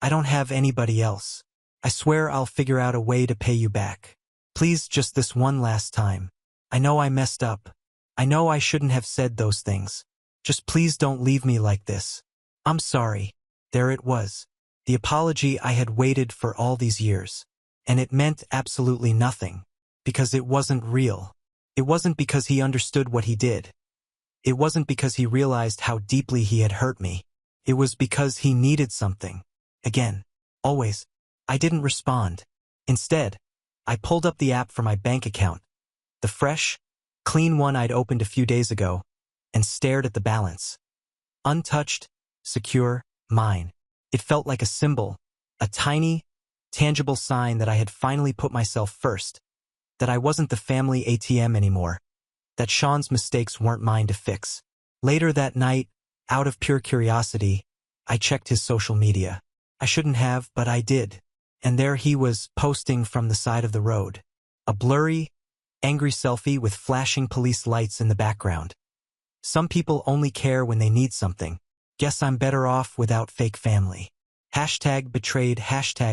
I don't have anybody else. I swear I'll figure out a way to pay you back. Please, just this one last time. I know I messed up. I know I shouldn't have said those things. Just please don't leave me like this. I'm sorry." There it was. The apology I had waited for all these years. And it meant absolutely nothing. Because it wasn't real. It wasn't because he understood what he did. It wasn't because he realized how deeply he had hurt me. It was because he needed something. Again. Always. I didn't respond. Instead, I pulled up the app for my bank account. The fresh, clean one I'd opened a few days ago, and stared at the balance. Untouched, secure, mine. It felt like a symbol, a tiny, tangible sign that I had finally put myself first, that I wasn't the family ATM anymore, that Sean's mistakes weren't mine to fix. Later that night, out of pure curiosity, I checked his social media. I shouldn't have, but I did. And there he was, posting from the side of the road. A blurry, angry selfie with flashing police lights in the background. Some people only care when they need something. Guess I'm better off without fake family. #betrayed,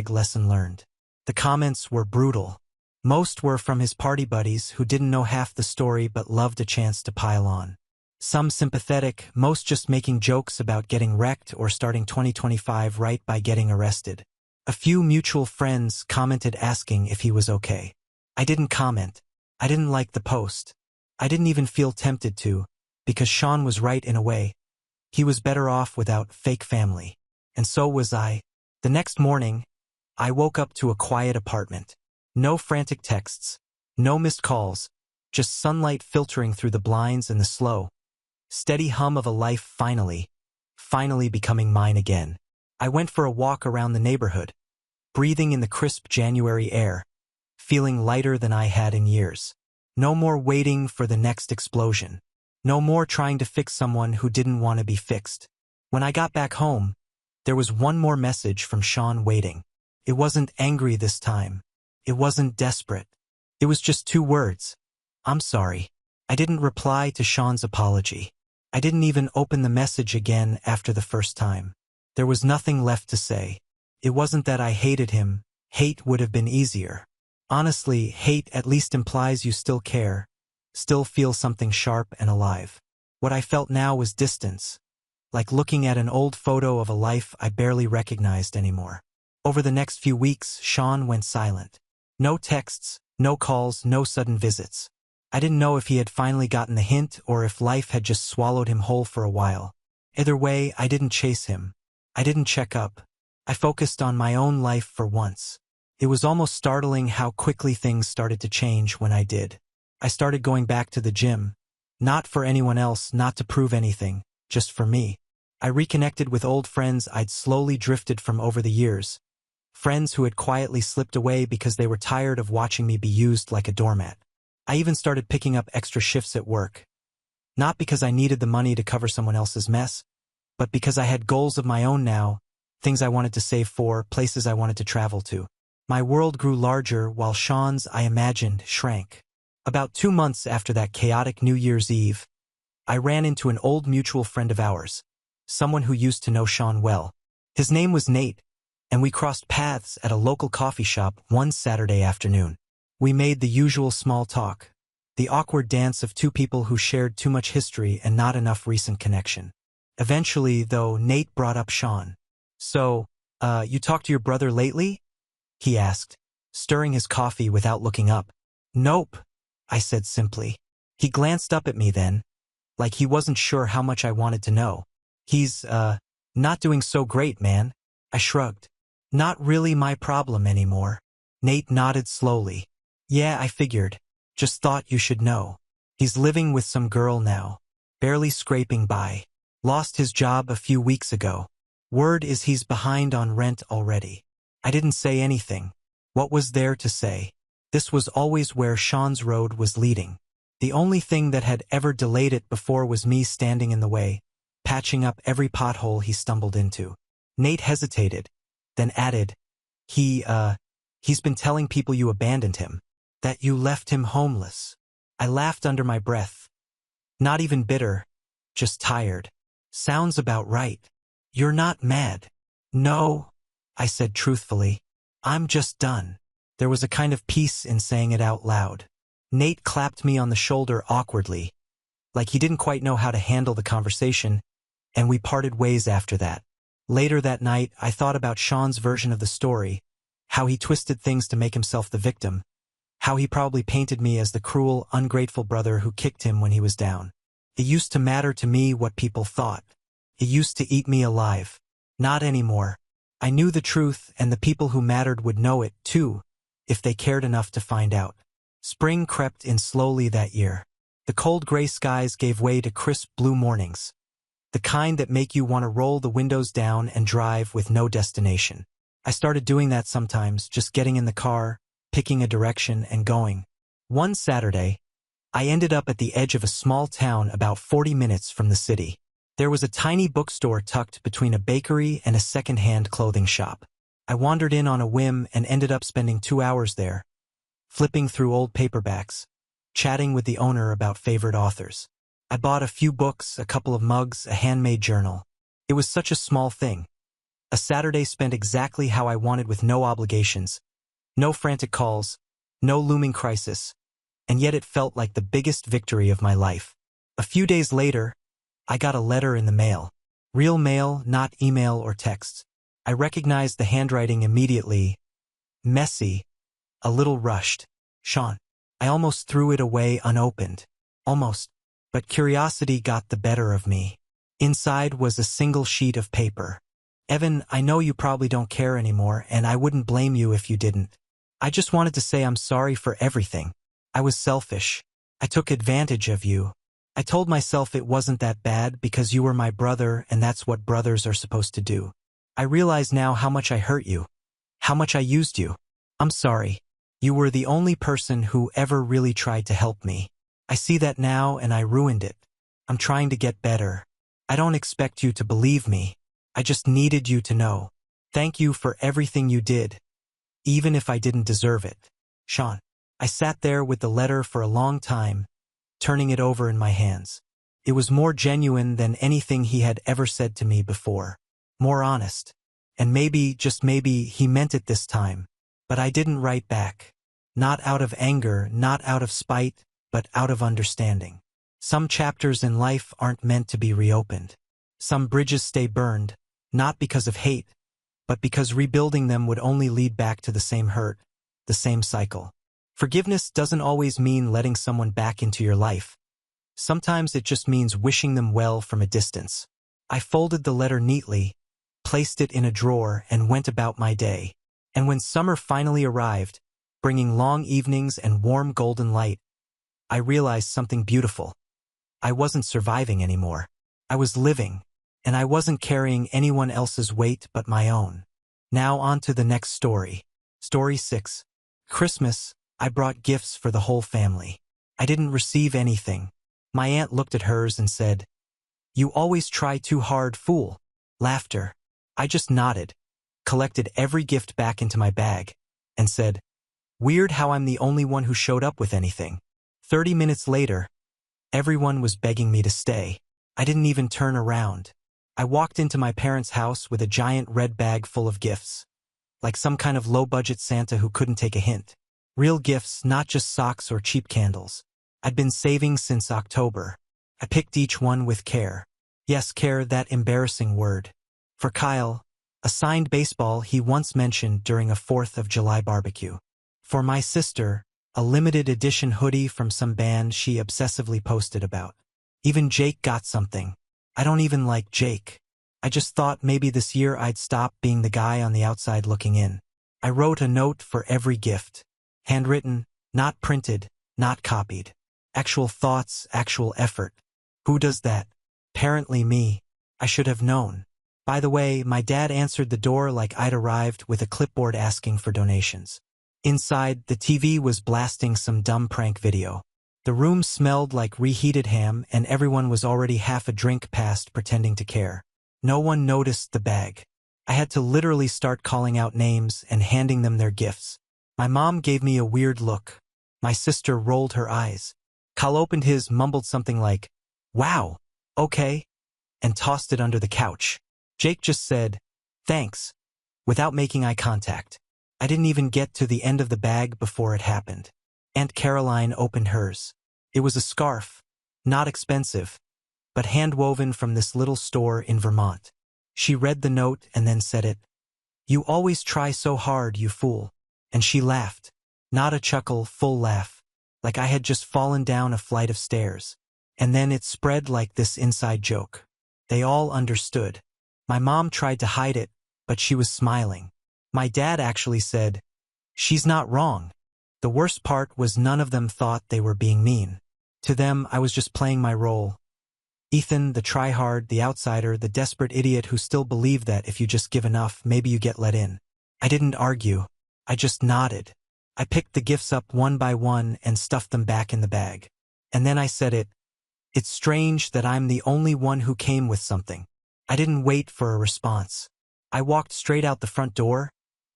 #lesson learned. The comments were brutal. Most were from his party buddies who didn't know half the story but loved a chance to pile on. Some sympathetic, most just making jokes about getting wrecked or starting 2025 right by getting arrested. A few mutual friends commented asking if he was okay. I didn't comment. I didn't like the post. I didn't even feel tempted to, because Sean was right in a way. He was better off without fake family. And so was I. The next morning, I woke up to a quiet apartment. No frantic texts. No missed calls. Just sunlight filtering through the blinds and the slow, steady hum of a life finally becoming mine again. I went for a walk around the neighborhood, breathing in the crisp January air, feeling lighter than I had in years. No more waiting for the next explosion. No more trying to fix someone who didn't want to be fixed. When I got back home, there was one more message from Sean waiting. It wasn't angry this time. It wasn't desperate. It was just 2 words. "I'm sorry." I didn't reply to Sean's apology. I didn't even open the message again after the first time. There was nothing left to say. It wasn't that I hated him. Hate would have been easier. Honestly, hate at least implies you still care, still feel something sharp and alive. What I felt now was distance, like looking at an old photo of a life I barely recognized anymore. Over the next few weeks, Sean went silent. No texts, no calls, no sudden visits. I didn't know if he had finally gotten the hint or if life had just swallowed him whole for a while. Either way, I didn't chase him. I didn't check up. I focused on my own life for once. It was almost startling how quickly things started to change when I did. I started going back to the gym. Not for anyone else, not to prove anything, just for me. I reconnected with old friends I'd slowly drifted from over the years. Friends who had quietly slipped away because they were tired of watching me be used like a doormat. I even started picking up extra shifts at work. Not because I needed the money to cover someone else's mess, but because I had goals of my own now, things I wanted to save for, places I wanted to travel to. My world grew larger while Sean's, I imagined, shrank. About 2 months after that chaotic New Year's Eve, I ran into an old mutual friend of ours, someone who used to know Sean well. His name was Nate, and we crossed paths at a local coffee shop one Saturday afternoon. We made the usual small talk, the awkward dance of 2 people who shared too much history and not enough recent connection. Eventually, though, Nate brought up Sean. "So, you talked to your brother lately?" he asked, stirring his coffee without looking up. "Nope," I said simply. He glanced up at me then, like he wasn't sure how much I wanted to know. "He's, not doing so great, man." I shrugged. "Not really my problem anymore." Nate nodded slowly. "Yeah, I figured. Just thought you should know. He's living with some girl now. Barely scraping by. Lost his job a few weeks ago. Word is he's behind on rent already. I didn't say anything. What was there to say? This was always where Sean's road was leading. The only thing that had ever delayed it before was me standing in the way, patching up every pothole he stumbled into. Nate hesitated, then added, He's been telling people you abandoned him, that you left him homeless. I laughed under my breath. Not even bitter, just tired. Sounds about right. You're not mad. No, I said truthfully. I'm just done. There was a kind of peace in saying it out loud. Nate clapped me on the shoulder awkwardly, like he didn't quite know how to handle the conversation, and we parted ways after that. Later that night, I thought about Sean's version of the story, how he twisted things to make himself the victim, how he probably painted me as the cruel, ungrateful brother who kicked him when he was down. It used to matter to me what people thought. It used to eat me alive. Not anymore. I knew the truth, and the people who mattered would know it, too, if they cared enough to find out. Spring crept in slowly that year. The cold gray skies gave way to crisp blue mornings, the kind that make you want to roll the windows down and drive with no destination. I started doing that sometimes, just getting in the car, picking a direction, and going. One Saturday, I ended up at the edge of a small town about 40 minutes from the city. There was a tiny bookstore tucked between a bakery and a second-hand clothing shop. I wandered in on a whim and ended up spending 2 hours there, flipping through old paperbacks, chatting with the owner about favorite authors. I bought a few books, a couple of mugs, a handmade journal. It was such a small thing. A Saturday spent exactly how I wanted with no obligations, no frantic calls, no looming crisis, and yet it felt like the biggest victory of my life. A few days later, I got a letter in the mail. Real mail, not email or text. I recognized the handwriting immediately. Messy, a little rushed. Sean. I almost threw it away unopened. Almost. But curiosity got the better of me. Inside was a single sheet of paper. Evan, I know you probably don't care anymore, and I wouldn't blame you if you didn't. I just wanted to say I'm sorry for everything. I was selfish. I took advantage of you. I told myself it wasn't that bad because you were my brother and that's what brothers are supposed to do. I realize now how much I hurt you. How much I used you. I'm sorry. You were the only person who ever really tried to help me. I see that now and I ruined it. I'm trying to get better. I don't expect you to believe me. I just needed you to know. Thank you for everything you did, even if I didn't deserve it. Sean. I sat there with the letter for a long time, turning it over in my hands. It was more genuine than anything he had ever said to me before. More honest. And maybe, just maybe, he meant it this time. But I didn't write back. Not out of anger, not out of spite, but out of understanding. Some chapters in life aren't meant to be reopened. Some bridges stay burned, not because of hate, but because rebuilding them would only lead back to the same hurt, the same cycle. Forgiveness doesn't always mean letting someone back into your life. Sometimes it just means wishing them well from a distance. I folded the letter neatly, placed it in a drawer, and went about my day. And when summer finally arrived, bringing long evenings and warm golden light, I realized something beautiful. I wasn't surviving anymore. I was living, and I wasn't carrying anyone else's weight but my own. Now on to the next story. Story 6. Christmas, I brought gifts for the whole family. I didn't receive anything. My aunt looked at hers and said, "You always try too hard, fool." Laughter. I just nodded, collected every gift back into my bag, and said, "Weird how I'm the only one who showed up with anything." 30 minutes later, everyone was begging me to stay. I didn't even turn around. I walked into my parents' house with a giant red bag full of gifts, like some kind of low-budget Santa who couldn't take a hint. Real gifts, not just socks or cheap candles. I'd been saving since October. I picked each one with care. Yes, care, that embarrassing word. For Kyle, a signed baseball he once mentioned during a 4th of July barbecue. For my sister, a limited edition hoodie from some band she obsessively posted about. Even Jake got something. I don't even like Jake. I just thought maybe this year I'd stop being the guy on the outside looking in. I wrote a note for every gift. Handwritten, not printed, not copied. Actual thoughts, actual effort. Who does that? Apparently me. I should have known. By the way, my dad answered the door like I'd arrived with a clipboard asking for donations. Inside, the TV was blasting some dumb prank video. The room smelled like reheated ham and everyone was already half a drink past pretending to care. No one noticed the bag. I had to literally start calling out names and handing them their gifts. My mom gave me a weird look. My sister rolled her eyes. Kyle opened his, mumbled something like, "Wow, okay," and tossed it under the couch. Jake just said, "Thanks," without making eye contact. I didn't even get to the end of the bag before it happened. Aunt Caroline opened hers. It was a scarf, not expensive, but hand-woven from this little store in Vermont. She read the note and then said it. "You always try so hard, you fool." And she laughed. Not a chuckle, full laugh, like I had just fallen down a flight of stairs. And then it spread like this inside joke. They all understood. My mom tried to hide it, but she was smiling. My dad actually said, "She's not wrong." The worst part was none of them thought they were being mean. To them, I was just playing my role. Ethan, the try-hard, the outsider, the desperate idiot who still believed that if you just give enough, maybe you get let in. I didn't argue. I just nodded. I picked the gifts up one by one and stuffed them back in the bag. And then I said it. It's strange that I'm the only one who came with something. I didn't wait for a response. I walked straight out the front door,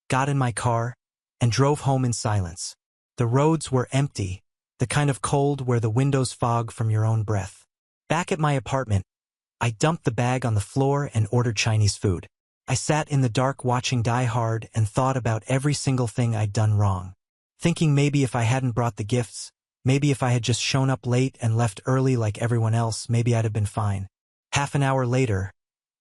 got in my car, and drove home in silence. The roads were empty, the kind of cold where the windows fog from your own breath. Back at my apartment, I dumped the bag on the floor and ordered Chinese food. I sat in the dark watching Die Hard and thought about every single thing I'd done wrong. Thinking maybe if I hadn't brought the gifts, maybe if I had just shown up late and left early like everyone else, maybe I'd have been fine. Half an hour later,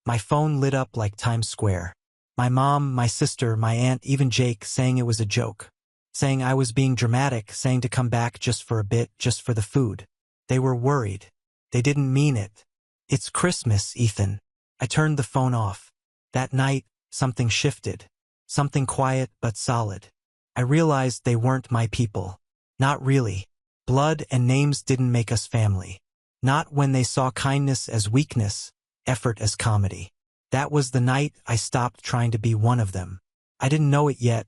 my phone lit up like Times Square. My mom, my sister, my aunt, even Jake saying it was a joke. Saying I was being dramatic, saying to come back just for a bit, just for the food. They were worried. They didn't mean it. "It's Christmas, Ethan." I turned the phone off. That night, something shifted. Something quiet but solid. I realized they weren't my people. Not really. Blood and names didn't make us family. Not when they saw kindness as weakness, effort as comedy. That was the night I stopped trying to be one of them. I didn't know it yet,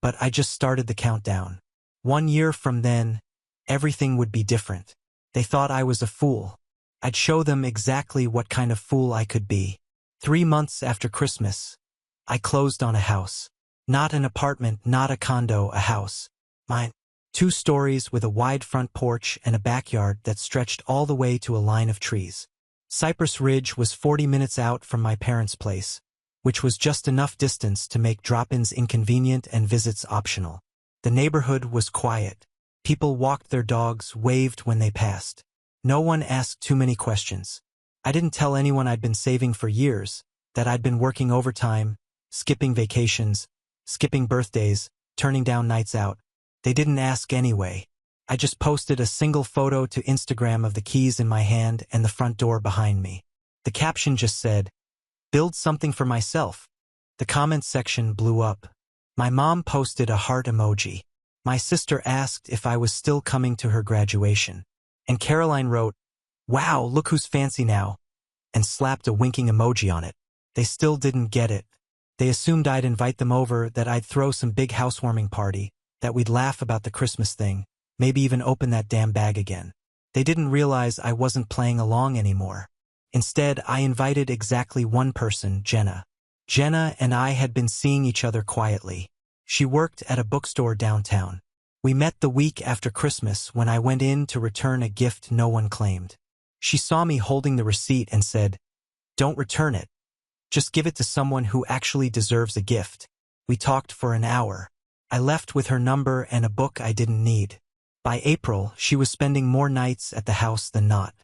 but I just started the countdown. 1 year from then, everything would be different. They thought I was a fool. I'd show them exactly what kind of fool I could be. 3 months after Christmas, I closed on a house. Not an apartment, not a condo, a house. Mine. 2 stories with a wide front porch and a backyard that stretched all the way to a line of trees. Cypress Ridge was 40 minutes out from my parents' place, which was just enough distance to make drop-ins inconvenient and visits optional. The neighborhood was quiet. People walked their dogs, waved when they passed. No one asked too many questions. I didn't tell anyone I'd been saving for years, that I'd been working overtime, skipping vacations, skipping birthdays, turning down nights out. They didn't ask anyway. I just posted a single photo to Instagram of the keys in my hand and the front door behind me. The caption just said, "Build something for myself." The comments section blew up. My mom posted a heart emoji. My sister asked if I was still coming to her graduation. And Caroline wrote, "Wow, look who's fancy now," and slapped a winking emoji on it. They still didn't get it. They assumed I'd invite them over, that I'd throw some big housewarming party, that we'd laugh about the Christmas thing, maybe even open that damn bag again. They didn't realize I wasn't playing along anymore. Instead, I invited exactly one person, Jenna. Jenna and I had been seeing each other quietly. She worked at a bookstore downtown. We met the week after Christmas when I went in to return a gift no one claimed. She saw me holding the receipt and said, "Don't return it. Just give it to someone who actually deserves a gift." We talked for an hour. I left with her number and a book I didn't need. By April, she was spending more nights at the house than not.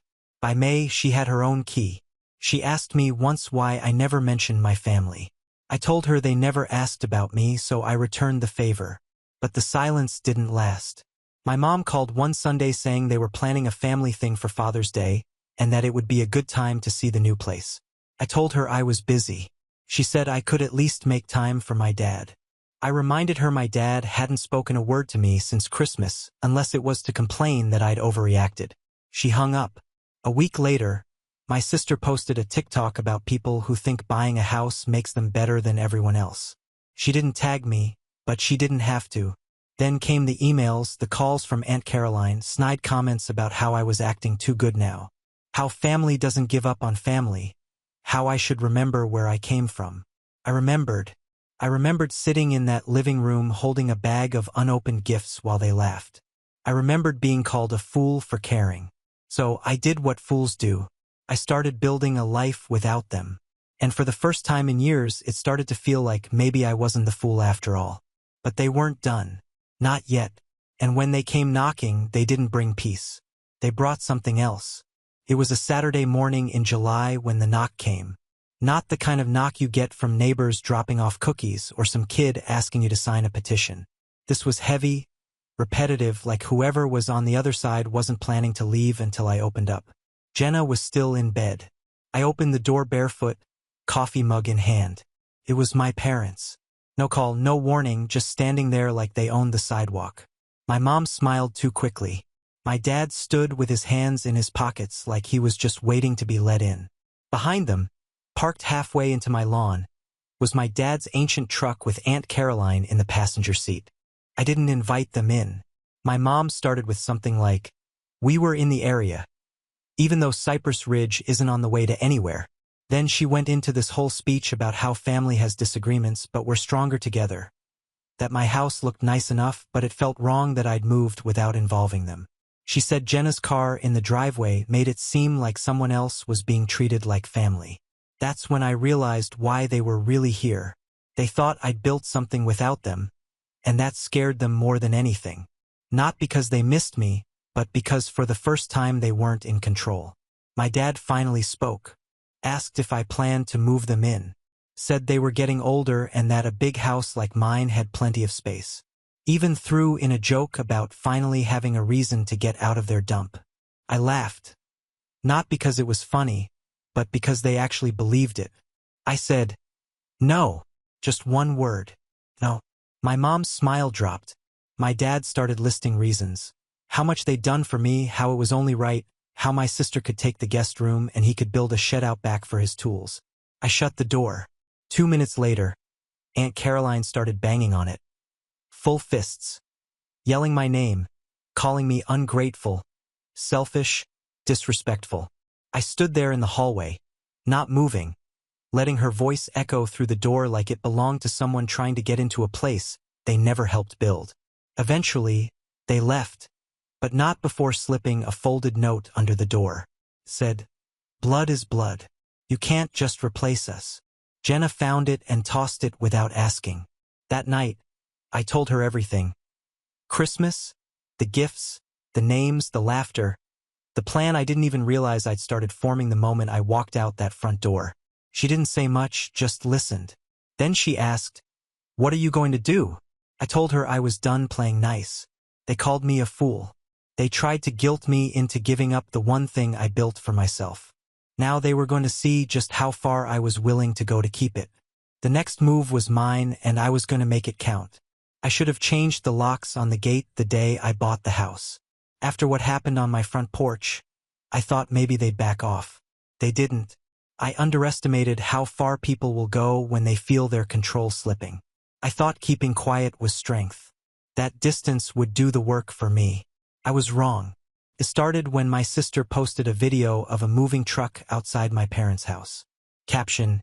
By May, she had her own key. She asked me once why I never mentioned my family. I told her they never asked about me, so I returned the favor. But the silence didn't last. My mom called one Sunday saying they were planning a family thing for Father's Day, and that it would be a good time to see the new place. I told her I was busy. She said I could at least make time for my dad. I reminded her my dad hadn't spoken a word to me since Christmas, unless it was to complain that I'd overreacted. She hung up. A week later, my sister posted a TikTok about people who think buying a house makes them better than everyone else. She didn't tag me, but she didn't have to. Then came the emails, the calls from Aunt Caroline, snide comments about how I was acting too good now. How family doesn't give up on family. How I should remember where I came from. I remembered sitting in that living room holding a bag of unopened gifts while they laughed. I remembered being called a fool for caring. So I did what fools do. I started building a life without them. And for the first time in years, it started to feel like maybe I wasn't the fool after all. But they weren't done. Not yet. And when they came knocking, they didn't bring peace. They brought something else. It was a Saturday morning in July when the knock came. Not the kind of knock you get from neighbors dropping off cookies or some kid asking you to sign a petition. This was heavy, repetitive, like whoever was on the other side wasn't planning to leave until I opened up. Jenna was still in bed. I opened the door barefoot, coffee mug in hand. It was my parents. No call, no warning, just standing there like they owned the sidewalk. My mom smiled too quickly. My dad stood with his hands in his pockets like he was just waiting to be let in. Behind them, parked halfway into my lawn, was my dad's ancient truck with Aunt Caroline in the passenger seat. I didn't invite them in. My mom started with something like, "We were in the area, even though Cypress Ridge isn't on the way to anywhere." Then she went into this whole speech about how family has disagreements but we're stronger together. That my house looked nice enough, but it felt wrong that I'd moved without involving them. She said Jenna's car in the driveway made it seem like someone else was being treated like family. That's when I realized why they were really here. They thought I'd built something without them, and that scared them more than anything. Not because they missed me, but because for the first time they weren't in control. My dad finally spoke. Asked if I planned to move them in. Said they were getting older and that a big house like mine had plenty of space. Even threw in a joke about finally having a reason to get out of their dump. I laughed. Not because it was funny, but because they actually believed it. I said, "No." Just one word. "No." My mom's smile dropped. My dad started listing reasons. How much they'd done for me, how it was only right, how my sister could take the guest room and he could build a shed out back for his tools. I shut the door. 2 minutes later, Aunt Caroline started banging on it. Full fists. Yelling my name, calling me ungrateful, selfish, disrespectful. I stood there in the hallway, not moving, letting her voice echo through the door like it belonged to someone trying to get into a place they never helped build. Eventually, they left. But not before slipping a folded note under the door. Said, "Blood is blood. You can't just replace us." Jenna found it and tossed it without asking. That night, I told her everything. Christmas, the gifts, the names, the laughter, the plan I didn't even realize I'd started forming the moment I walked out that front door. She didn't say much, just listened. Then she asked, "What are you going to do?" I told her I was done playing nice. They called me a fool. They tried to guilt me into giving up the one thing I built for myself. Now they were going to see just how far I was willing to go to keep it. The next move was mine, and I was going to make it count. I should have changed the locks on the gate the day I bought the house. After what happened on my front porch, I thought maybe they'd back off. They didn't. I underestimated how far people will go when they feel their control slipping. I thought keeping quiet was strength. That distance would do the work for me. I was wrong. It started when my sister posted a video of a moving truck outside my parents' house. Caption,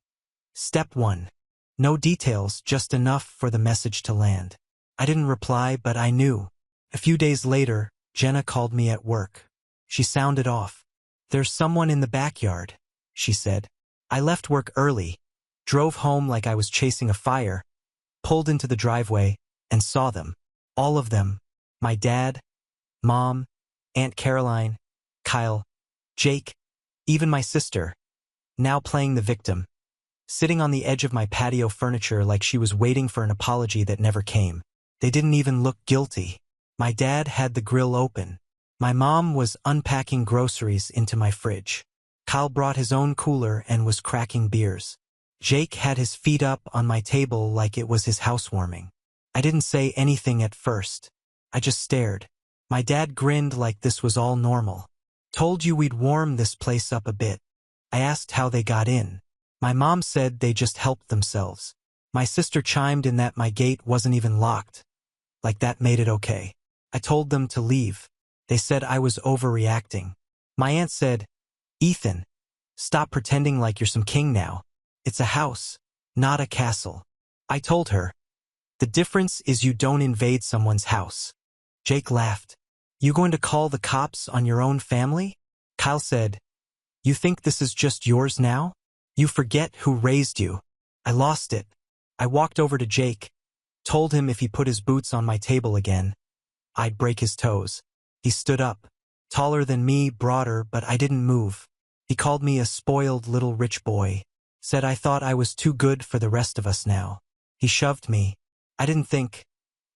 "Step 1. No details, just enough for the message to land." I didn't reply, but I knew. A few days later, Jenna called me at work. She sounded off. "There's someone in the backyard," she said. I left work early, drove home like I was chasing a fire, pulled into the driveway, and saw them. All of them. My dad, Mom, Aunt Caroline, Kyle, Jake, even my sister, now playing the victim, sitting on the edge of my patio furniture like she was waiting for an apology that never came. They didn't even look guilty. My dad had the grill open. My mom was unpacking groceries into my fridge. Kyle brought his own cooler and was cracking beers. Jake had his feet up on my table like it was his housewarming. I didn't say anything at first. I just stared. My dad grinned like this was all normal. Told you we'd warm this place up a bit. I asked how they got in. My mom said they just helped themselves. My sister chimed in that my gate wasn't even locked. Like that made it okay. I told them to leave. They said I was overreacting. My aunt said, "Ethan, stop pretending like you're some king now. It's a house, not a castle." I told her, "The difference is you don't invade someone's house." Jake laughed. "You going to call the cops on your own family?" Kyle said, "You think this is just yours now? You forget who raised you." I lost it. I walked over to Jake, told him if he put his boots on my table again, I'd break his toes. He stood up, taller than me, broader, but I didn't move. He called me a spoiled little rich boy, said I thought I was too good for the rest of us now. He shoved me. I didn't think.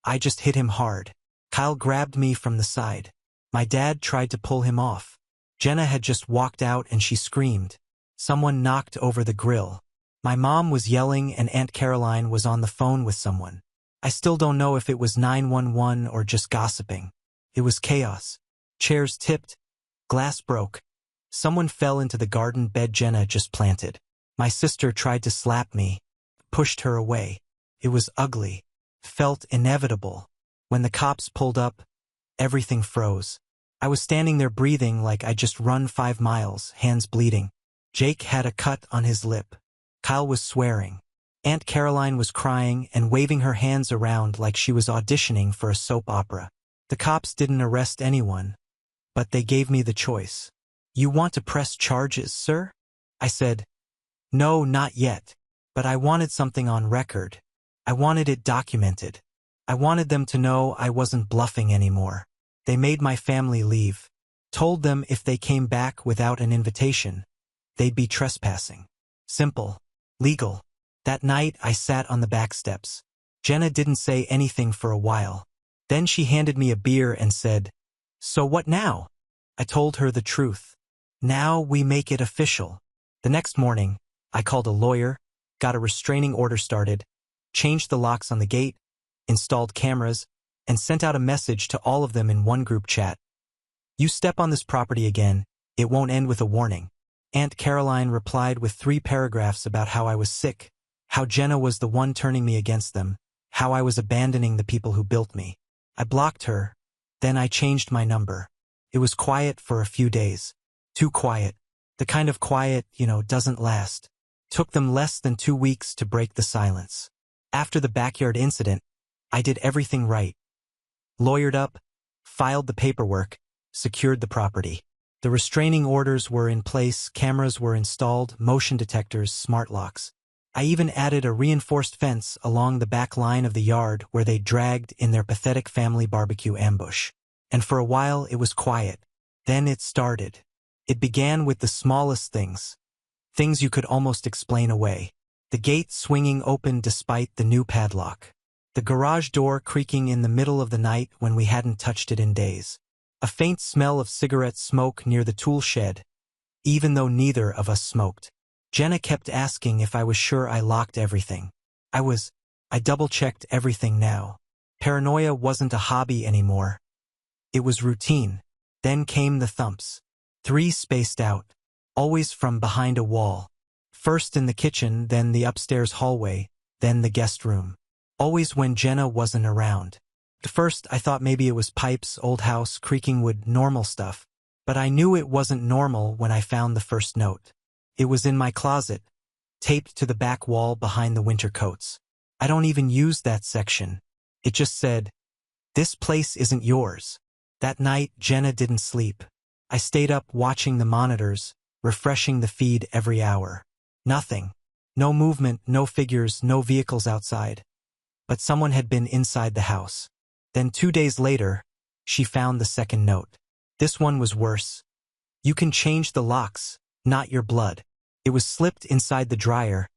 I just hit him hard. Kyle grabbed me from the side. My dad tried to pull him off. Jenna had just walked out and she screamed. Someone knocked over the grill. My mom was yelling and Aunt Caroline was on the phone with someone. I still don't know if it was 911 or just gossiping. It was chaos. Chairs tipped. Glass broke. Someone fell into the garden bed Jenna just planted. My sister tried to slap me, pushed her away. It was ugly. Felt inevitable. When the cops pulled up, everything froze. I was standing there breathing like I'd just run 5 miles, hands bleeding. Jake had a cut on his lip. Kyle was swearing. Aunt Caroline was crying and waving her hands around like she was auditioning for a soap opera. The cops didn't arrest anyone, but they gave me the choice. "You want to press charges, sir?" I said, "No, not yet. But I wanted something on record. I wanted it documented. I wanted them to know I wasn't bluffing anymore." They made my family leave. Told them if they came back without an invitation, they'd be trespassing. Simple. Legal. That night, I sat on the back steps. Jenna didn't say anything for a while. Then she handed me a beer and said, "So what now?" I told her the truth. "Now we make it official." The next morning, I called a lawyer, got a restraining order started, changed the locks on the gate, installed cameras, and sent out a message to all of them in one group chat. "You step on this property again, it won't end with a warning." Aunt Caroline replied with 3 paragraphs about how I was sick, how Jenna was the one turning me against them, how I was abandoning the people who built me. I blocked her, then I changed my number. It was quiet for a few days. Too quiet. The kind of quiet, doesn't last. Took them less than 2 weeks to break the silence. After the backyard incident, I did everything right. Lawyered up, filed the paperwork, secured the property. The restraining orders were in place, cameras were installed, motion detectors, smart locks. I even added a reinforced fence along the back line of the yard where they dragged in their pathetic family barbecue ambush. And for a while it was quiet. Then it started. It began with the smallest things. Things you could almost explain away. The gate swinging open despite the new padlock. The garage door creaking in the middle of the night when we hadn't touched it in days. A faint smell of cigarette smoke near the tool shed, even though neither of us smoked. Jenna kept asking if I was sure I locked everything. I double-checked everything now. Paranoia wasn't a hobby anymore. It was routine. Then came the thumps. 3 spaced out, always from behind a wall. First in the kitchen, then the upstairs hallway, then the guest room. Always when Jenna wasn't around. At first, I thought maybe it was pipes, old house, creaking wood, normal stuff. But I knew it wasn't normal when I found the first note. It was in my closet, taped to the back wall behind the winter coats. I don't even use that section. It just said, "This place isn't yours." That night, Jenna didn't sleep. I stayed up watching the monitors, refreshing the feed every hour. Nothing. No movement, no figures, no vehicles outside. But someone had been inside the house. Then 2 days later, she found the second note. This one was worse. "You can change the locks, not your blood." It was slipped inside the dryer,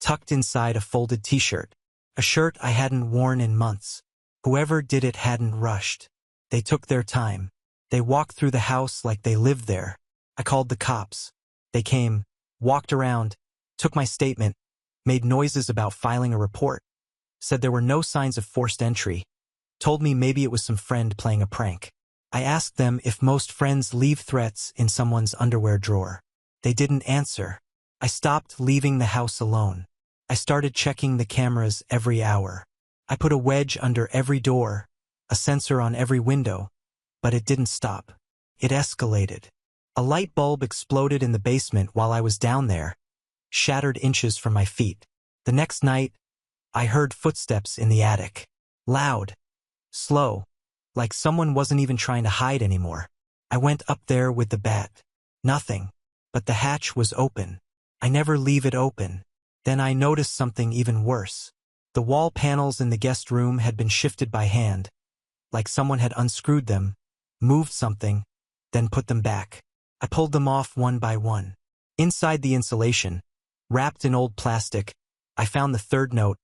tucked inside a folded t-shirt. A shirt I hadn't worn in months. Whoever did it hadn't rushed. They took their time. They walked through the house like they lived there. I called the cops. They came, walked around, took my statement, made noises about filing a report. said there were no signs of forced entry, told me maybe it was some friend playing a prank. I asked them if most friends leave threats in someone's underwear drawer. They didn't answer. I stopped leaving the house alone. I started checking the cameras every hour. I put a wedge under every door, a sensor on every window, but it didn't stop. It escalated. A light bulb exploded in the basement while I was down there, shattered inches from my feet. The next night, I heard footsteps in the attic. Loud, slow, like someone wasn't even trying to hide anymore. I went up there with the bat. Nothing, but the hatch was open. I never leave it open. Then I noticed something even worse. The wall panels in the guest room had been shifted by hand, like someone had unscrewed them, moved something, then put them back. I pulled them off one by one. Inside the insulation, wrapped in old plastic, I found the third note.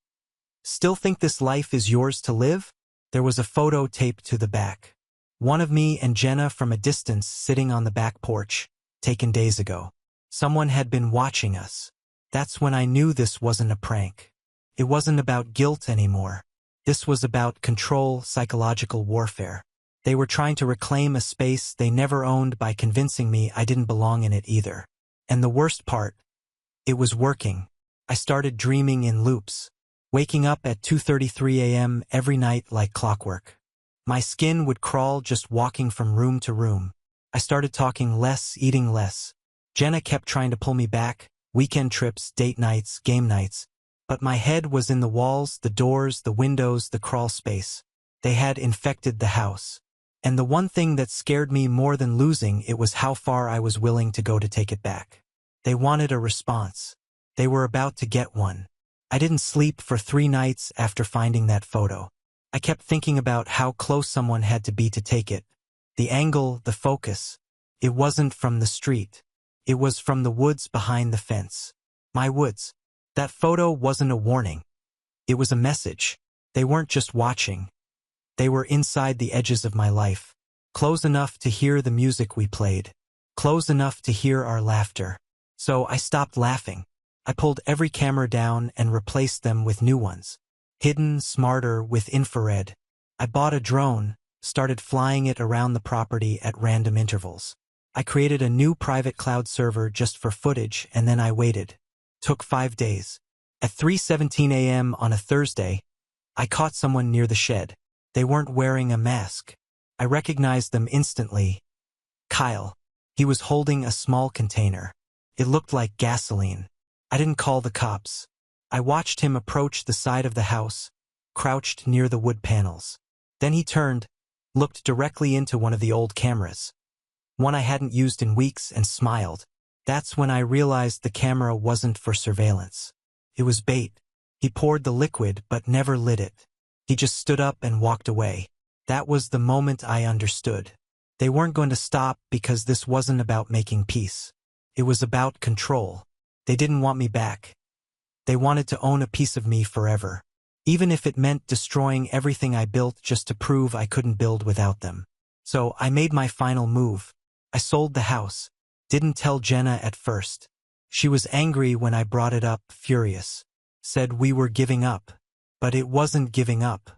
Still think this life is yours to live? There was a photo taped to the back. One of me and Jenna from a distance sitting on the back porch, taken days ago. Someone had been watching us. That's when I knew this wasn't a prank. It wasn't about guilt anymore. This was about control, psychological warfare. They were trying to reclaim a space they never owned by convincing me I didn't belong in it either. And the worst part, it was working. I started dreaming in loops, waking up at 2:33 a.m. every night like clockwork. My skin would crawl just walking from room to room. I started talking less, eating less. Jenna kept trying to pull me back, weekend trips, date nights, game nights. But my head was in the walls, the doors, the windows, the crawl space. They had infected the house. And the one thing that scared me more than losing it was how far I was willing to go to take it back. They wanted a response. They were about to get one. I didn't sleep for 3 nights after finding that photo. I kept thinking about how close someone had to be to take it. The angle, the focus. It wasn't from the street. It was from the woods behind the fence. My woods. That photo wasn't a warning. It was a message. They weren't just watching. They were inside the edges of my life. Close enough to hear the music we played. Close enough to hear our laughter. So I stopped laughing. I pulled every camera down and replaced them with new ones. Hidden, smarter, with infrared. I bought a drone, started flying it around the property at random intervals. I created a new private cloud server just for footage and then I waited. Took 5 days. At 3:17 a.m. on a Thursday, I caught someone near the shed. They weren't wearing a mask. I recognized them instantly. Kyle. He was holding a small container. It looked like gasoline. I didn't call the cops. I watched him approach the side of the house, crouched near the wood panels. Then he turned, looked directly into one of the old cameras, one I hadn't used in weeks, and smiled. That's when I realized the camera wasn't for surveillance. It was bait. He poured the liquid but never lit it. He just stood up and walked away. That was the moment I understood. They weren't going to stop because this wasn't about making peace. It was about control. They didn't want me back. They wanted to own a piece of me forever, even if it meant destroying everything I built just to prove I couldn't build without them. So I made my final move. I sold the house. Didn't tell Jenna at first. She was angry when I brought it up, furious. Said we were giving up. But it wasn't giving up.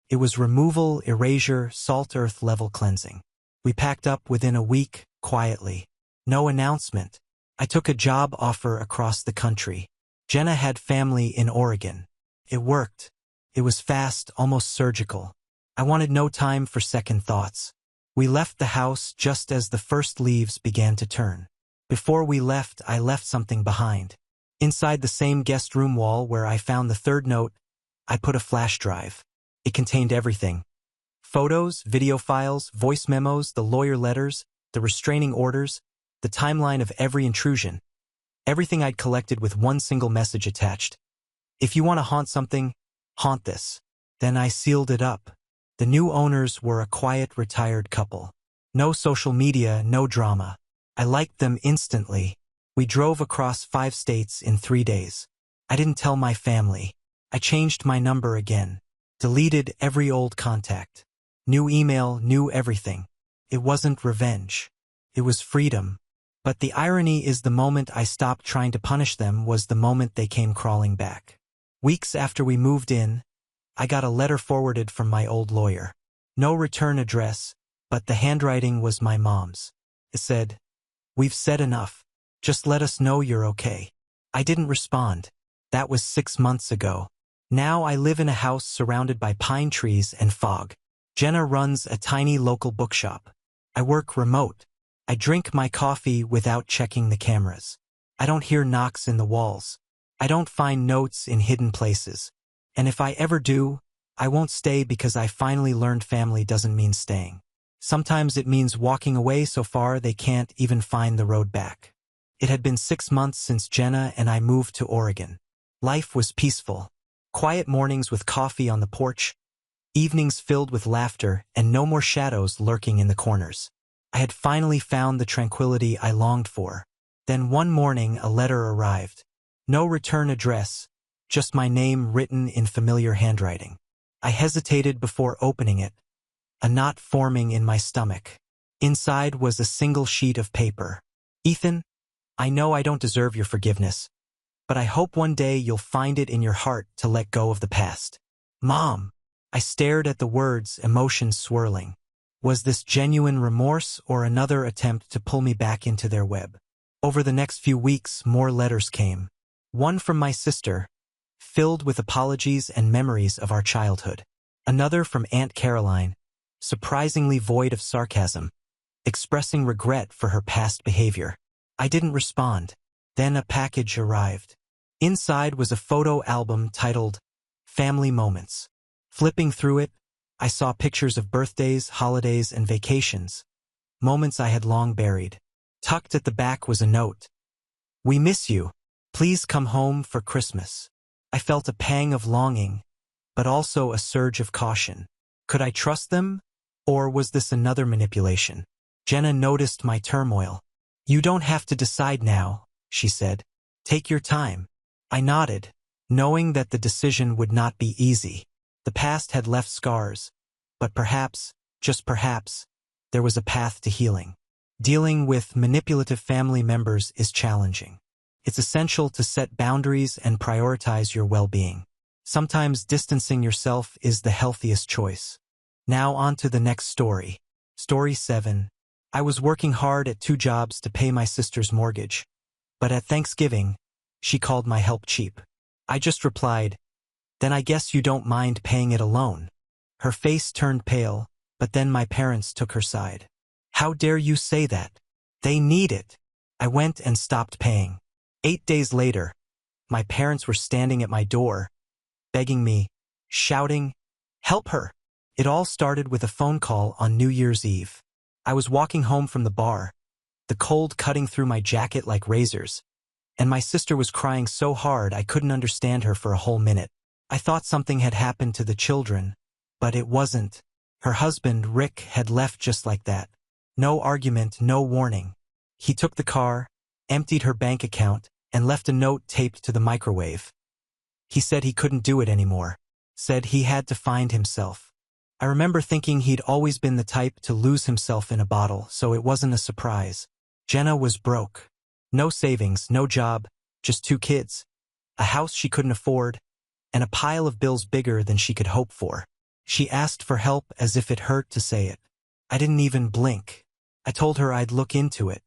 It was removal, erasure, salt earth level cleansing. We packed up within a week, quietly. No announcement. I took a job offer across the country. Jenna had family in Oregon. It worked. It was fast, almost surgical. I wanted no time for second thoughts. We left the house just as the first leaves began to turn. Before we left, I left something behind. Inside the same guest room wall where I found the third note, I put a flash drive. It contained everything. Photos, video files, voice memos, the lawyer letters, the restraining orders, the timeline of every intrusion. Everything I'd collected with one single message attached. If you want to haunt something, haunt this. Then I sealed it up. The new owners were a quiet, retired couple. No social media, no drama. I liked them instantly. We drove across 5 states in 3 days. I didn't tell my family. I changed my number again. Deleted every old contact. New email, new everything. It wasn't revenge. It was freedom. But the irony is the moment I stopped trying to punish them was the moment they came crawling back. Weeks after we moved in, I got a letter forwarded from my old lawyer. No return address, but the handwriting was my mom's. It said, "We've said enough. Just let us know you're okay." I didn't respond. That was 6 months ago. Now I live in a house surrounded by pine trees and fog. Jenna runs a tiny local bookshop. I work remote. I drink my coffee without checking the cameras. I don't hear knocks in the walls. I don't find notes in hidden places. And if I ever do, I won't stay because I finally learned family doesn't mean staying. Sometimes it means walking away so far they can't even find the road back. It had been 6 months since Jenna and I moved to Oregon. Life was peaceful. Quiet mornings with coffee on the porch, evenings filled with laughter, and no more shadows lurking in the corners. I had finally found the tranquility I longed for. Then one morning a letter arrived. No return address, just my name written in familiar handwriting. I hesitated before opening it, a knot forming in my stomach. Inside was a single sheet of paper. "Ethan, I know I don't deserve your forgiveness, but I hope one day you'll find it in your heart to let go of the past. Mom." I stared at the words, emotions swirling. Was this genuine remorse or another attempt to pull me back into their web? Over the next few weeks, more letters came. One from my sister, filled with apologies and memories of our childhood. Another from Aunt Caroline, surprisingly void of sarcasm, expressing regret for her past behavior. I didn't respond. Then a package arrived. Inside was a photo album titled Family Moments. Flipping through it, I saw pictures of birthdays, holidays, and vacations, moments I had long buried. Tucked at the back was a note. "We miss you. Please come home for Christmas." I felt a pang of longing, but also a surge of caution. Could I trust them, or was this another manipulation? Jenna noticed my turmoil. "You don't have to decide now," she said. "Take your time." I nodded, knowing that the decision would not be easy. The past had left scars, but perhaps, just perhaps, there was a path to healing. Dealing with manipulative family members is challenging. It's essential to set boundaries and prioritize your well-being. Sometimes distancing yourself is the healthiest choice. Now on to the next story. Story 7. I was working hard at 2 jobs to pay my sister's mortgage, but at Thanksgiving, she called my help cheap. I just replied, "Then I guess you don't mind paying it alone." Her face turned pale, but then my parents took her side. "How dare you say that? They need it." I went and stopped paying. 8 days later, my parents were standing at my door, begging me, shouting, "Help her!" It all started with a phone call on New Year's Eve. I was walking home from the bar, the cold cutting through my jacket like razors, and my sister was crying so hard I couldn't understand her for a whole minute. I thought something had happened to the children, but it wasn't. Her husband, Rick, had left just like that. No argument, no warning. He took the car, emptied her bank account, and left a note taped to the microwave. He said he couldn't do it anymore. Said he had to find himself. I remember thinking he'd always been the type to lose himself in a bottle, so it wasn't a surprise. Jenna was broke. No savings, no job, just 2 kids, a house she couldn't afford, and a pile of bills bigger than she could hope for. She asked for help as if it hurt to say it. I didn't even blink. I told her I'd look into it.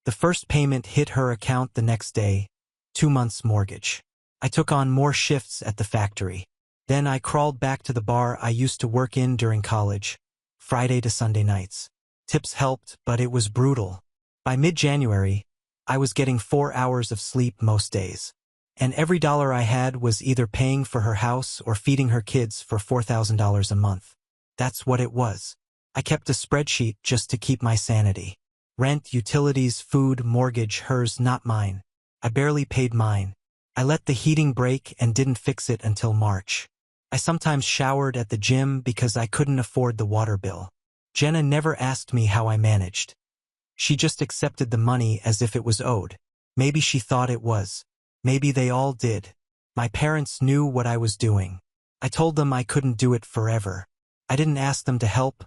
The first payment hit her account the next day, 2 months' mortgage. I took on more shifts at the factory. Then I crawled back to the bar I used to work in during college, Friday to Sunday nights. Tips helped, but it was brutal. By mid-January, I was getting 4 hours of sleep most days. And every dollar I had was either paying for her house or feeding her kids for $4,000 a month. That's what it was. I kept a spreadsheet just to keep my sanity. Rent, utilities, food, mortgage, hers, not mine. I barely paid mine. I let the heating break and didn't fix it until March. I sometimes showered at the gym because I couldn't afford the water bill. Jenna never asked me how I managed. She just accepted the money as if it was owed. Maybe she thought it was. Maybe they all did. My parents knew what I was doing. I told them I couldn't do it forever. I didn't ask them to help,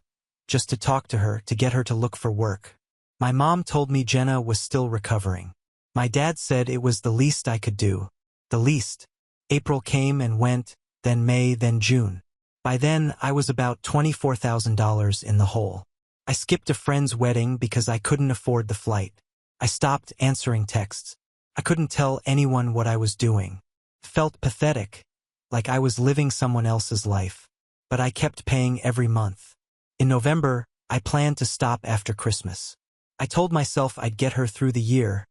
just to talk to her, to get her to look for work. My mom told me Jenna was still recovering. My dad said it was the least I could do. The least. April came and went, then May, then June. By then, I was about $24,000 in the hole. I skipped a friend's wedding because I couldn't afford the flight. I stopped answering texts. I couldn't tell anyone what I was doing. Felt pathetic, like I was living someone else's life. But I kept paying every month. In November, I planned to stop after Christmas. I told myself I'd get her through the year,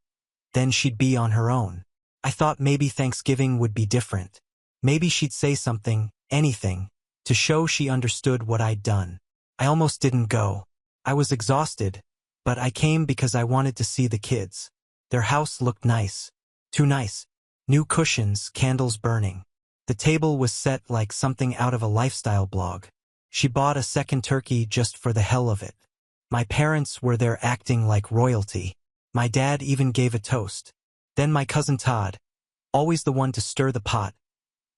then she'd be on her own. I thought maybe Thanksgiving would be different. Maybe she'd say something, anything, to show she understood what I'd done. I almost didn't go. I was exhausted, but I came because I wanted to see the kids. Their house looked nice. Too nice. New cushions, candles burning. The table was set like something out of a lifestyle blog. She bought a second turkey just for the hell of it. My parents were there acting like royalty. My dad even gave a toast. Then my cousin Todd, always the one to stir the pot,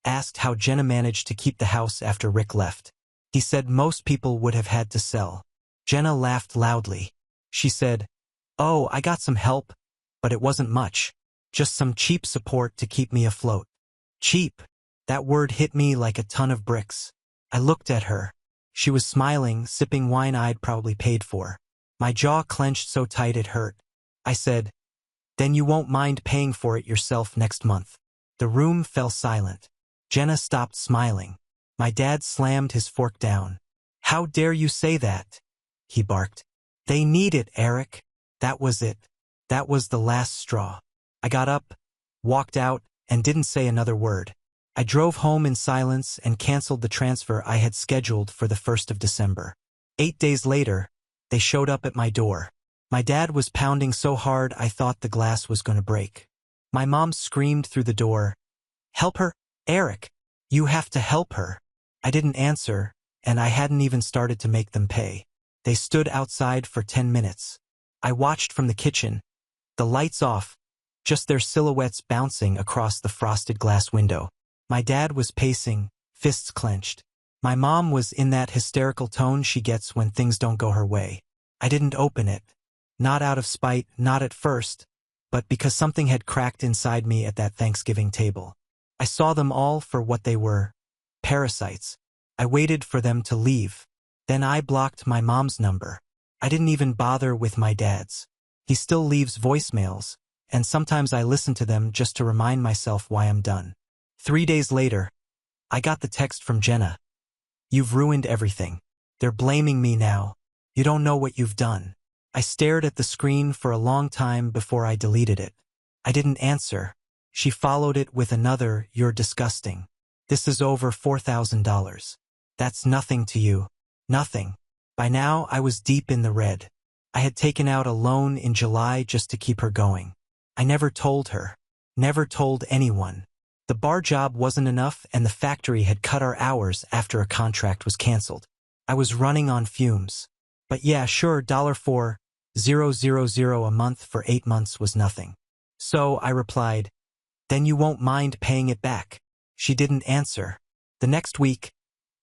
asked how Jenna managed to keep the house after Rick left. He said most people would have had to sell. Jenna laughed loudly. She said, "Oh, I got some help, but it wasn't much. Just some cheap support to keep me afloat." Cheap. That word hit me like a ton of bricks. I looked at her. She was smiling, sipping wine I'd probably paid for. My jaw clenched so tight it hurt. I said, "Then you won't mind paying for it yourself next month." The room fell silent. Jenna stopped smiling. My dad slammed his fork down. "How dare you say that?" he barked. "They need it, Eric." That was it. That was the last straw. I got up, walked out, and didn't say another word. I drove home in silence and canceled the transfer I had scheduled for the 1st of December. 8 days later, they showed up at my door. My dad was pounding so hard I thought the glass was going to break. My mom screamed through the door, "Help her, Eric! You have to help her!" I didn't answer, and I hadn't even started to make them pay. They stood outside for 10 minutes. I watched from the kitchen, the lights off, just their silhouettes bouncing across the frosted glass window. My dad was pacing, fists clenched. My mom was in that hysterical tone she gets when things don't go her way. I didn't open it. Not out of spite, not at first, but because something had cracked inside me at that Thanksgiving table. I saw them all for what they were, parasites. I waited for them to leave. Then I blocked my mom's number. I didn't even bother with my dad's. He still leaves voicemails, and sometimes I listen to them just to remind myself why I'm done. 3 days later, I got the text from Jenna. "You've ruined everything. They're blaming me now. You don't know what you've done." I stared at the screen for a long time before I deleted it. I didn't answer. She followed it with another, "You're disgusting. This is over $4,000. That's nothing to you." Nothing. By now, I was deep in the red. I had taken out a loan in July just to keep her going. I never told her. Never told anyone. The bar job wasn't enough, and the factory had cut our hours after a contract was canceled. I was running on fumes. But yeah, sure, $4,000 a month for 8 months was nothing. So I replied, "Then you won't mind paying it back." She didn't answer. The next week,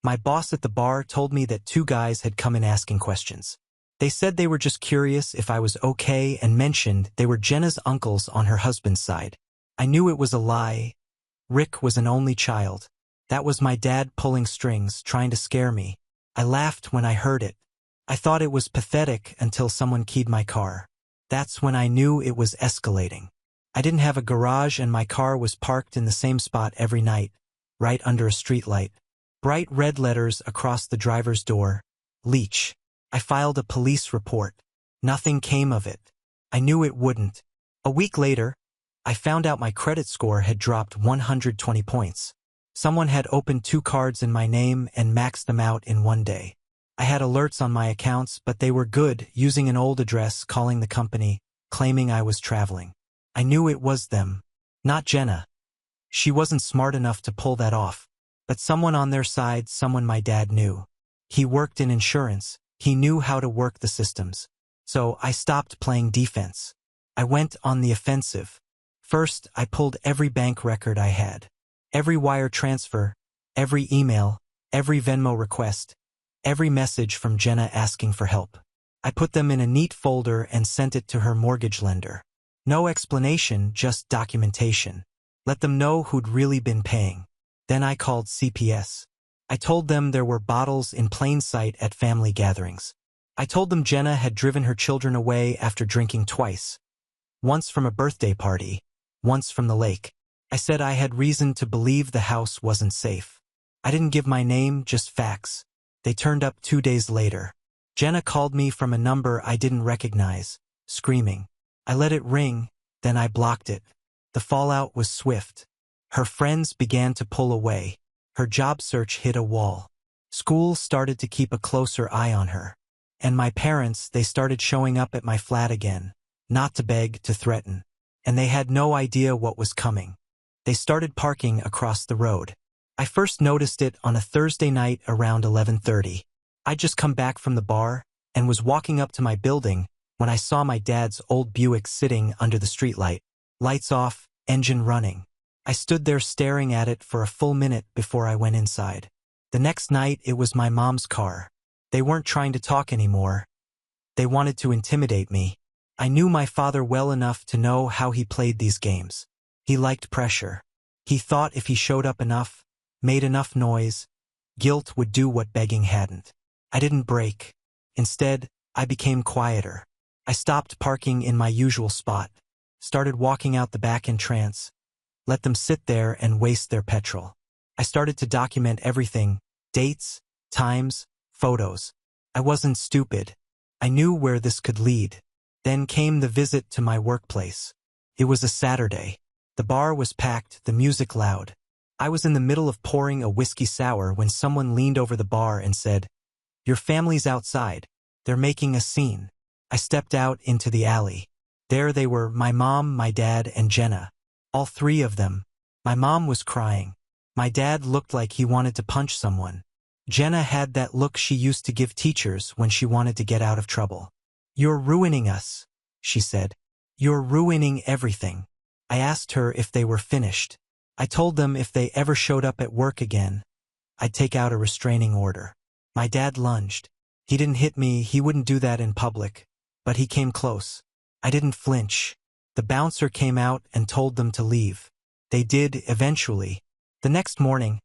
my boss at the bar told me that 2 guys had come in asking questions. They said they were just curious if I was okay and mentioned they were Jenna's uncles on her husband's side. I knew it was a lie. Rick was an only child. That was my dad pulling strings, trying to scare me. I laughed when I heard it. I thought it was pathetic until someone keyed my car. That's when I knew it was escalating. I didn't have a garage and my car was parked in the same spot every night, right under a streetlight. Bright red letters across the driver's door, "Leech." I filed a police report. Nothing came of it. I knew it wouldn't. A week later, I found out my credit score had dropped 120 points. Someone had opened 2 cards in my name and maxed them out in 1 day. I had alerts on my accounts, but they were good, using an old address, calling the company, claiming I was traveling. I knew it was them, not Jenna. She wasn't smart enough to pull that off. But someone on their side, someone my dad knew. He worked in insurance. He knew how to work the systems. So I stopped playing defense. I went on the offensive. First, I pulled every bank record I had. Every wire transfer, every email, every Venmo request, every message from Jenna asking for help. I put them in a neat folder and sent it to her mortgage lender. No explanation, just documentation. Let them know who'd really been paying. Then I called CPS. I told them there were bottles in plain sight at family gatherings. I told them Jenna had driven her children away after drinking twice. Once from a birthday party, once from the lake. I said I had reason to believe the house wasn't safe. I didn't give my name, just facts. They turned up 2 days later. Jenna called me from a number I didn't recognize, screaming. I let it ring, then I blocked it. The fallout was swift. Her friends began to pull away. Her job search hit a wall. Schools started to keep a closer eye on her. And my parents, they started showing up at my flat again. Not to beg, to threaten. And they had no idea what was coming. They started parking across the road. I first noticed it on a Thursday night around 11:30. I'd just come back from the bar and was walking up to my building when I saw my dad's old Buick sitting under the streetlight. Lights off, engine running. I stood there staring at it for a full minute before I went inside. The next night it was my mom's car. They weren't trying to talk anymore. They wanted to intimidate me. I knew my father well enough to know how he played these games. He liked pressure. He thought if he showed up enough, made enough noise, guilt would do what begging hadn't. I didn't break. Instead, I became quieter. I stopped parking in my usual spot, started walking out the back in trance, let them sit there and waste their petrol. I started to document everything, dates, times, photos. I wasn't stupid. I knew where this could lead. Then came the visit to my workplace. It was a Saturday. The bar was packed, the music loud. I was in the middle of pouring a whiskey sour when someone leaned over the bar and said, "Your family's outside. They're making a scene." I stepped out into the alley. There they were, my mom, my dad, and Jenna. All three of them. My mom was crying. My dad looked like he wanted to punch someone. Jenna had that look she used to give teachers when she wanted to get out of trouble. "You're ruining us," she said. "You're ruining everything." I asked her if they were finished. I told them if they ever showed up at work again, I'd take out a restraining order. My dad lunged. He didn't hit me, he wouldn't do that in public, but he came close. I didn't flinch. The bouncer came out and told them to leave. They did, eventually. The next morning,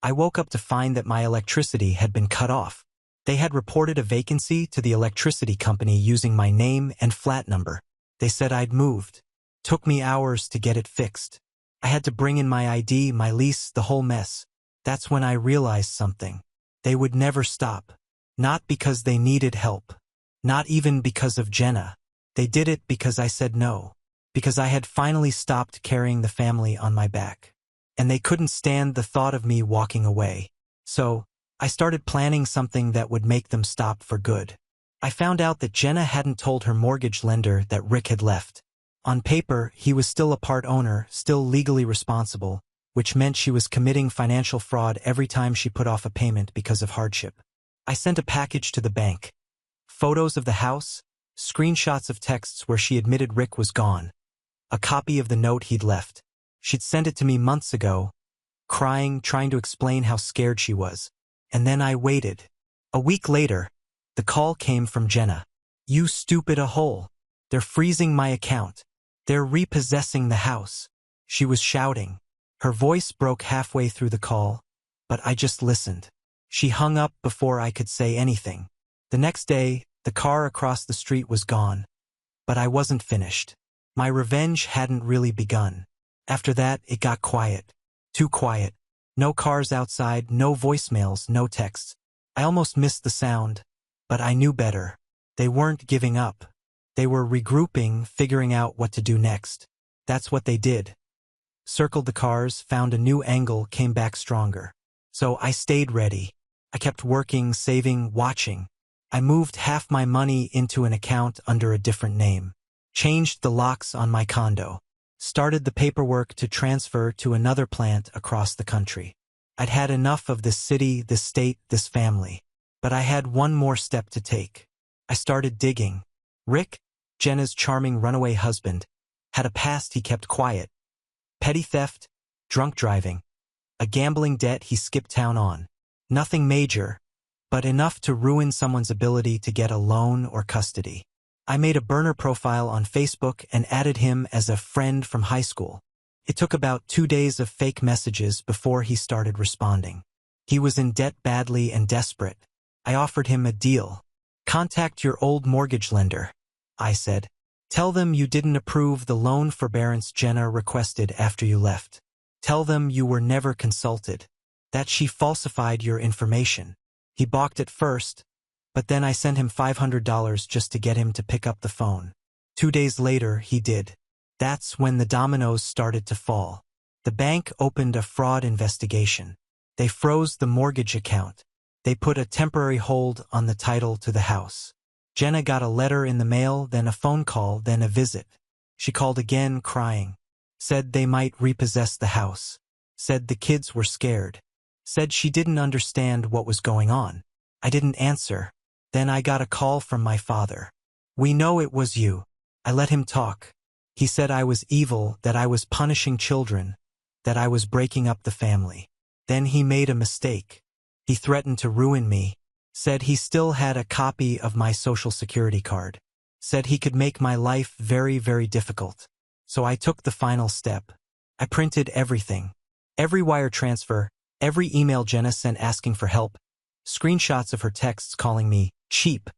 I woke up to find that my electricity had been cut off. They had reported a vacancy to the electricity company using my name and flat number. They said I'd moved. Took me hours to get it fixed. I had to bring in my ID, my lease, the whole mess. That's when I realized something. They would never stop. Not because they needed help. Not even because of Jenna. They did it because I said no. Because I had finally stopped carrying the family on my back. And they couldn't stand the thought of me walking away. So, I started planning something that would make them stop for good. I found out that Jenna hadn't told her mortgage lender that Rick had left. On paper, he was still a part owner, still legally responsible, which meant she was committing financial fraud every time she put off a payment because of hardship. I sent a package to the bank. Photos of the house, screenshots of texts where she admitted Rick was gone, a copy of the note he'd left. She'd sent it to me months ago, crying, trying to explain how scared she was. And then I waited. A week later, the call came from Jenna. "You stupid a hole. They're freezing my account. They're repossessing the house." She was shouting. Her voice broke halfway through the call, but I just listened. She hung up before I could say anything. The next day, the car across the street was gone. But I wasn't finished. My revenge hadn't really begun. After that, it got quiet. Too quiet. No cars outside, no voicemails, no texts. I almost missed the sound, but I knew better. They weren't giving up. They were regrouping, figuring out what to do next. That's what they did. Circled the cars, found a new angle, came back stronger. So I stayed ready. I kept working, saving, watching. I moved half my money into an account under a different name. Changed the locks on my condo. Started the paperwork to transfer to another plant across the country. I'd had enough of this city, this state, this family. But I had one more step to take. I started digging. Rick, Jenna's charming runaway husband, had a past he kept quiet. Petty theft, drunk driving, a gambling debt he skipped town on. Nothing major, but enough to ruin someone's ability to get a loan or custody. I made a burner profile on Facebook and added him as a friend from high school. It took about 2 days of fake messages before he started responding. He was in debt badly and desperate. I offered him a deal. Contact your old mortgage lender, I said. Tell them you didn't approve the loan forbearance Jenna requested after you left. Tell them you were never consulted. That she falsified your information. He balked at first, but then I sent him $500 just to get him to pick up the phone. 2 days later, he did. That's when the dominoes started to fall. The bank opened a fraud investigation. They froze the mortgage account. They put a temporary hold on the title to the house. Jenna got a letter in the mail, then a phone call, then a visit. She called again, crying. Said they might repossess the house. Said the kids were scared. Said she didn't understand what was going on. I didn't answer. Then I got a call from my father. We know it was you. I let him talk. He said I was evil, that I was punishing children, that I was breaking up the family. Then he made a mistake. He threatened to ruin me. Said he still had a copy of my Social Security card. Said he could make my life very, very difficult. So I took the final step. I printed everything. Every wire transfer, every email Jenna sent asking for help, screenshots of her texts calling me cheap,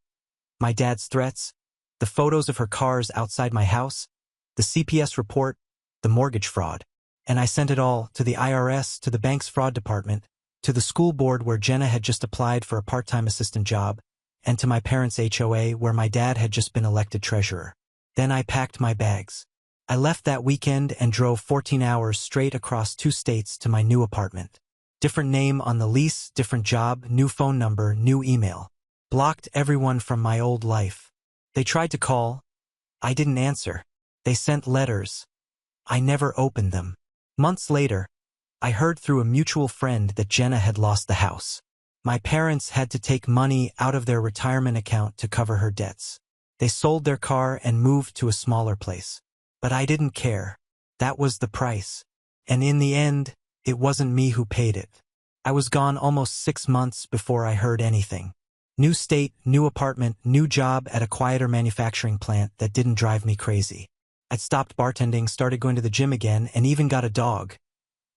my dad's threats, the photos of her cars outside my house, the CPS report, the mortgage fraud. And I sent it all to the IRS, to the bank's fraud department, to the school board where Jenna had just applied for a part-time assistant job, and to my parents' HOA where my dad had just been elected treasurer. Then I packed my bags. I left that weekend and drove 14 hours straight across 2 states to my new apartment. Different name on the lease, different job, new phone number, new email. Blocked everyone from my old life. They tried to call. I didn't answer. They sent letters. I never opened them. Months later, I heard through a mutual friend that Jenna had lost the house. My parents had to take money out of their retirement account to cover her debts. They sold their car and moved to a smaller place. But I didn't care. That was the price. And in the end, it wasn't me who paid it. I was gone almost 6 months before I heard anything. New state, new apartment, new job at a quieter manufacturing plant that didn't drive me crazy. I'd stopped bartending, started going to the gym again, and even got a dog.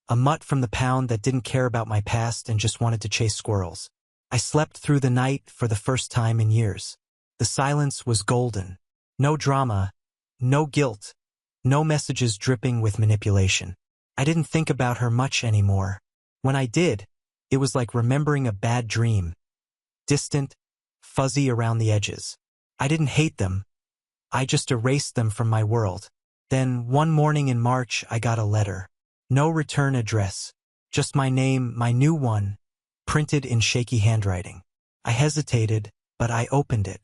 A mutt from the pound that didn't care about my past and just wanted to chase squirrels. I slept through the night for the first time in years. The silence was golden. No drama, no guilt, no messages dripping with manipulation. I didn't think about her much anymore. When I did, it was like remembering a bad dream. Distant, fuzzy around the edges. I didn't hate them. I just erased them from my world. Then, one morning in March, I got a letter. No return address. Just my name, my new one, printed in shaky handwriting. I hesitated, but I opened it.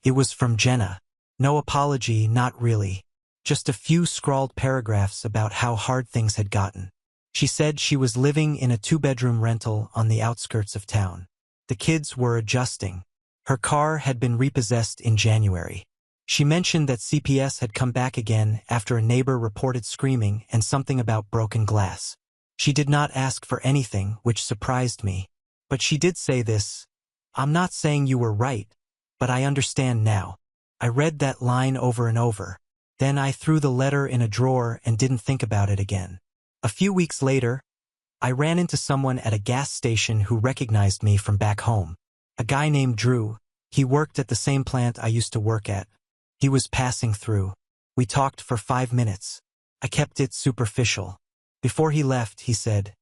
It was from Jenna. No apology, not really. Just a few scrawled paragraphs about how hard things had gotten. She said she was living in a 2-bedroom rental on the outskirts of town. The kids were adjusting. Her car had been repossessed in January. She mentioned that CPS had come back again after a neighbor reported screaming and something about broken glass. She did not ask for anything, which surprised me. But she did say this, "I'm not saying you were right, but I understand now." I read that line over and over. Then I threw the letter in a drawer and didn't think about it again. A few weeks later, I ran into someone at a gas station who recognized me from back home. A guy named Drew. He worked at the same plant I used to work at. He was passing through. We talked for 5 minutes. I kept it superficial. Before he left, he said,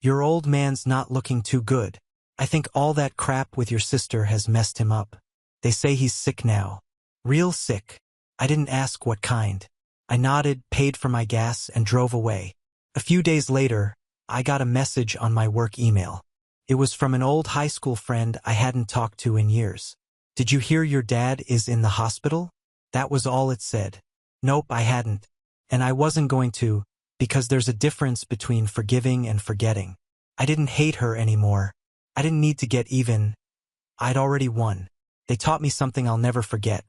"Your old man's not looking too good. I think all that crap with your sister has messed him up. They say he's sick now. Real sick." I didn't ask what kind. I nodded, paid for my gas, and drove away. A few days later, I got a message on my work email. It was from an old high school friend I hadn't talked to in years. "Did you hear your dad is in the hospital?" That was all it said. Nope, I hadn't. And I wasn't going to, because there's a difference between forgiving and forgetting. I didn't hate her anymore. I didn't need to get even. I'd already won. They taught me something I'll never forget.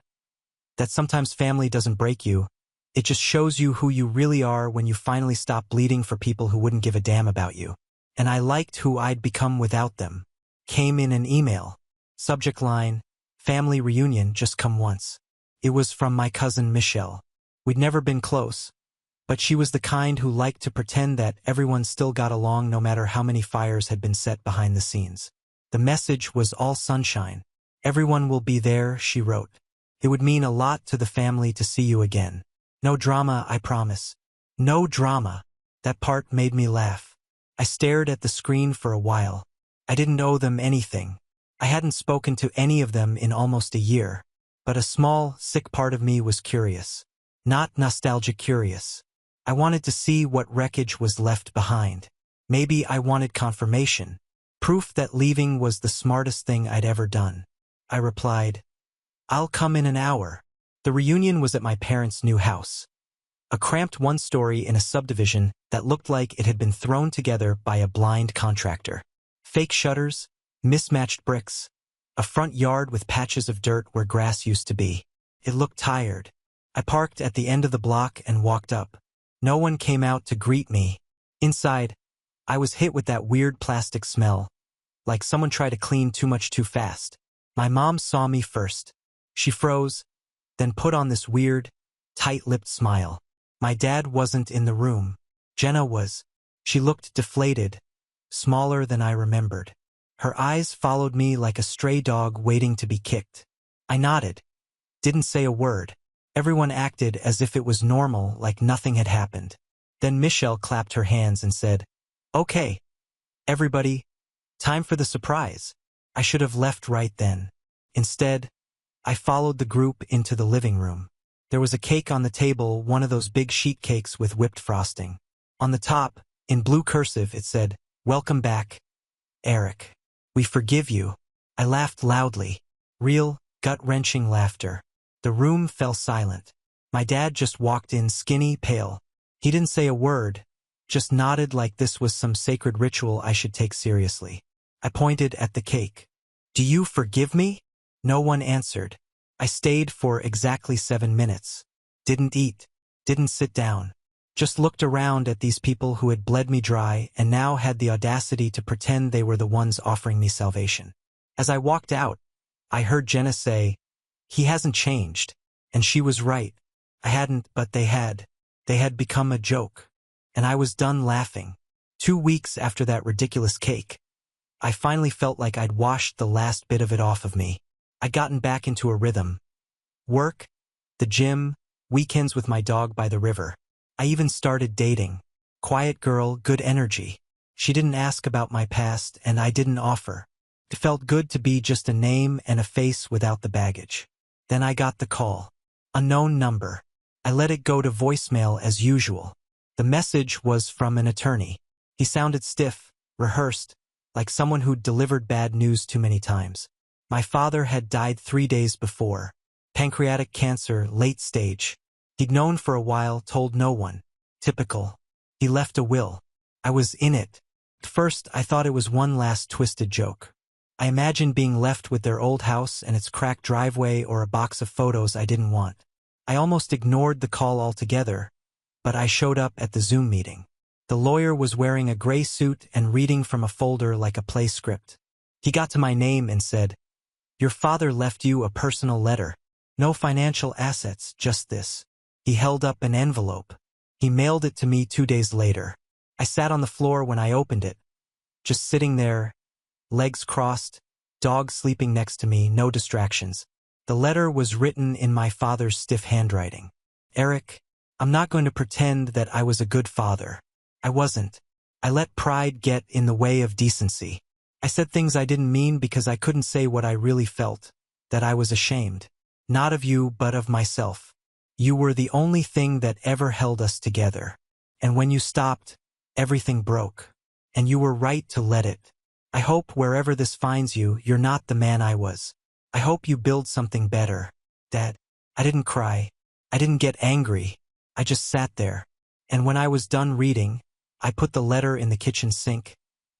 That sometimes family doesn't break you. It just shows you who you really are when you finally stop bleeding for people who wouldn't give a damn about you. And I liked who I'd become without them. Came in an email. Subject line, "Family reunion, just come once." It was from my cousin Michelle. We'd never been close, but she was the kind who liked to pretend that everyone still got along no matter how many fires had been set behind the scenes. The message was all sunshine. "Everyone will be there," she wrote. "It would mean a lot to the family to see you again. No drama, I promise." No drama. That part made me laugh. I stared at the screen for a while. I didn't owe them anything. I hadn't spoken to any of them in almost a year. But a small, sick part of me was curious. Not nostalgic curious. I wanted to see what wreckage was left behind. Maybe I wanted confirmation. Proof that leaving was the smartest thing I'd ever done. I replied, "I'll come in an hour." The reunion was at my parents' new house. A cramped one-story in a subdivision that looked like it had been thrown together by a blind contractor. Fake shutters, mismatched bricks, a front yard with patches of dirt where grass used to be. It looked tired. I parked at the end of the block and walked up. No one came out to greet me. Inside, I was hit with that weird plastic smell, like someone tried to clean too much too fast. My mom saw me first. She froze, then put on this weird, tight-lipped smile. My dad wasn't in the room. Jenna was. She looked deflated, smaller than I remembered. Her eyes followed me like a stray dog waiting to be kicked. I nodded. Didn't say a word. Everyone acted as if it was normal, like nothing had happened. Then Michelle clapped her hands and said, "Okay, everybody, time for the surprise." I should have left right then. Instead, I followed the group into the living room. There was a cake on the table, one of those big sheet cakes with whipped frosting. On the top, in blue cursive, it said, "Welcome back, Eric. We forgive you." I laughed loudly. Real, gut-wrenching laughter. The room fell silent. My dad just walked in, skinny, pale. He didn't say a word, just nodded like this was some sacred ritual I should take seriously. I pointed at the cake. "Do you forgive me?" No one answered. I stayed for exactly 7 minutes. Didn't eat. Didn't sit down. Just looked around at these people who had bled me dry and now had the audacity to pretend they were the ones offering me salvation. As I walked out, I heard Jenna say, "He hasn't changed." And she was right. I hadn't, but they had. They had become a joke. And I was done laughing. 2 weeks after that ridiculous cake, I finally felt like I'd washed the last bit of it off of me. I'd gotten back into a rhythm. Work, the gym, weekends with my dog by the river. I even started dating. Quiet girl, good energy. She didn't ask about my past, and I didn't offer. It felt good to be just a name and a face without the baggage. Then I got the call. Unknown number. I let it go to voicemail as usual. The message was from an attorney. He sounded stiff, rehearsed, like someone who'd delivered bad news too many times. My father had died 3 days before. Pancreatic cancer, late stage. He'd known for a while, told no one. Typical. He left a will. I was in it. At first, I thought it was one last twisted joke. I imagined being left with their old house and its cracked driveway or a box of photos I didn't want. I almost ignored the call altogether, but I showed up at the Zoom meeting. The lawyer was wearing a gray suit and reading from a folder like a play script. He got to my name and said, "Your father left you a personal letter. No financial assets, just this." He held up an envelope. He mailed it to me 2 days later. I sat on the floor when I opened it, just sitting there, legs crossed, dog sleeping next to me, no distractions. The letter was written in my father's stiff handwriting. "Eric, I'm not going to pretend that I was a good father. I wasn't. I let pride get in the way of decency. I said things I didn't mean because I couldn't say what I really felt, that I was ashamed. Not of you, but of myself. You were the only thing that ever held us together. And when you stopped, everything broke. And you were right to let it. I hope wherever this finds you, you're not the man I was. I hope you build something better. Dad." I didn't cry. I didn't get angry. I just sat there. And when I was done reading, I put the letter in the kitchen sink,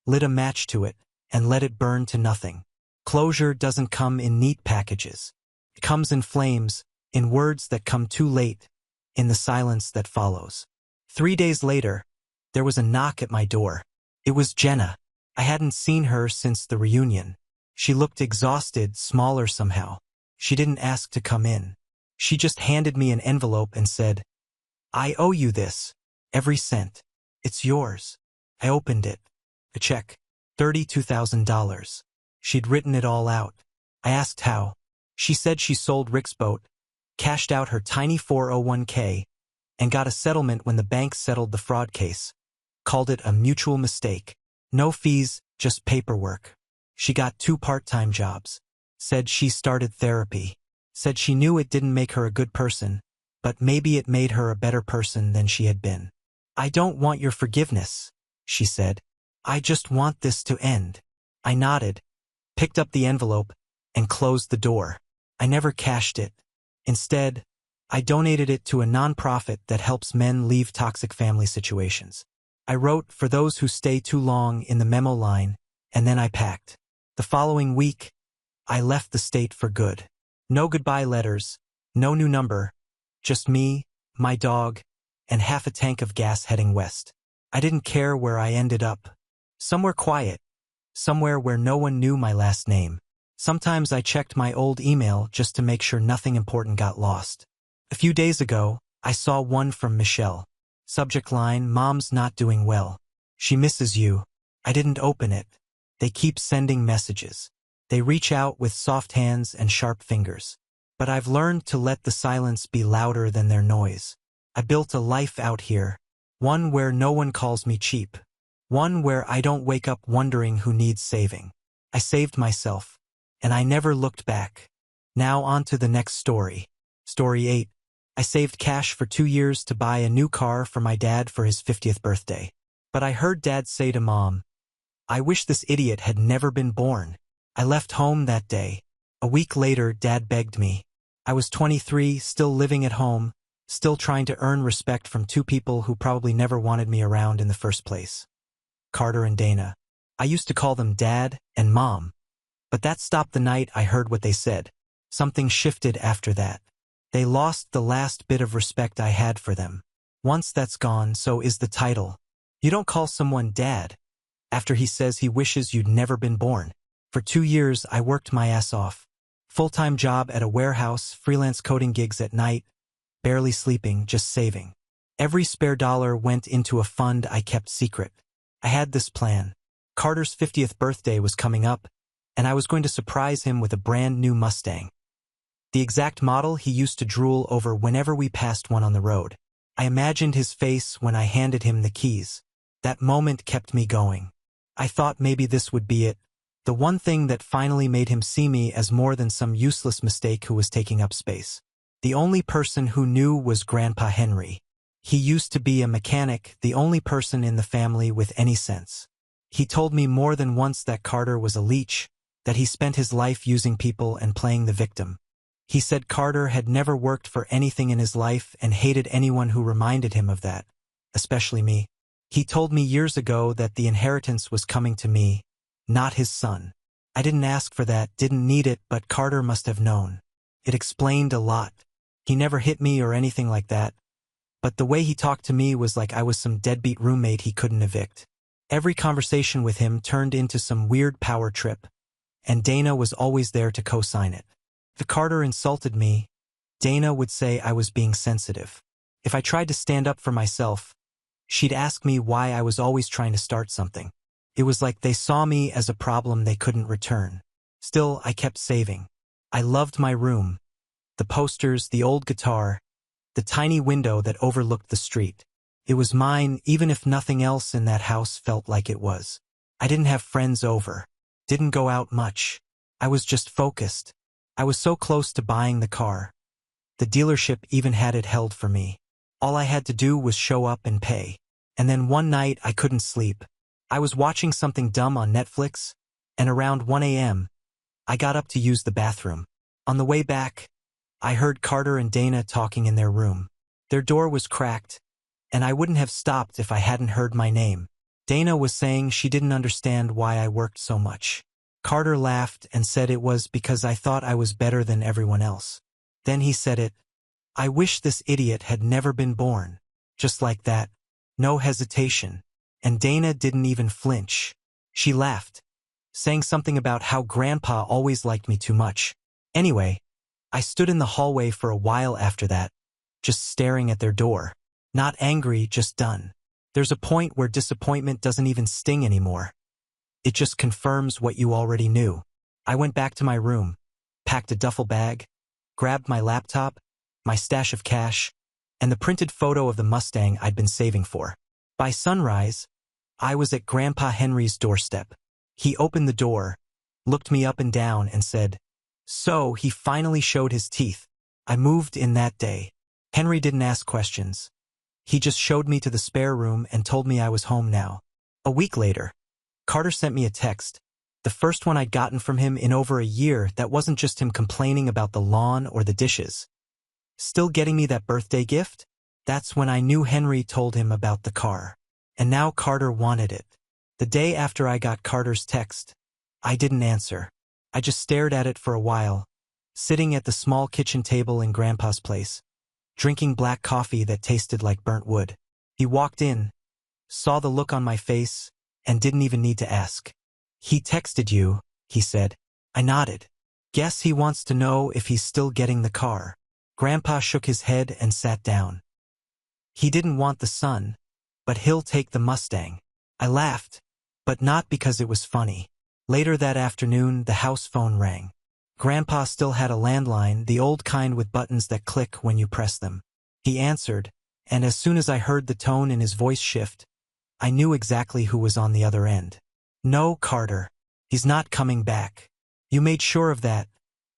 lit a match to it, and let it burn to nothing. Closure doesn't come in neat packages. It comes in flames, in words that come too late, in the silence that follows. 3 days later, there was a knock at my door. It was Jenna. I hadn't seen her since the reunion. She looked exhausted, smaller somehow. She didn't ask to come in. She just handed me an envelope and said, I owe you this. Every cent. It's yours. I opened it. A check. $32,000. She'd written it all out. I asked how. She said she sold Rick's boat, cashed out her tiny 401k, and got a settlement when the bank settled the fraud case. Called it a mutual mistake. No fees, just paperwork. She got 2 part-time jobs. Said she started therapy. Said she knew it didn't make her a good person, but maybe it made her a better person than she had been. I don't want your forgiveness, she said. I just want this to end. I nodded, picked up the envelope, and closed the door. I never cashed it. Instead, I donated it to a nonprofit that helps men leave toxic family situations. I wrote for those who stay too long in the memo line, and then I packed. The following week, I left the state for good. No goodbye letters, no new number, just me, my dog, and half a tank of gas heading west. I didn't care where I ended up. Somewhere quiet, somewhere where no one knew my last name. Sometimes I checked my old email just to make sure nothing important got lost. A few days ago, I saw one from Michelle. Subject line, Mom's not doing well. She misses you. I didn't open it. They keep sending messages. They reach out with soft hands and sharp fingers. But I've learned to let the silence be louder than their noise. I built a life out here. One where no one calls me cheap. One where I don't wake up wondering who needs saving. I saved myself. And I never looked back. Now on to the next story. Story 8. I saved cash for 2 years to buy a new car for my dad for his 50th birthday. But I heard Dad say to Mom, I wish this idiot had never been born. I left home that day. A week later, Dad begged me. I was 23, still living at home, still trying to earn respect from 2 people who probably never wanted me around in the first place. Carter and Dana. I used to call them Dad and Mom. But that stopped the night I heard what they said. Something shifted after that. They lost the last bit of respect I had for them. Once that's gone, so is the title. You don't call someone Dad after he says he wishes you'd never been born. For 2 years, I worked my ass off. Full-time job at a warehouse, freelance coding gigs at night, barely sleeping, just saving. Every spare dollar went into a fund I kept secret. I had this plan. Carter's 50th birthday was coming up, and I was going to surprise him with a brand new Mustang. The exact model he used to drool over whenever we passed one on the road. I imagined his face when I handed him the keys. That moment kept me going. I thought maybe this would be it. The one thing that finally made him see me as more than some useless mistake who was taking up space. The only person who knew was Grandpa Henry. He used to be a mechanic, the only person in the family with any sense. He told me more than once that Carter was a leech, that he spent his life using people and playing the victim. He said Carter had never worked for anything in his life and hated anyone who reminded him of that, especially me. He told me years ago that the inheritance was coming to me, not his son. I didn't ask for that, didn't need it, but Carter must have known. It explained a lot. He never hit me or anything like that, but the way he talked to me was like I was some deadbeat roommate he couldn't evict. Every conversation with him turned into some weird power trip, and Dana was always there to co-sign it. If Carter insulted me, Dana would say I was being sensitive. If I tried to stand up for myself, she'd ask me why I was always trying to start something. It was like they saw me as a problem they couldn't return. Still, I kept saving. I loved my room. The posters, the old guitar, the tiny window that overlooked the street. It was mine, even if nothing else in that house felt like it was. I didn't have friends over. Didn't go out much. I was just focused. I was so close to buying the car. The dealership even had it held for me. All I had to do was show up and pay. And then one night I couldn't sleep. I was watching something dumb on Netflix, and around 1 a.m., I got up to use the bathroom. On the way back, I heard Carter and Dana talking in their room. Their door was cracked, and I wouldn't have stopped if I hadn't heard my name. Dana was saying she didn't understand why I worked so much. Carter laughed and said it was because I thought I was better than everyone else. Then he said it. I wish this idiot had never been born. Just like that. No hesitation. And Dana didn't even flinch. She laughed, saying something about how Grandpa always liked me too much. Anyway, I stood in the hallway for a while after that, just staring at their door. Not angry, just done. There's a point where disappointment doesn't even sting anymore. It just confirms what you already knew. I went back to my room, packed a duffel bag, grabbed my laptop, my stash of cash, and the printed photo of the Mustang I'd been saving for. By sunrise, I was at Grandpa Henry's doorstep. He opened the door, looked me up and down, and said, "So, he finally showed his teeth. I moved in that day." Henry didn't ask questions. He just showed me to the spare room and told me I was home now. A week later, Carter sent me a text, the first one I'd gotten from him in over a year that wasn't just him complaining about the lawn or the dishes. "Still getting me that birthday gift?" That's when I knew Henry told him about the car. And now Carter wanted it. The day after I got Carter's text, I didn't answer. I just stared at it for a while, sitting at the small kitchen table in Grandpa's place, drinking black coffee that tasted like burnt wood. He walked in, saw the look on my face, and didn't even need to ask. "He texted you," he said. I nodded. "Guess he wants to know if he's still getting the car." Grandpa shook his head and sat down. "He didn't want the son, but he'll take the Mustang." I laughed, but not because it was funny. Later that afternoon, the house phone rang. Grandpa still had a landline, the old kind with buttons that click when you press them. He answered, and as soon as I heard the tone in his voice shift, I knew exactly who was on the other end. "No, Carter. He's not coming back." "You made sure of that,"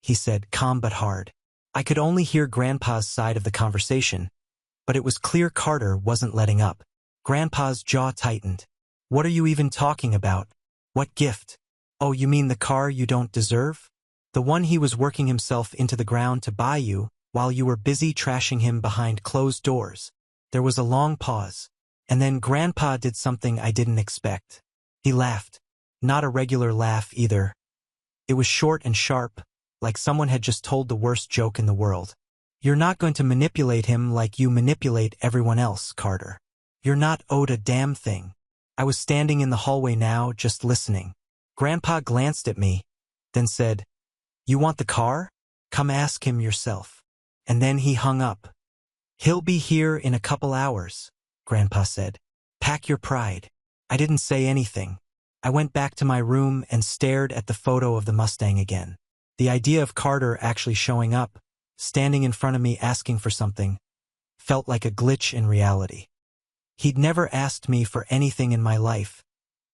he said, calm but hard. I could only hear Grandpa's side of the conversation, but it was clear Carter wasn't letting up. Grandpa's jaw tightened. "What are you even talking about? What gift? Oh, you mean the car you don't deserve? The one he was working himself into the ground to buy you while you were busy trashing him behind closed doors." There was a long pause, and then Grandpa did something I didn't expect. He laughed. Not a regular laugh either. It was short and sharp, like someone had just told the worst joke in the world. "You're not going to manipulate him like you manipulate everyone else, Carter. You're not owed a damn thing." I was standing in the hallway now, just listening. Grandpa glanced at me, then said, "You want the car? Come ask him yourself." And then he hung up. "He'll be here in a couple hours," Grandpa said. "Pack your pride." I didn't say anything. I went back to my room and stared at the photo of the Mustang again. The idea of Carter actually showing up, standing in front of me asking for something, felt like a glitch in reality. He'd never asked me for anything in my life.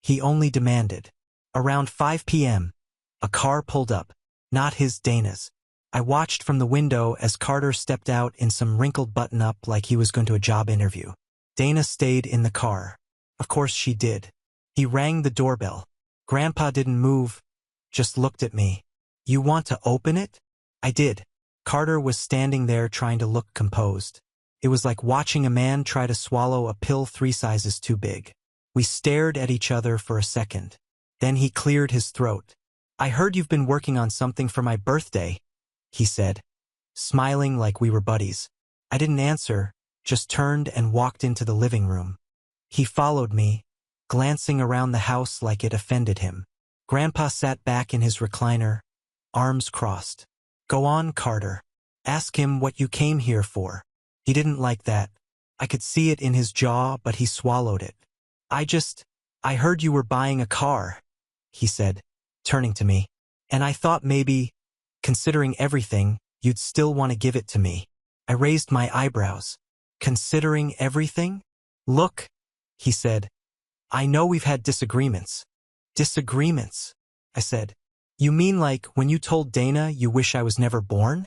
He only demanded. Around 5 p.m., a car pulled up, not his, Dana's. I watched from the window as Carter stepped out in some wrinkled button-up like he was going to a job interview. Dana stayed in the car. Of course she did. He rang the doorbell. Grandpa didn't move, just looked at me. "You want to open it?" I did. Carter was standing there trying to look composed. It was like watching a man try to swallow a pill 3 sizes too big. We stared at each other for a second. Then he cleared his throat. "I heard you've been working on something for my birthday," he said, smiling like we were buddies. I didn't answer, just turned and walked into the living room. He followed me, glancing around the house like it offended him. Grandpa sat back in his recliner, arms crossed. "Go on, Carter. Ask him what you came here for." He didn't like that. I could see it in his jaw, but he swallowed it. I heard you were buying a car," he said, turning to me. "And I thought maybe, considering everything, you'd still want to give it to me." I raised my eyebrows. "Considering everything?" "Look," he said, "I know we've had disagreements." "Disagreements?" I said. "You mean like when you told Dana you wish I was never born?"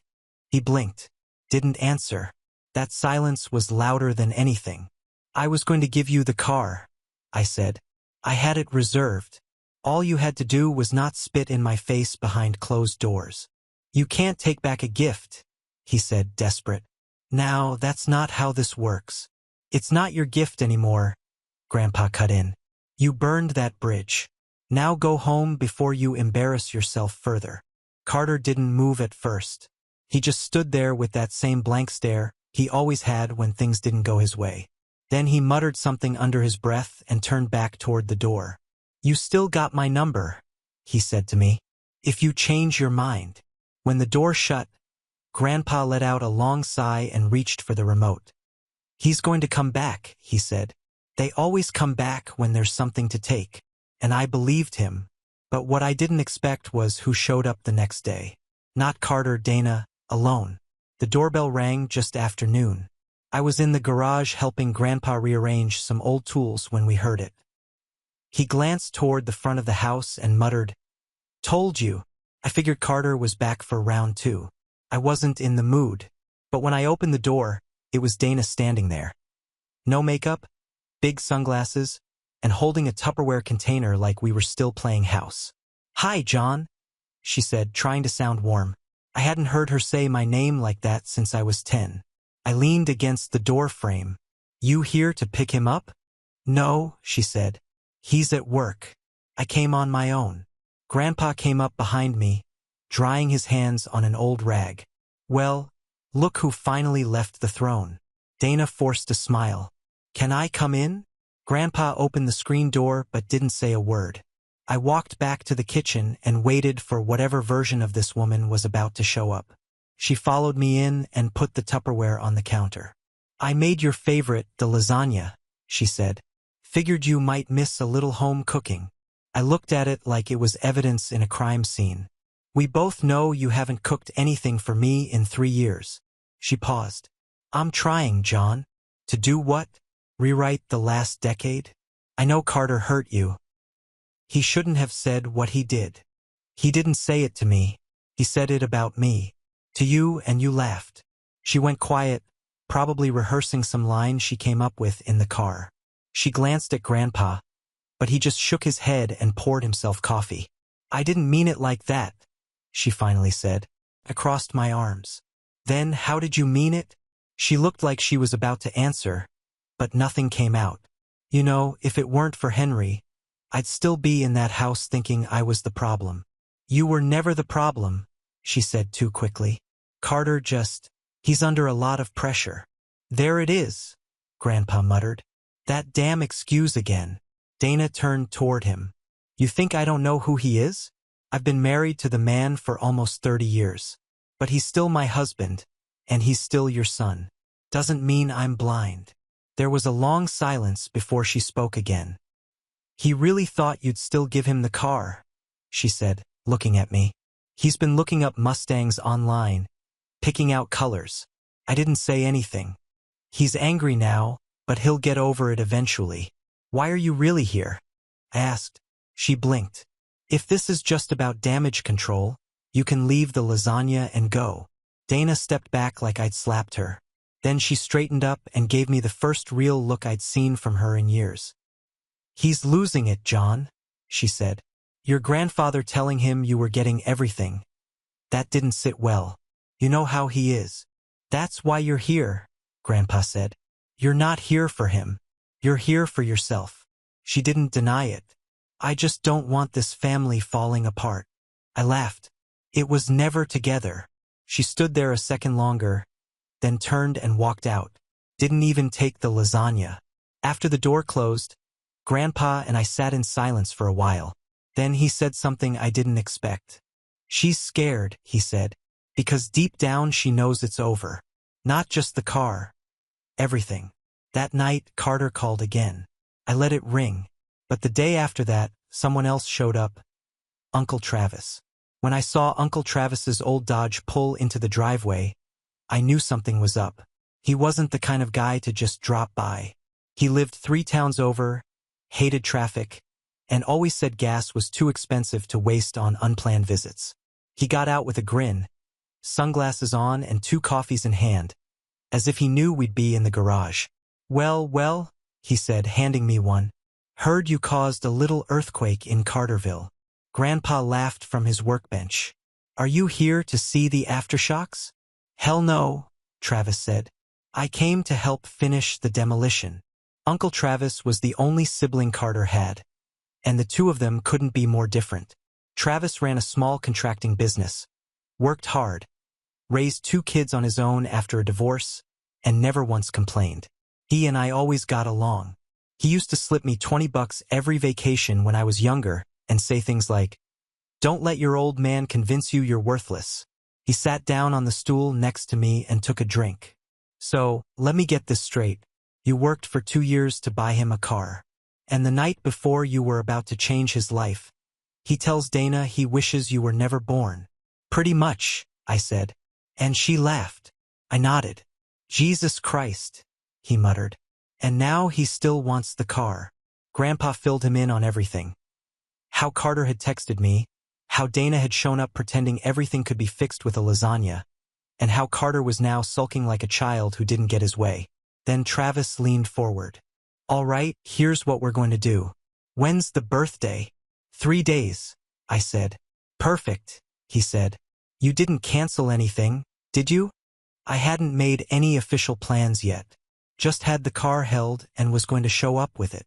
He blinked, didn't answer. That silence was louder than anything. "I was going to give you the car," I said. "I had it reserved. All you had to do was not spit in my face behind closed doors." "You can't take back a gift," he said, desperate. "Now, that's not how this works." "It's not your gift anymore," Grandpa cut in. "You burned that bridge. Now go home before you embarrass yourself further." Carter didn't move at first. He just stood there with that same blank stare he always had when things didn't go his way. Then he muttered something under his breath and turned back toward the door. "You still got my number," he said to me. "If you change your mind." When the door shut, Grandpa let out a long sigh and reached for the remote. He's going to come back, he said. They always come back when there's something to take. And I believed him. But what I didn't expect was who showed up the next day. Not Carter, Dana, alone. The doorbell rang just after noon. I was in the garage helping Grandpa rearrange some old tools when we heard it. He glanced toward the front of the house and muttered, "Told you." I figured Carter was back for round 2. I wasn't in the mood. But when I opened the door, it was Dana standing there. No makeup, big sunglasses, and holding a Tupperware container like we were still playing house. "Hi, John," she said, trying to sound warm. I hadn't heard her say my name like that since I was 10. I leaned against the door frame. "You here to pick him up?" "No," she said. "He's at work. I came on my own." Grandpa came up behind me, drying his hands on an old rag. "Well, look who finally left the throne." Dana forced a smile. "Can I come in?" Grandpa opened the screen door but didn't say a word. I walked back to the kitchen and waited for whatever version of this woman was about to show up. She followed me in and put the Tupperware on the counter. "I made your favorite, the lasagna," she said. "Figured you might miss a little home cooking." I looked at it like it was evidence in a crime scene. "We both know you haven't cooked anything for me in 3 years." She paused. "I'm trying, John." "To do what? Rewrite the last decade?" "I know Carter hurt you. He shouldn't have said what he did. He didn't say it to me. He said it about me. To you, and you laughed." She went quiet, probably rehearsing some lines she came up with in the car. She glanced at Grandpa, but he just shook his head and poured himself coffee. "I didn't mean it like that," she finally said. I crossed my arms. "Then how did you mean it?" She looked like she was about to answer, but nothing came out. "You know, if it weren't for Henry, I'd still be in that house thinking I was the problem." "You were never the problem," she said too quickly. "Carter he's under a lot of pressure." "There it is," Grandpa muttered. "That damn excuse again." Dana turned toward him. "You think I don't know who he is? I've been married to the man for almost 30 years. But he's still my husband, and he's still your son. Doesn't mean I'm blind." There was a long silence before she spoke again. "He really thought you'd still give him the car," she said, looking at me. "He's been looking up Mustangs online, picking out colors." I didn't say anything. "He's angry now, but he'll get over it eventually." "Why are you really here?" I asked. She blinked. "If this is just about damage control, you can leave the lasagna and go." Dana stepped back like I'd slapped her. Then she straightened up and gave me the first real look I'd seen from her in years. "He's losing it, John," she said. "Your grandfather telling him you were getting everything. That didn't sit well. You know how he is." "That's why you're here," Grandpa said. "You're not here for him. You're here for yourself." She didn't deny it. "I just don't want this family falling apart." I laughed. "It was never together." She stood there a second longer, then turned and walked out. Didn't even take the lasagna. After the door closed, Grandpa and I sat in silence for a while. Then he said something I didn't expect. "She's scared," he said, "because deep down she knows it's over. Not just the car. Everything." That night, Carter called again. I let it ring. But the day after that, someone else showed up. Uncle Travis. When I saw Uncle Travis's old Dodge pull into the driveway, I knew something was up. He wasn't the kind of guy to just drop by. He lived 3 towns over, hated traffic, and always said gas was too expensive to waste on unplanned visits. He got out with a grin, sunglasses on and 2 coffees in hand, as if he knew we'd be in the garage. Well, he said, handing me one. "Heard you caused a little earthquake in Carterville." Grandpa laughed from his workbench. "Are you here to see the aftershocks?" "Hell no," Travis said. "I came to help finish the demolition." Uncle Travis was the only sibling Carter had, and the 2 of them couldn't be more different. Travis ran a small contracting business, worked hard, raised 2 kids on his own after a divorce, and never once complained. He and I always got along. He used to slip me $20 every vacation when I was younger and say things like, "Don't let your old man convince you you're worthless." He sat down on the stool next to me and took a drink. "So, let me get this straight. You worked for 2 years to buy him a car. And the night before you were about to change his life, he tells Dana he wishes you were never born. Pretty much, I said. And she laughed. I nodded. Jesus Christ, he muttered. And now he still wants the car. Grandpa filled him in on everything. How Carter had texted me, how Dana had shown up pretending everything could be fixed with a lasagna, and how Carter was now sulking like a child who didn't get his way. Then Travis leaned forward. All right, here's what we're going to do. When's the birthday? 3 days, I said. Perfect, he said. You didn't cancel anything, did you? I hadn't made any official plans yet. Just had the car held and was going to show up with it.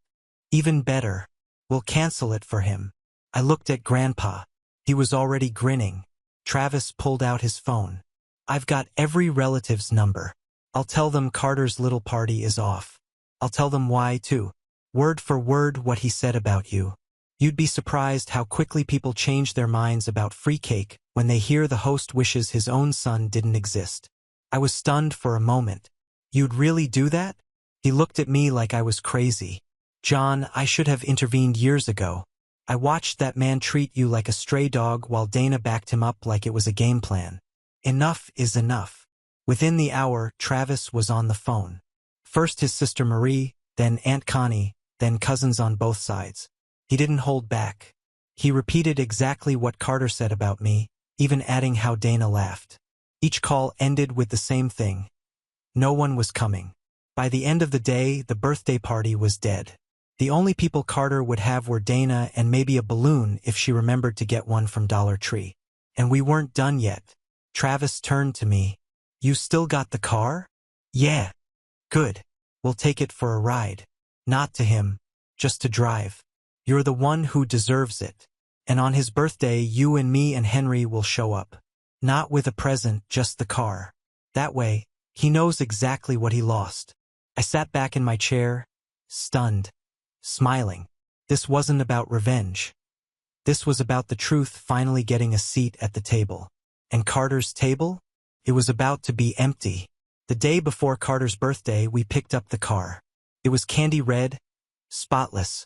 Even better, we'll cancel it for him. I looked at Grandpa. He was already grinning. Travis pulled out his phone. I've got every relative's number. I'll tell them Carter's little party is off. I'll tell them why, too. Word for word what he said about you. You'd be surprised how quickly people change their minds about free cake when they hear the host wishes his own son didn't exist. I was stunned for a moment. You'd really do that? He looked at me like I was crazy. John, I should have intervened years ago. I watched that man treat you like a stray dog while Dana backed him up like it was a game plan. Enough is enough. Within the hour, Travis was on the phone. First his sister Marie, then Aunt Connie, then cousins on both sides. He didn't hold back. He repeated exactly what Carter said about me, even adding how Dana laughed. Each call ended with the same thing. No one was coming. By the end of the day, the birthday party was dead. The only people Carter would have were Dana and maybe a balloon if she remembered to get one from Dollar Tree. And we weren't done yet. Travis turned to me. You still got the car? Yeah. Good. We'll take it for a ride. Not to him, just to drive. You're the one who deserves it. And on his birthday, you and me and Henry will show up. Not with a present, just the car. That way, he knows exactly what he lost. I sat back in my chair, stunned, smiling. This wasn't about revenge. This was about the truth finally getting a seat at the table. And Carter's table? It was about to be empty. The day before Carter's birthday, we picked up the car. It was candy red, spotless,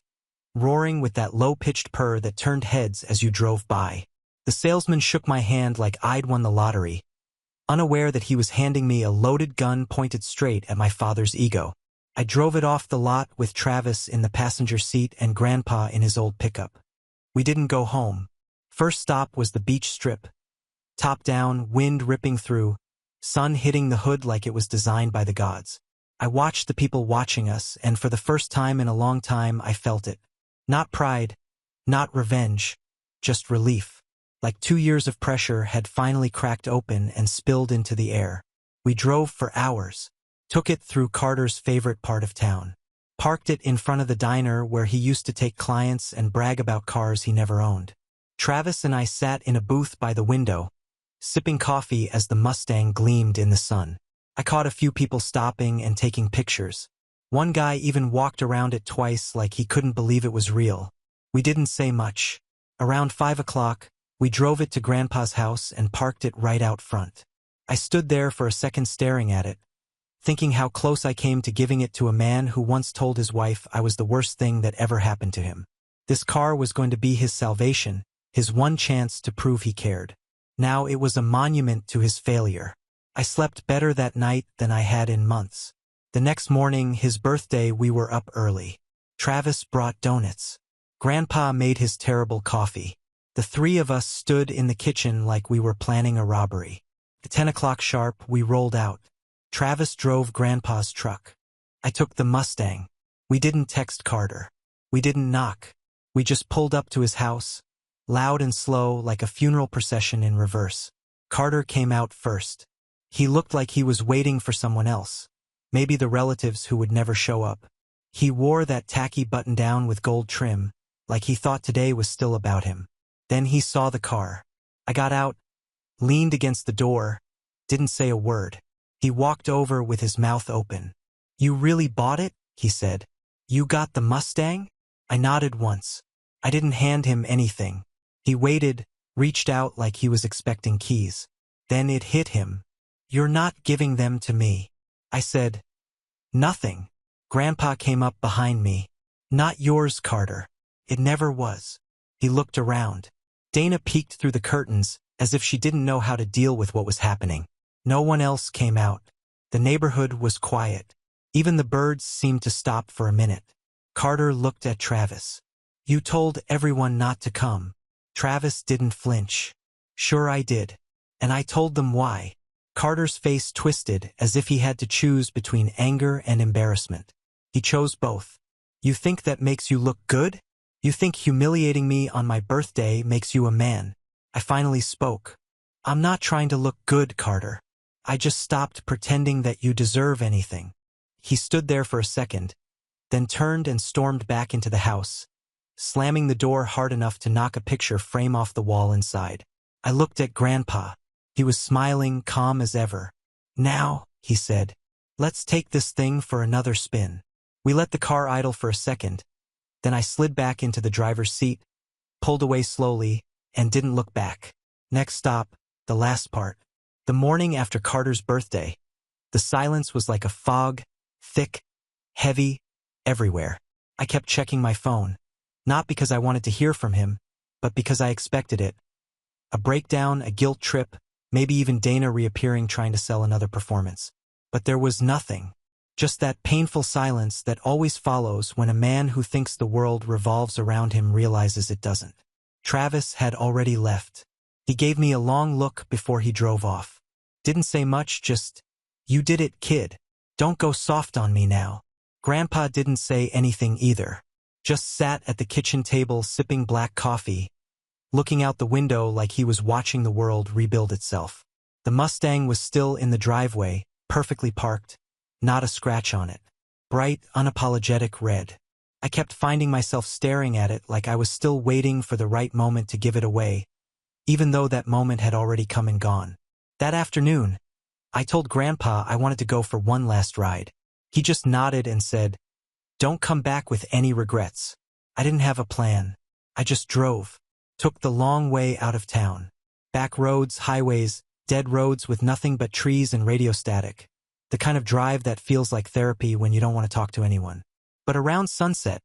roaring with that low-pitched purr that turned heads as you drove by. The salesman shook my hand like I'd won the lottery, unaware that he was handing me a loaded gun pointed straight at my father's ego. I drove it off the lot with Travis in the passenger seat and Grandpa in his old pickup. We didn't go home. First stop was the beach strip. Top down, wind ripping through, sun hitting the hood like it was designed by the gods. I watched the people watching us, and for the first time in a long time I felt it. Not pride, not revenge, just relief. Like 2 years of pressure had finally cracked open and spilled into the air. We drove for hours, took it through Carter's favorite part of town, parked it in front of the diner where he used to take clients and brag about cars he never owned. Travis and I sat in a booth by the window, sipping coffee as the Mustang gleamed in the sun. I caught a few people stopping and taking pictures. One guy even walked around it twice like he couldn't believe it was real. We didn't say much. Around 5 o'clock, we drove it to Grandpa's house and parked it right out front. I stood there for a second staring at it, thinking how close I came to giving it to a man who once told his wife I was the worst thing that ever happened to him. This car was going to be his salvation, his one chance to prove he cared. Now it was a monument to his failure. I slept better that night than I had in months. The next morning, his birthday, we were up early. Travis brought donuts. Grandpa made his terrible coffee. The three of us stood in the kitchen like we were planning a robbery. At 10 o'clock sharp, we rolled out. Travis drove Grandpa's truck. I took the Mustang. We didn't text Carter. We didn't knock. We just pulled up to his house, loud and slow like a funeral procession in reverse. Carter came out first. He looked like he was waiting for someone else, maybe the relatives who would never show up. He wore that tacky button-down with gold trim, like he thought today was still about him. Then he saw the car. I got out, leaned against the door, didn't say a word. He walked over with his mouth open. "You really bought it?" he said. "You got the Mustang?" I nodded once. I didn't hand him anything. He waited, reached out like he was expecting keys. Then it hit him. "You're not giving them to me." I said, "Nothing." Grandpa came up behind me. Not yours, Carter. It never was. He looked around. Dana peeked through the curtains, as if she didn't know how to deal with what was happening. No one else came out. The neighborhood was quiet. Even the birds seemed to stop for a minute. Carter looked at Travis. You told everyone not to come. Travis didn't flinch. Sure I did. And I told them why. Carter's face twisted as if he had to choose between anger and embarrassment. He chose both. You think that makes you look good? You think humiliating me on my birthday makes you a man? I finally spoke. I'm not trying to look good, Carter. I just stopped pretending that you deserve anything. He stood there for a second, then turned and stormed back into the house, slamming the door hard enough to knock a picture frame off the wall inside. I looked at Grandpa. He was smiling, calm as ever. Now, he said, let's take this thing for another spin. We let the car idle for a second. Then I slid back into the driver's seat, pulled away slowly, and didn't look back. Next stop, the last part. The morning after Carter's birthday. The silence was like a fog, thick, heavy, everywhere. I kept checking my phone, not because I wanted to hear from him, but because I expected it. A breakdown, a guilt trip, maybe even Dana reappearing trying to sell another performance. But there was nothing. Just that painful silence that always follows when a man who thinks the world revolves around him realizes it doesn't. Travis had already left. He gave me a long look before he drove off. Didn't say much, just, you did it, kid. Don't go soft on me now. Grandpa didn't say anything either. Just sat at the kitchen table sipping black coffee, looking out the window like he was watching the world rebuild itself. The Mustang was still in the driveway, perfectly parked, not a scratch on it. Bright, unapologetic red. I kept finding myself staring at it like I was still waiting for the right moment to give it away, even though that moment had already come and gone. That afternoon, I told Grandpa I wanted to go for one last ride. He just nodded and said, don't come back with any regrets. I didn't have a plan. I just drove. Took the long way out of town. Back roads, highways, dead roads with nothing but trees and radio static. The kind of drive that feels like therapy when you don't want to talk to anyone. But around sunset,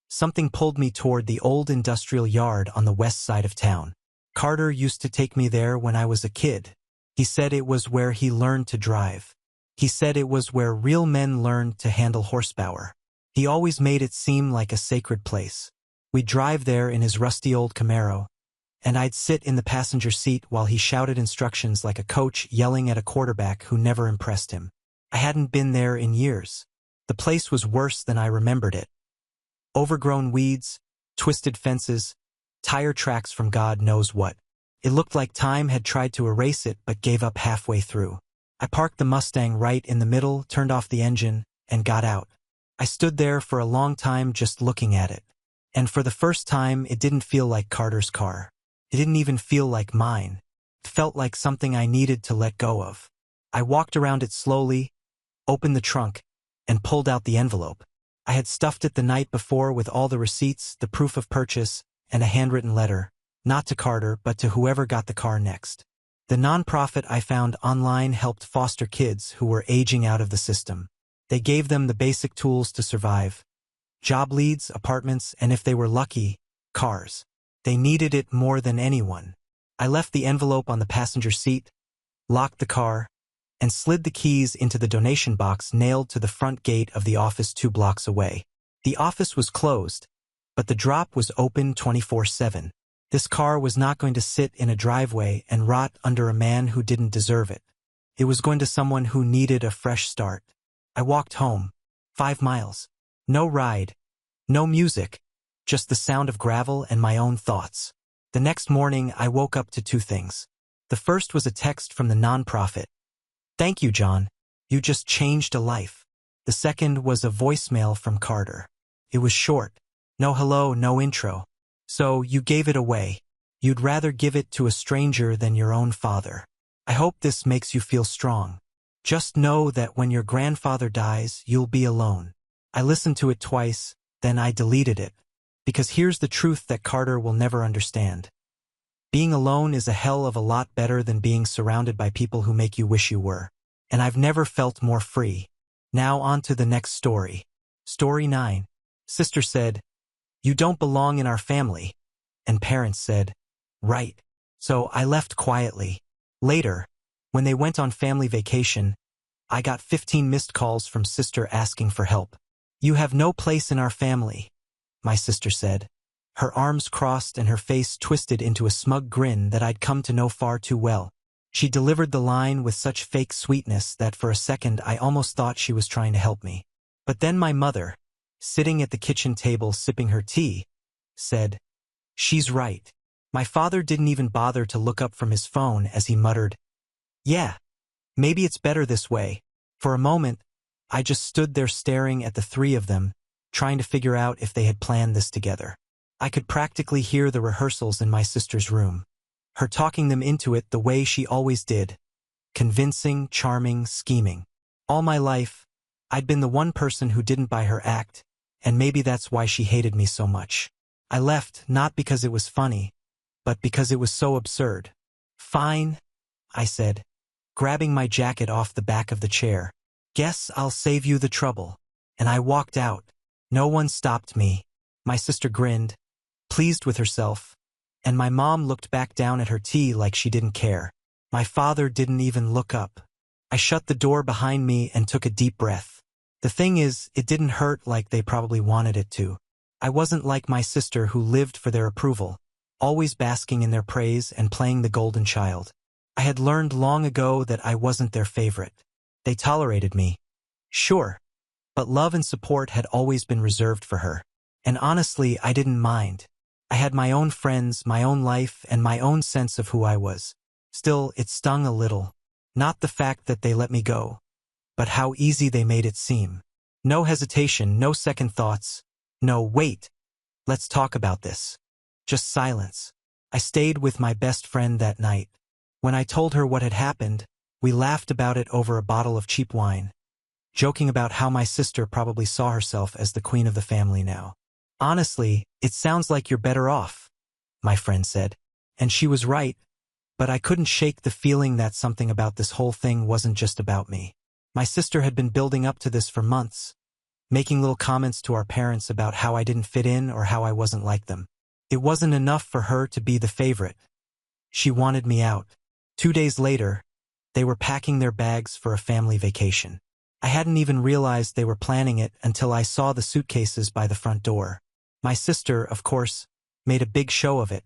something pulled me toward the old industrial yard on the west side of town. Carter used to take me there when I was a kid. He said it was where he learned to drive. He said it was where real men learned to handle horsepower. He always made it seem like a sacred place. We'd drive there in his rusty old Camaro, and I'd sit in the passenger seat while he shouted instructions like a coach yelling at a quarterback who never impressed him. I hadn't been there in years. The place was worse than I remembered it. Overgrown weeds, twisted fences, tire tracks from God knows what. It looked like time had tried to erase it but gave up halfway through. I parked the Mustang right in the middle, turned off the engine, and got out. I stood there for a long time just looking at it. And for the first time, it didn't feel like Carter's car. It didn't even feel like mine. It felt like something I needed to let go of. I walked around it slowly, opened the trunk, and pulled out the envelope. I had stuffed it the night before with all the receipts, the proof of purchase, and a handwritten letter, not to Carter, but to whoever got the car next. The nonprofit I found online helped foster kids who were aging out of the system. They gave them the basic tools to survive. Job leads, apartments, and if they were lucky, cars. They needed it more than anyone. I left the envelope on the passenger seat, locked the car, and slid the keys into the donation box nailed to the front gate of the office 2 blocks away. The office was closed, but the drop was open 24/7. This car was not going to sit in a driveway and rot under a man who didn't deserve it. It was going to someone who needed a fresh start. I walked home, 5 miles. No ride, no music, just the sound of gravel and my own thoughts. The next morning, I woke up to 2 things. The first was a text from the nonprofit. Thank you, John. You just changed a life. The second was a voicemail from Carter. It was short. No hello, no intro. So you gave it away. You'd rather give it to a stranger than your own father. I hope this makes you feel strong. Just know that when your grandfather dies, you'll be alone. I listened to it twice, then I deleted it. Because here's the truth that Carter will never understand. Being alone is a hell of a lot better than being surrounded by people who make you wish you were. And I've never felt more free. Now on to the next story. Story 9. Sister said, "You don't belong in our family." And parents said, "Right." So I left quietly. Later, when they went on family vacation, I got 15 missed calls from sister asking for help. "You have no place in our family," my sister said. Her arms crossed and her face twisted into a smug grin that I'd come to know far too well. She delivered the line with such fake sweetness that for a second I almost thought she was trying to help me. But then my mother, sitting at the kitchen table sipping her tea, said, "She's right." My father didn't even bother to look up from his phone as he muttered, "Yeah, maybe it's better this way." For a moment, I just stood there staring at the three of them, trying to figure out if they had planned this together. I could practically hear the rehearsals in my sister's room, her talking them into it the way she always did. Convincing, charming, scheming. All my life, I'd been the one person who didn't buy her act, and maybe that's why she hated me so much. I left not because it was funny, but because it was so absurd. "Fine," I said, grabbing my jacket off the back of the chair. "Guess I'll save you the trouble." And I walked out. No one stopped me. My sister grinned, pleased with herself, and my mom looked back down at her tea like she didn't care. My father didn't even look up. I shut the door behind me and took a deep breath. The thing is, it didn't hurt like they probably wanted it to. I wasn't like my sister who lived for their approval, always basking in their praise and playing the golden child. I had learned long ago that I wasn't their favorite. They tolerated me, sure, but love and support had always been reserved for her. And honestly, I didn't mind. I had my own friends, my own life, and my own sense of who I was. Still, it stung a little. Not the fact that they let me go, but how easy they made it seem. No hesitation, no second thoughts. No, wait, let's talk about this. Just silence. I stayed with my best friend that night. When I told her what had happened, we laughed about it over a bottle of cheap wine, joking about how my sister probably saw herself as the queen of the family now. "Honestly, it sounds like you're better off," my friend said. And she was right, but I couldn't shake the feeling that something about this whole thing wasn't just about me. My sister had been building up to this for months, making little comments to our parents about how I didn't fit in or how I wasn't like them. It wasn't enough for her to be the favorite. She wanted me out. 2 days later, they were packing their bags for a family vacation. I hadn't even realized they were planning it until I saw the suitcases by the front door. My sister, of course, made a big show of it,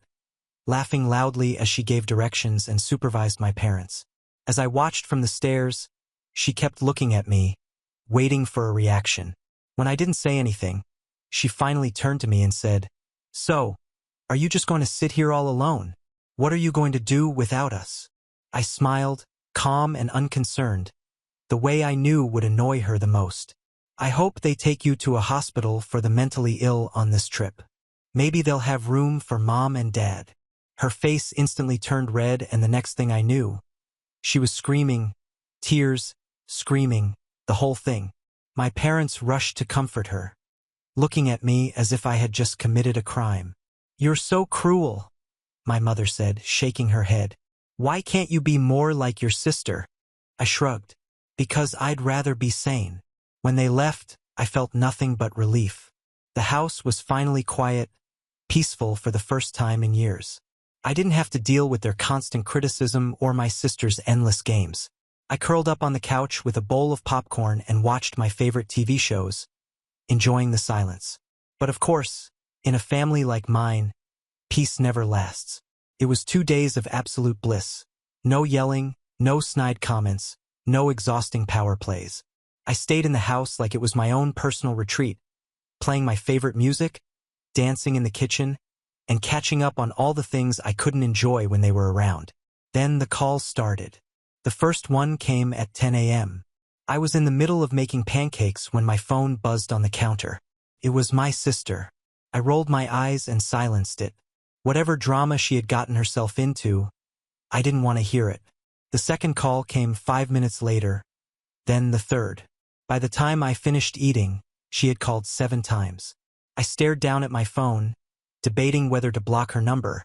laughing loudly as she gave directions and supervised my parents. As I watched from the stairs, she kept looking at me, waiting for a reaction. When I didn't say anything, she finally turned to me and said, "So, are you just going to sit here all alone? What are you going to do without us?" I smiled, calm and unconcerned, the way I knew would annoy her the most. "I hope they take you to a hospital for the mentally ill on this trip. Maybe they'll have room for Mom and Dad." Her face instantly turned red, and the next thing I knew, she was screaming, tears, screaming, the whole thing. My parents rushed to comfort her, looking at me as if I had just committed a crime. "You're so cruel," my mother said, shaking her head. "Why can't you be more like your sister?" I shrugged. "Because I'd rather be sane." When they left, I felt nothing but relief. The house was finally quiet, peaceful for the first time in years. I didn't have to deal with their constant criticism or my sister's endless games. I curled up on the couch with a bowl of popcorn and watched my favorite TV shows, enjoying the silence. But of course, in a family like mine, peace never lasts. It was 2 days of absolute bliss. No yelling, no snide comments, no exhausting power plays. I stayed in the house like it was my own personal retreat, playing my favorite music, dancing in the kitchen, and catching up on all the things I couldn't enjoy when they were around. Then the calls started. The first one came at 10 a.m. I was in the middle of making pancakes when my phone buzzed on the counter. It was my sister. I rolled my eyes and silenced it. Whatever drama she had gotten herself into, I didn't want to hear it. The second call came 5 minutes later, then the third. By the time I finished eating, she had called 7 times. I stared down at my phone, debating whether to block her number,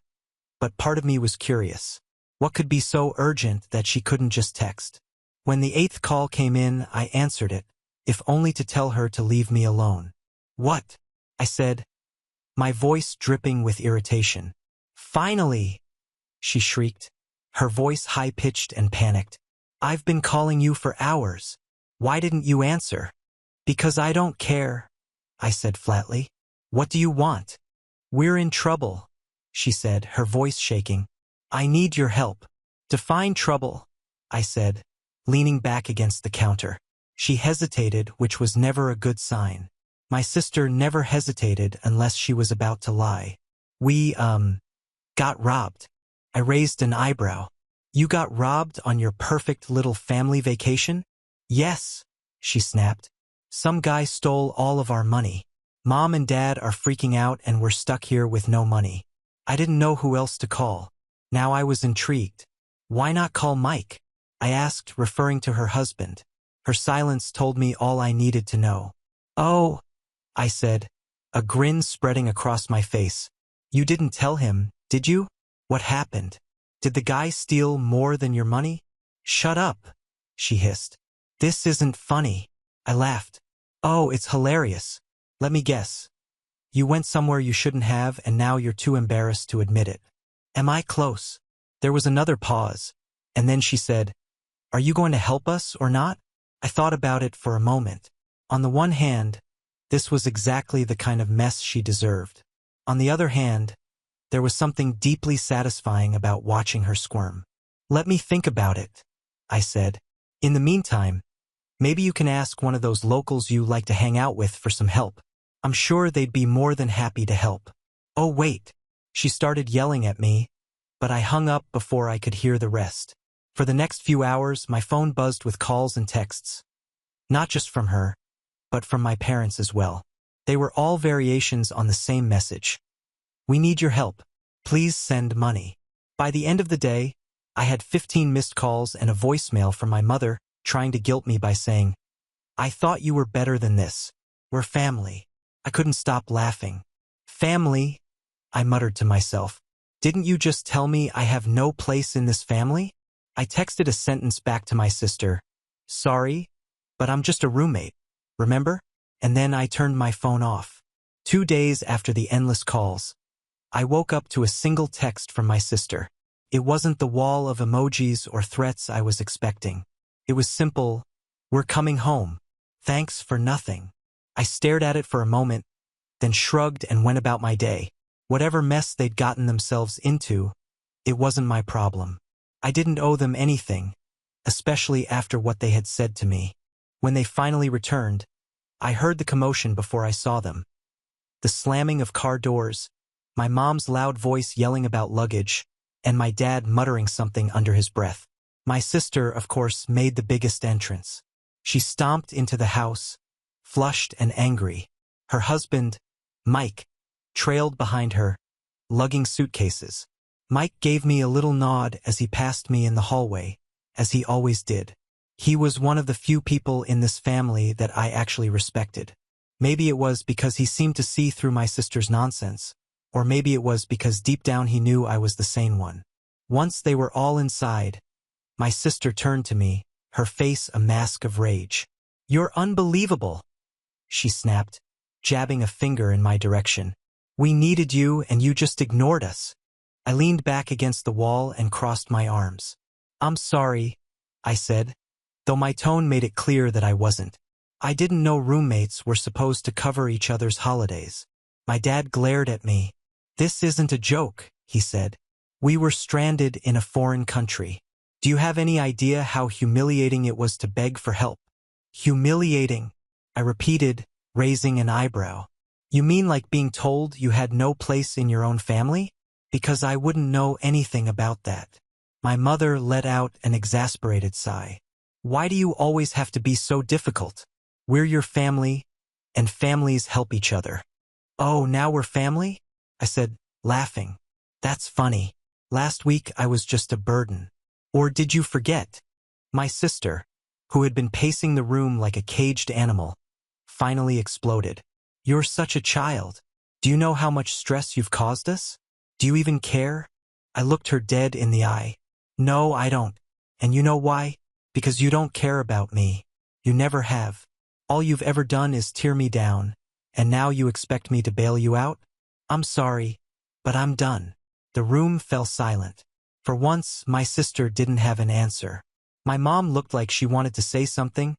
but part of me was curious. What could be so urgent that she couldn't just text? When the 8th call came in, I answered it. if only to tell her to leave me alone. What? I said, my voice dripping with irritation. Finally! She shrieked, her voice high-pitched and panicked. I've been calling you for hours. Why didn't you answer? Because I don't care, I said flatly. What do you want? We're in trouble, she said, her voice shaking. I need your help. Define trouble, I said, leaning back against the counter. She hesitated, which was never a good sign. My sister never hesitated unless she was about to lie. We, got robbed. I raised an eyebrow. You got robbed on your perfect little family vacation? Yes, she snapped. Some guy stole all of our money. Mom and Dad are freaking out and we're stuck here with no money. I didn't know who else to call. Now I was intrigued. Why not call Mike? I asked, referring to her husband. Her silence told me all I needed to know. Oh, I said, a grin spreading across my face. You didn't tell him, did you? What happened? Did the guy steal more than your money? Shut up, she hissed. This isn't funny. I laughed. Oh, it's hilarious. Let me guess. You went somewhere you shouldn't have and now you're too embarrassed to admit it. Am I close? There was another pause, and then she said, Are you going to help us or not? I thought about it for a moment. On the one hand, this was exactly the kind of mess she deserved. On the other hand, there was something deeply satisfying about watching her squirm. Let me think about it, I said. In the meantime, maybe you can ask one of those locals you like to hang out with for some help. I'm sure they'd be more than happy to help. Oh, wait. She started yelling at me, but I hung up before I could hear the rest. For the next few hours, my phone buzzed with calls and texts. Not just from her, but from my parents as well. They were all variations on the same message. We need your help. Please send money. By the end of the day, I had 15 missed calls and a voicemail from my mother trying to guilt me by saying, I thought you were better than this. We're family. I couldn't stop laughing. Family, I muttered to myself. Didn't you just tell me I have no place in this family? I texted a sentence back to my sister. Sorry, but I'm just a roommate, remember? And then I turned my phone off. 2 days after the endless calls, I woke up to a single text from my sister. It wasn't the wall of emojis or threats I was expecting. It was simple, we're coming home. Thanks for nothing. I stared at it for a moment, then shrugged and went about my day. Whatever mess they'd gotten themselves into, it wasn't my problem. I didn't owe them anything, especially after what they had said to me. When they finally returned, I heard the commotion before I saw them. The slamming of car doors, my mom's loud voice yelling about luggage, and my dad muttering something under his breath. My sister, of course, made the biggest entrance. She stomped into the house, flushed and angry. Her husband, Mike, trailed behind her, lugging suitcases. Mike gave me a little nod as he passed me in the hallway, as he always did. He was one of the few people in this family that I actually respected. Maybe it was because he seemed to see through my sister's nonsense, or maybe it was because deep down he knew I was the sane one. Once they were all inside, my sister turned to me, her face a mask of rage. You're unbelievable, she snapped, jabbing a finger in my direction. We needed you and you just ignored us. I leaned back against the wall and crossed my arms. I'm sorry, I said, though my tone made it clear that I wasn't. I didn't know roommates were supposed to cover each other's holidays. My dad glared at me. This isn't a joke, he said. We were stranded in a foreign country. Do you have any idea how humiliating it was to beg for help? Humiliating, I repeated, raising an eyebrow. You mean like being told you had no place in your own family? Because I wouldn't know anything about that. My mother let out an exasperated sigh. Why do you always have to be so difficult? We're your family, and families help each other. Oh, now we're family? I said, laughing. That's funny. Last week I was just a burden. Or did you forget? My sister, who had been pacing the room like a caged animal, finally exploded. You're such a child. Do you know how much stress you've caused us? Do you even care? I looked her dead in the eye. No, I don't. And you know why? Because you don't care about me. You never have. All you've ever done is tear me down, and now you expect me to bail you out? I'm sorry, but I'm done." The room fell silent. For once, my sister didn't have an answer. My mom looked like she wanted to say something,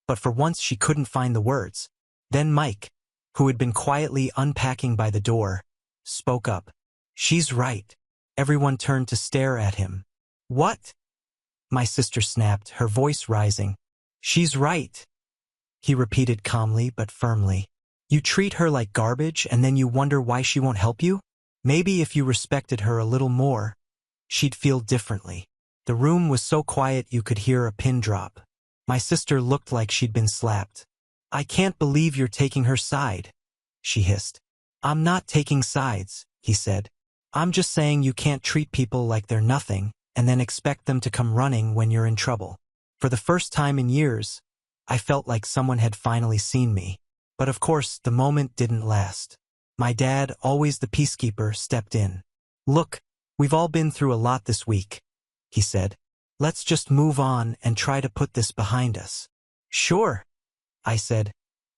but for once she couldn't find the words. Then Mike, who had been quietly unpacking by the door, spoke up. "She's right." Everyone turned to stare at him. "What?" my sister snapped, her voice rising. "She's right," he repeated calmly but firmly. "You treat her like garbage and then you wonder why she won't help you? Maybe if you respected her a little more, she'd feel differently." The room was so quiet you could hear a pin drop. My sister looked like she'd been slapped. "I can't believe you're taking her side," she hissed. "I'm not taking sides," he said. "I'm just saying you can't treat people like they're nothing and then expect them to come running when you're in trouble." For the first time in years, I felt like someone had finally seen me. But of course, the moment didn't last. My dad, always the peacekeeper, stepped in. "Look, we've all been through a lot this week," he said. "Let's just move on and try to put this behind us." "Sure," I said,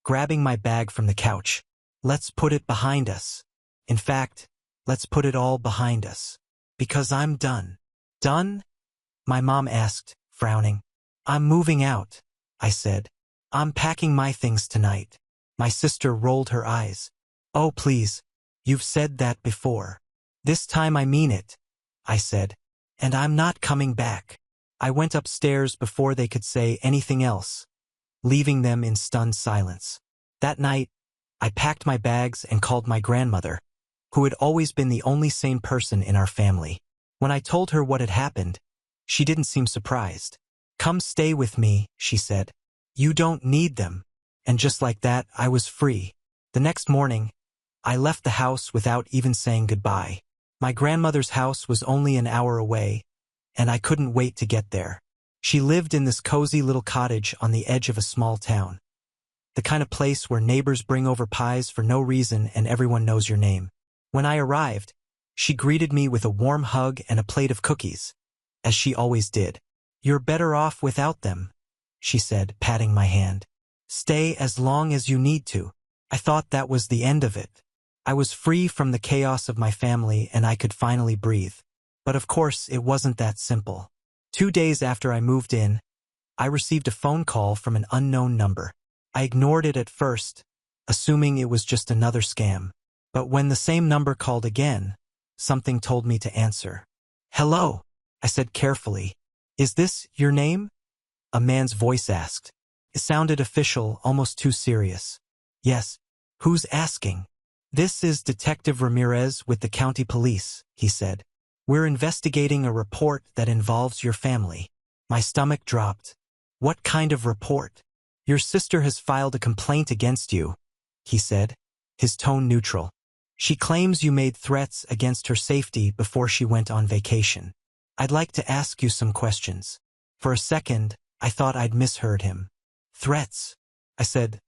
grabbing my bag from the couch. "Let's put it behind us. In fact, let's put it all behind us. Because I'm done." "Done?" my mom asked, frowning. "I'm moving out," I said. "I'm packing my things tonight." My sister rolled her eyes. "Oh, please. You've said that before." "This time I mean it," I said. "And I'm not coming back." I went upstairs before they could say anything else, leaving them in stunned silence. That night, I packed my bags and called my grandmother, who had always been the only sane person in our family. When I told her what had happened, she didn't seem surprised. "Come stay with me," she said. "You don't need them." And just like that, I was free. The next morning, I left the house without even saying goodbye. My grandmother's house was only an hour away, and I couldn't wait to get there. She lived in this cozy little cottage on the edge of a small town. The kind of place where neighbors bring over pies for no reason and everyone knows your name. When I arrived, she greeted me with a warm hug and a plate of cookies, as she always did. "You're better off without them," she said, patting my hand. "Stay as long as you need to." I thought that was the end of it. I was free from the chaos of my family and I could finally breathe. But of course, it wasn't that simple. 2 days after I moved in, I received a phone call from an unknown number. I ignored it at first, assuming it was just another scam. But when the same number called again, something told me to answer. "Hello," I said carefully. "Is this your name?" a man's voice asked. It sounded official, almost too serious. "Yes. Who's asking?" "This is Detective Ramirez with the county police," he said. "We're investigating a report that involves your family." My stomach dropped. "What kind of report?" "Your sister has filed a complaint against you," he said, his tone neutral. "She claims you made threats against her safety before she went on vacation. I'd like to ask you some questions." For a second, I thought I'd misheard him. "Threats?" I said,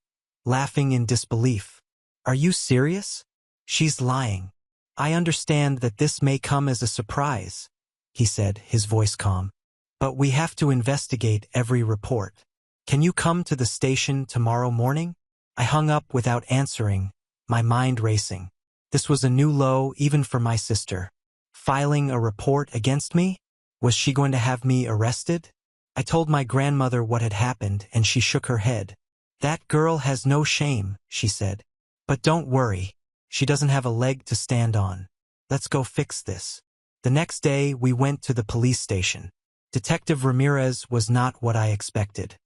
laughing in disbelief. "Are you serious?" "She's lying." "I understand that this may come as a surprise," he said, his voice calm. "But we have to investigate every report. Can you come to the station tomorrow morning?" I hung up without answering, my mind racing. This was a new low even for my sister. Filing a report against me? Was she going to have me arrested? I told my grandmother what had happened and she shook her head. "That girl has no shame," she said. "But don't worry. She doesn't have a leg to stand on. Let's go fix this." The next day, we went to the police station. Detective Ramirez was not what I expected.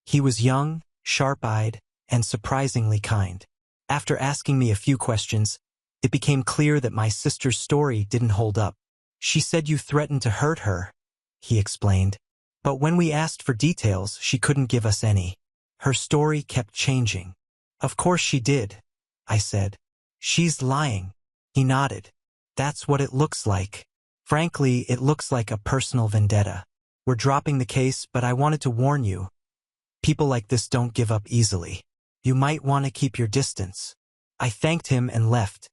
He was young, sharp-eyed, and surprisingly kind. After asking me a few questions, it became clear that my sister's story didn't hold up. "She said you threatened to hurt her," he explained. "But when we asked for details, she couldn't give us any. Her story kept changing." "Of course she did," I said. "She's lying." He nodded. "That's what it looks like. Frankly, it looks like a personal vendetta. We're dropping the case, but I wanted to warn you. People like this don't give up easily. You might want to keep your distance." I thanked him and left,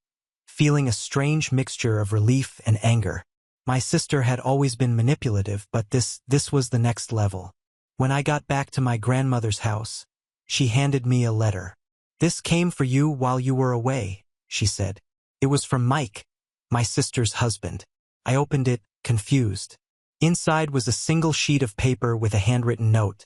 feeling a strange mixture of relief and anger. My sister had always been manipulative, but this was the next level. When I got back to my grandmother's house, She handed me a letter. "This came for you while you were away," she said. It was from Mike, my sister's husband. I opened it, confused. Inside was a single sheet of paper with a handwritten note.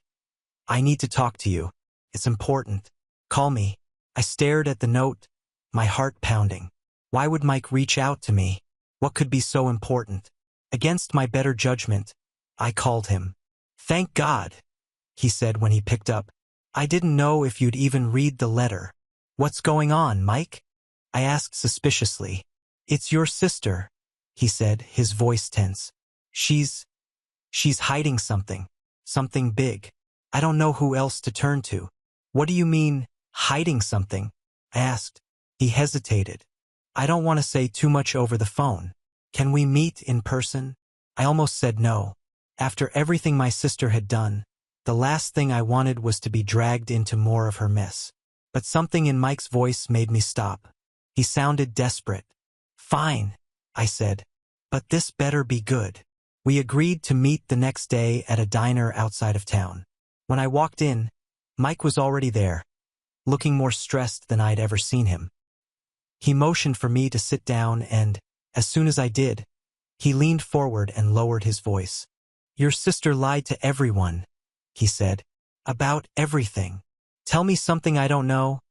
"I need to talk to you. It's important. Call me." I stared at the note, my heart pounding. Why would Mike reach out to me? What could be so important? Against my better judgment, I called him. "Thank God," he said when he picked up. "I didn't know if you'd even read the letter." "What's going on, Mike?" I asked suspiciously. "It's your sister," he said, his voice tense. She's hiding something. Something big. I don't know who else to turn to." "What do you mean, hiding something?" I asked. He hesitated. "I don't want to say too much over the phone. Can we meet in person?" I almost said no. After everything my sister had done, the last thing I wanted was to be dragged into more of her mess. But something in Mike's voice made me stop. He sounded desperate. "Fine," I said. "But this better be good." We agreed to meet the next day at a diner outside of town. When I walked in, Mike was already there, looking more stressed than I'd ever seen him. He motioned for me to sit down and, as soon as I did, he leaned forward and lowered his voice. "Your sister lied to everyone," he said. "About everything. Tell me something I don't know,"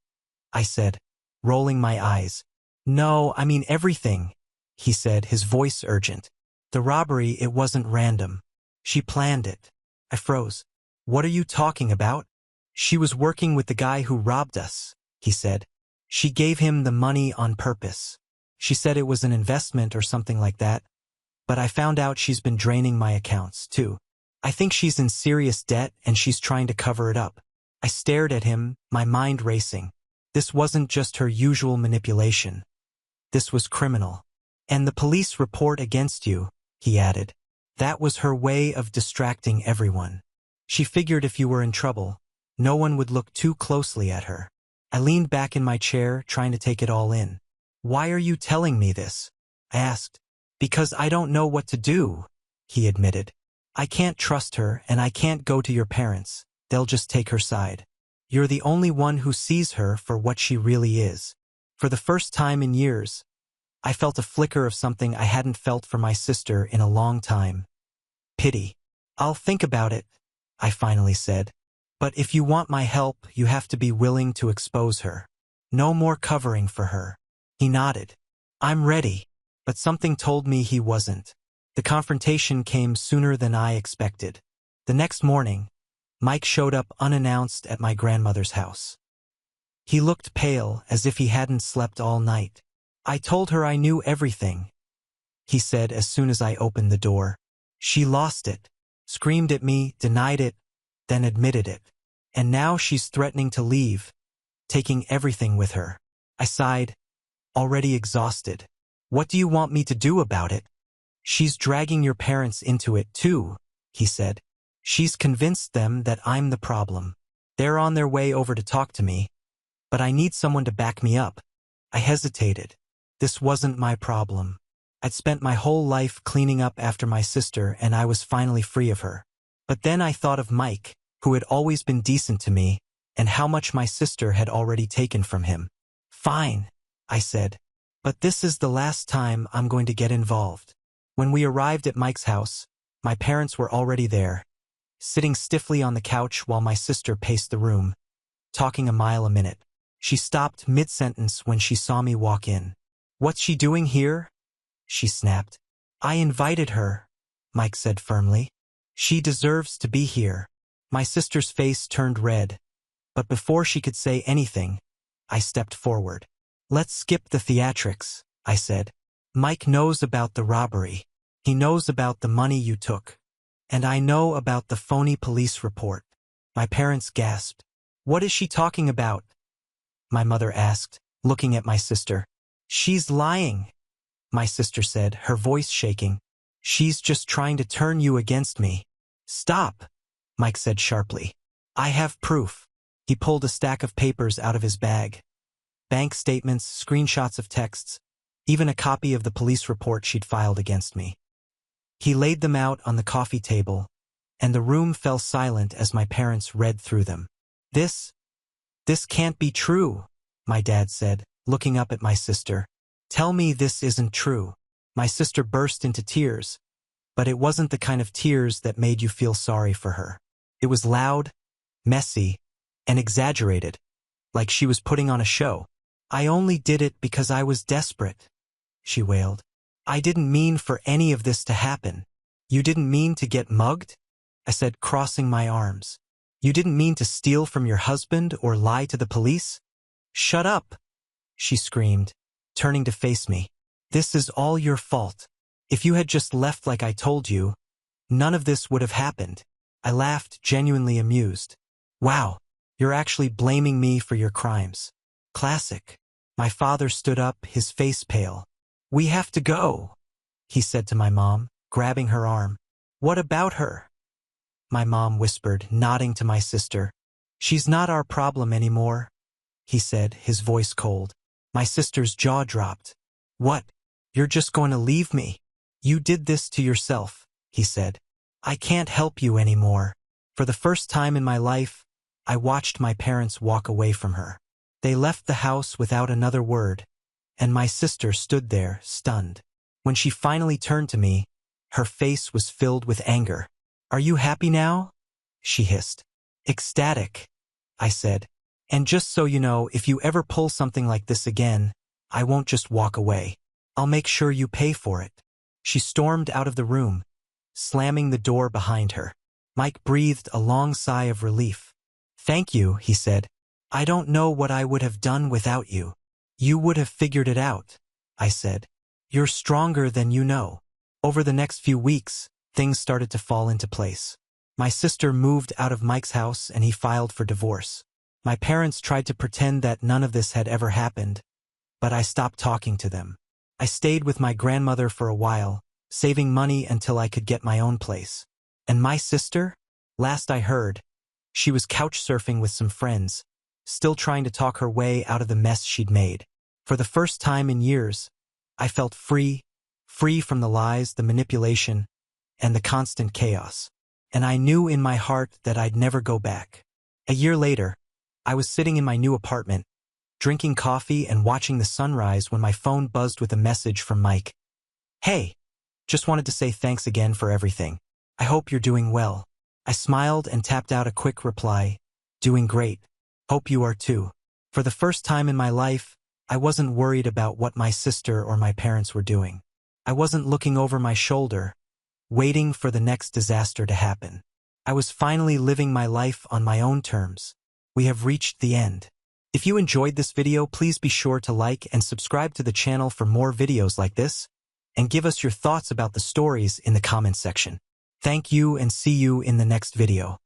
I said, rolling my eyes. "No, I mean everything," he said, his voice urgent. "The robbery, it wasn't random. She planned it." I froze. "What are you talking about?" "She was working with the guy who robbed us," he said. "She gave him the money on purpose. She said it was an investment or something like that. But I found out she's been draining my accounts, too. I think she's in serious debt and she's trying to cover it up." I stared at him, my mind racing. This wasn't just her usual manipulation. This was criminal. "And the police report against you," he added. "That was her way of distracting everyone. She figured if you were in trouble, no one would look too closely at her." I leaned back in my chair, trying to take it all in. "Why are you telling me this?" I asked. "Because I don't know what to do," he admitted. "I can't trust her and I can't go to your parents. They'll just take her side. You're the only one who sees her for what she really is." For the first time in years, I felt a flicker of something I hadn't felt for my sister in a long time. Pity. "I'll think about it," I finally said. "But if you want my help, you have to be willing to expose her. No more covering for her." He nodded. "I'm ready." But something told me he wasn't. The confrontation came sooner than I expected. The next morning, Mike showed up unannounced at my grandmother's house. He looked pale, as if he hadn't slept all night. "I told her I knew everything," he said as soon as I opened the door. "She lost it, screamed at me, denied it, then admitted it. And now she's threatening to leave, taking everything with her." I sighed, already exhausted. "What do you want me to do about it?" "She's dragging your parents into it too," he said. "She's convinced them that I'm the problem. They're on their way over to talk to me, but I need someone to back me up." I hesitated. This wasn't my problem. I'd spent my whole life cleaning up after my sister and I was finally free of her. But then I thought of Mike, who had always been decent to me, and how much my sister had already taken from him. "Fine," I said. "But this is the last time I'm going to get involved." When we arrived at Mike's house, my parents were already there, sitting stiffly on the couch while my sister paced the room, talking a mile a minute. She stopped mid-sentence when she saw me walk in. "What's she doing here?" she snapped. "I invited her," Mike said firmly. "She deserves to be here." My sister's face turned red, but before she could say anything, I stepped forward. "Let's skip the theatrics," I said. "Mike knows about the robbery. He knows about the money you took. And I know about the phony police report." My parents gasped. "What is she talking about?" my mother asked, looking at my sister. "She's lying," my sister said, her voice shaking. "She's just trying to turn you against me." "Stop," Mike said sharply. "I have proof." He pulled a stack of papers out of his bag. Bank statements, screenshots of texts, even a copy of the police report she'd filed against me. He laid them out on the coffee table, and the room fell silent as my parents read through them. "This," "This can't be true," my dad said, looking up at my sister. "Tell me this isn't true." My sister burst into tears, but it wasn't the kind of tears that made you feel sorry for her. It was loud, messy, and exaggerated, like she was putting on a show. "I only did it because I was desperate," she wailed. "I didn't mean for any of this to happen." "You didn't mean to get mugged?" I said, crossing my arms. "You didn't mean to steal from your husband or lie to the police?" "Shut up," she screamed, turning to face me. "This is all your fault. If you had just left like I told you, none of this would have happened." I laughed, genuinely amused. "Wow, you're actually blaming me for your crimes. Classic." My father stood up, his face pale. "We have to go," he said to my mom, grabbing her arm. "What about her?" my mom whispered, nodding to my sister. "She's not our problem anymore," he said, his voice cold. My sister's jaw dropped. "What? You're just going to leave me?" "You did this to yourself," he said. "I can't help you anymore." For the first time in my life, I watched my parents walk away from her. They left the house without another word, and my sister stood there, stunned. When she finally turned to me, her face was filled with anger. "Are you happy now?" she hissed. "Ecstatic," I said. "And just so you know, if you ever pull something like this again, I won't just walk away. I'll make sure you pay for it." She stormed out of the room, slamming the door behind her. Mike breathed a long sigh of relief. "Thank you," he said. "I don't know what I would have done without you." "You would have figured it out," I said. "You're stronger than you know." Over the next few weeks, things started to fall into place. My sister moved out of Mike's house and he filed for divorce. My parents tried to pretend that none of this had ever happened, but I stopped talking to them. I stayed with my grandmother for a while, saving money until I could get my own place. And my sister? Last I heard, she was couch surfing with some friends, still trying to talk her way out of the mess she'd made. For the first time in years, I felt free from the lies, the manipulation, and the constant chaos. And I knew in my heart that I'd never go back. A year later, I was sitting in my new apartment, drinking coffee and watching the sunrise when my phone buzzed with a message from Mike. "Hey, just wanted to say thanks again for everything. I hope you're doing well." I smiled and tapped out a quick reply, "Doing great. Hope you are too." For the first time in my life, I wasn't worried about what my sister or my parents were doing. I wasn't looking over my shoulder, waiting for the next disaster to happen. I was finally living my life on my own terms. We have reached the end. If you enjoyed this video, please be sure to like and subscribe to the channel for more videos like this, and give us your thoughts about the stories in the comments section. Thank you and see you in the next video.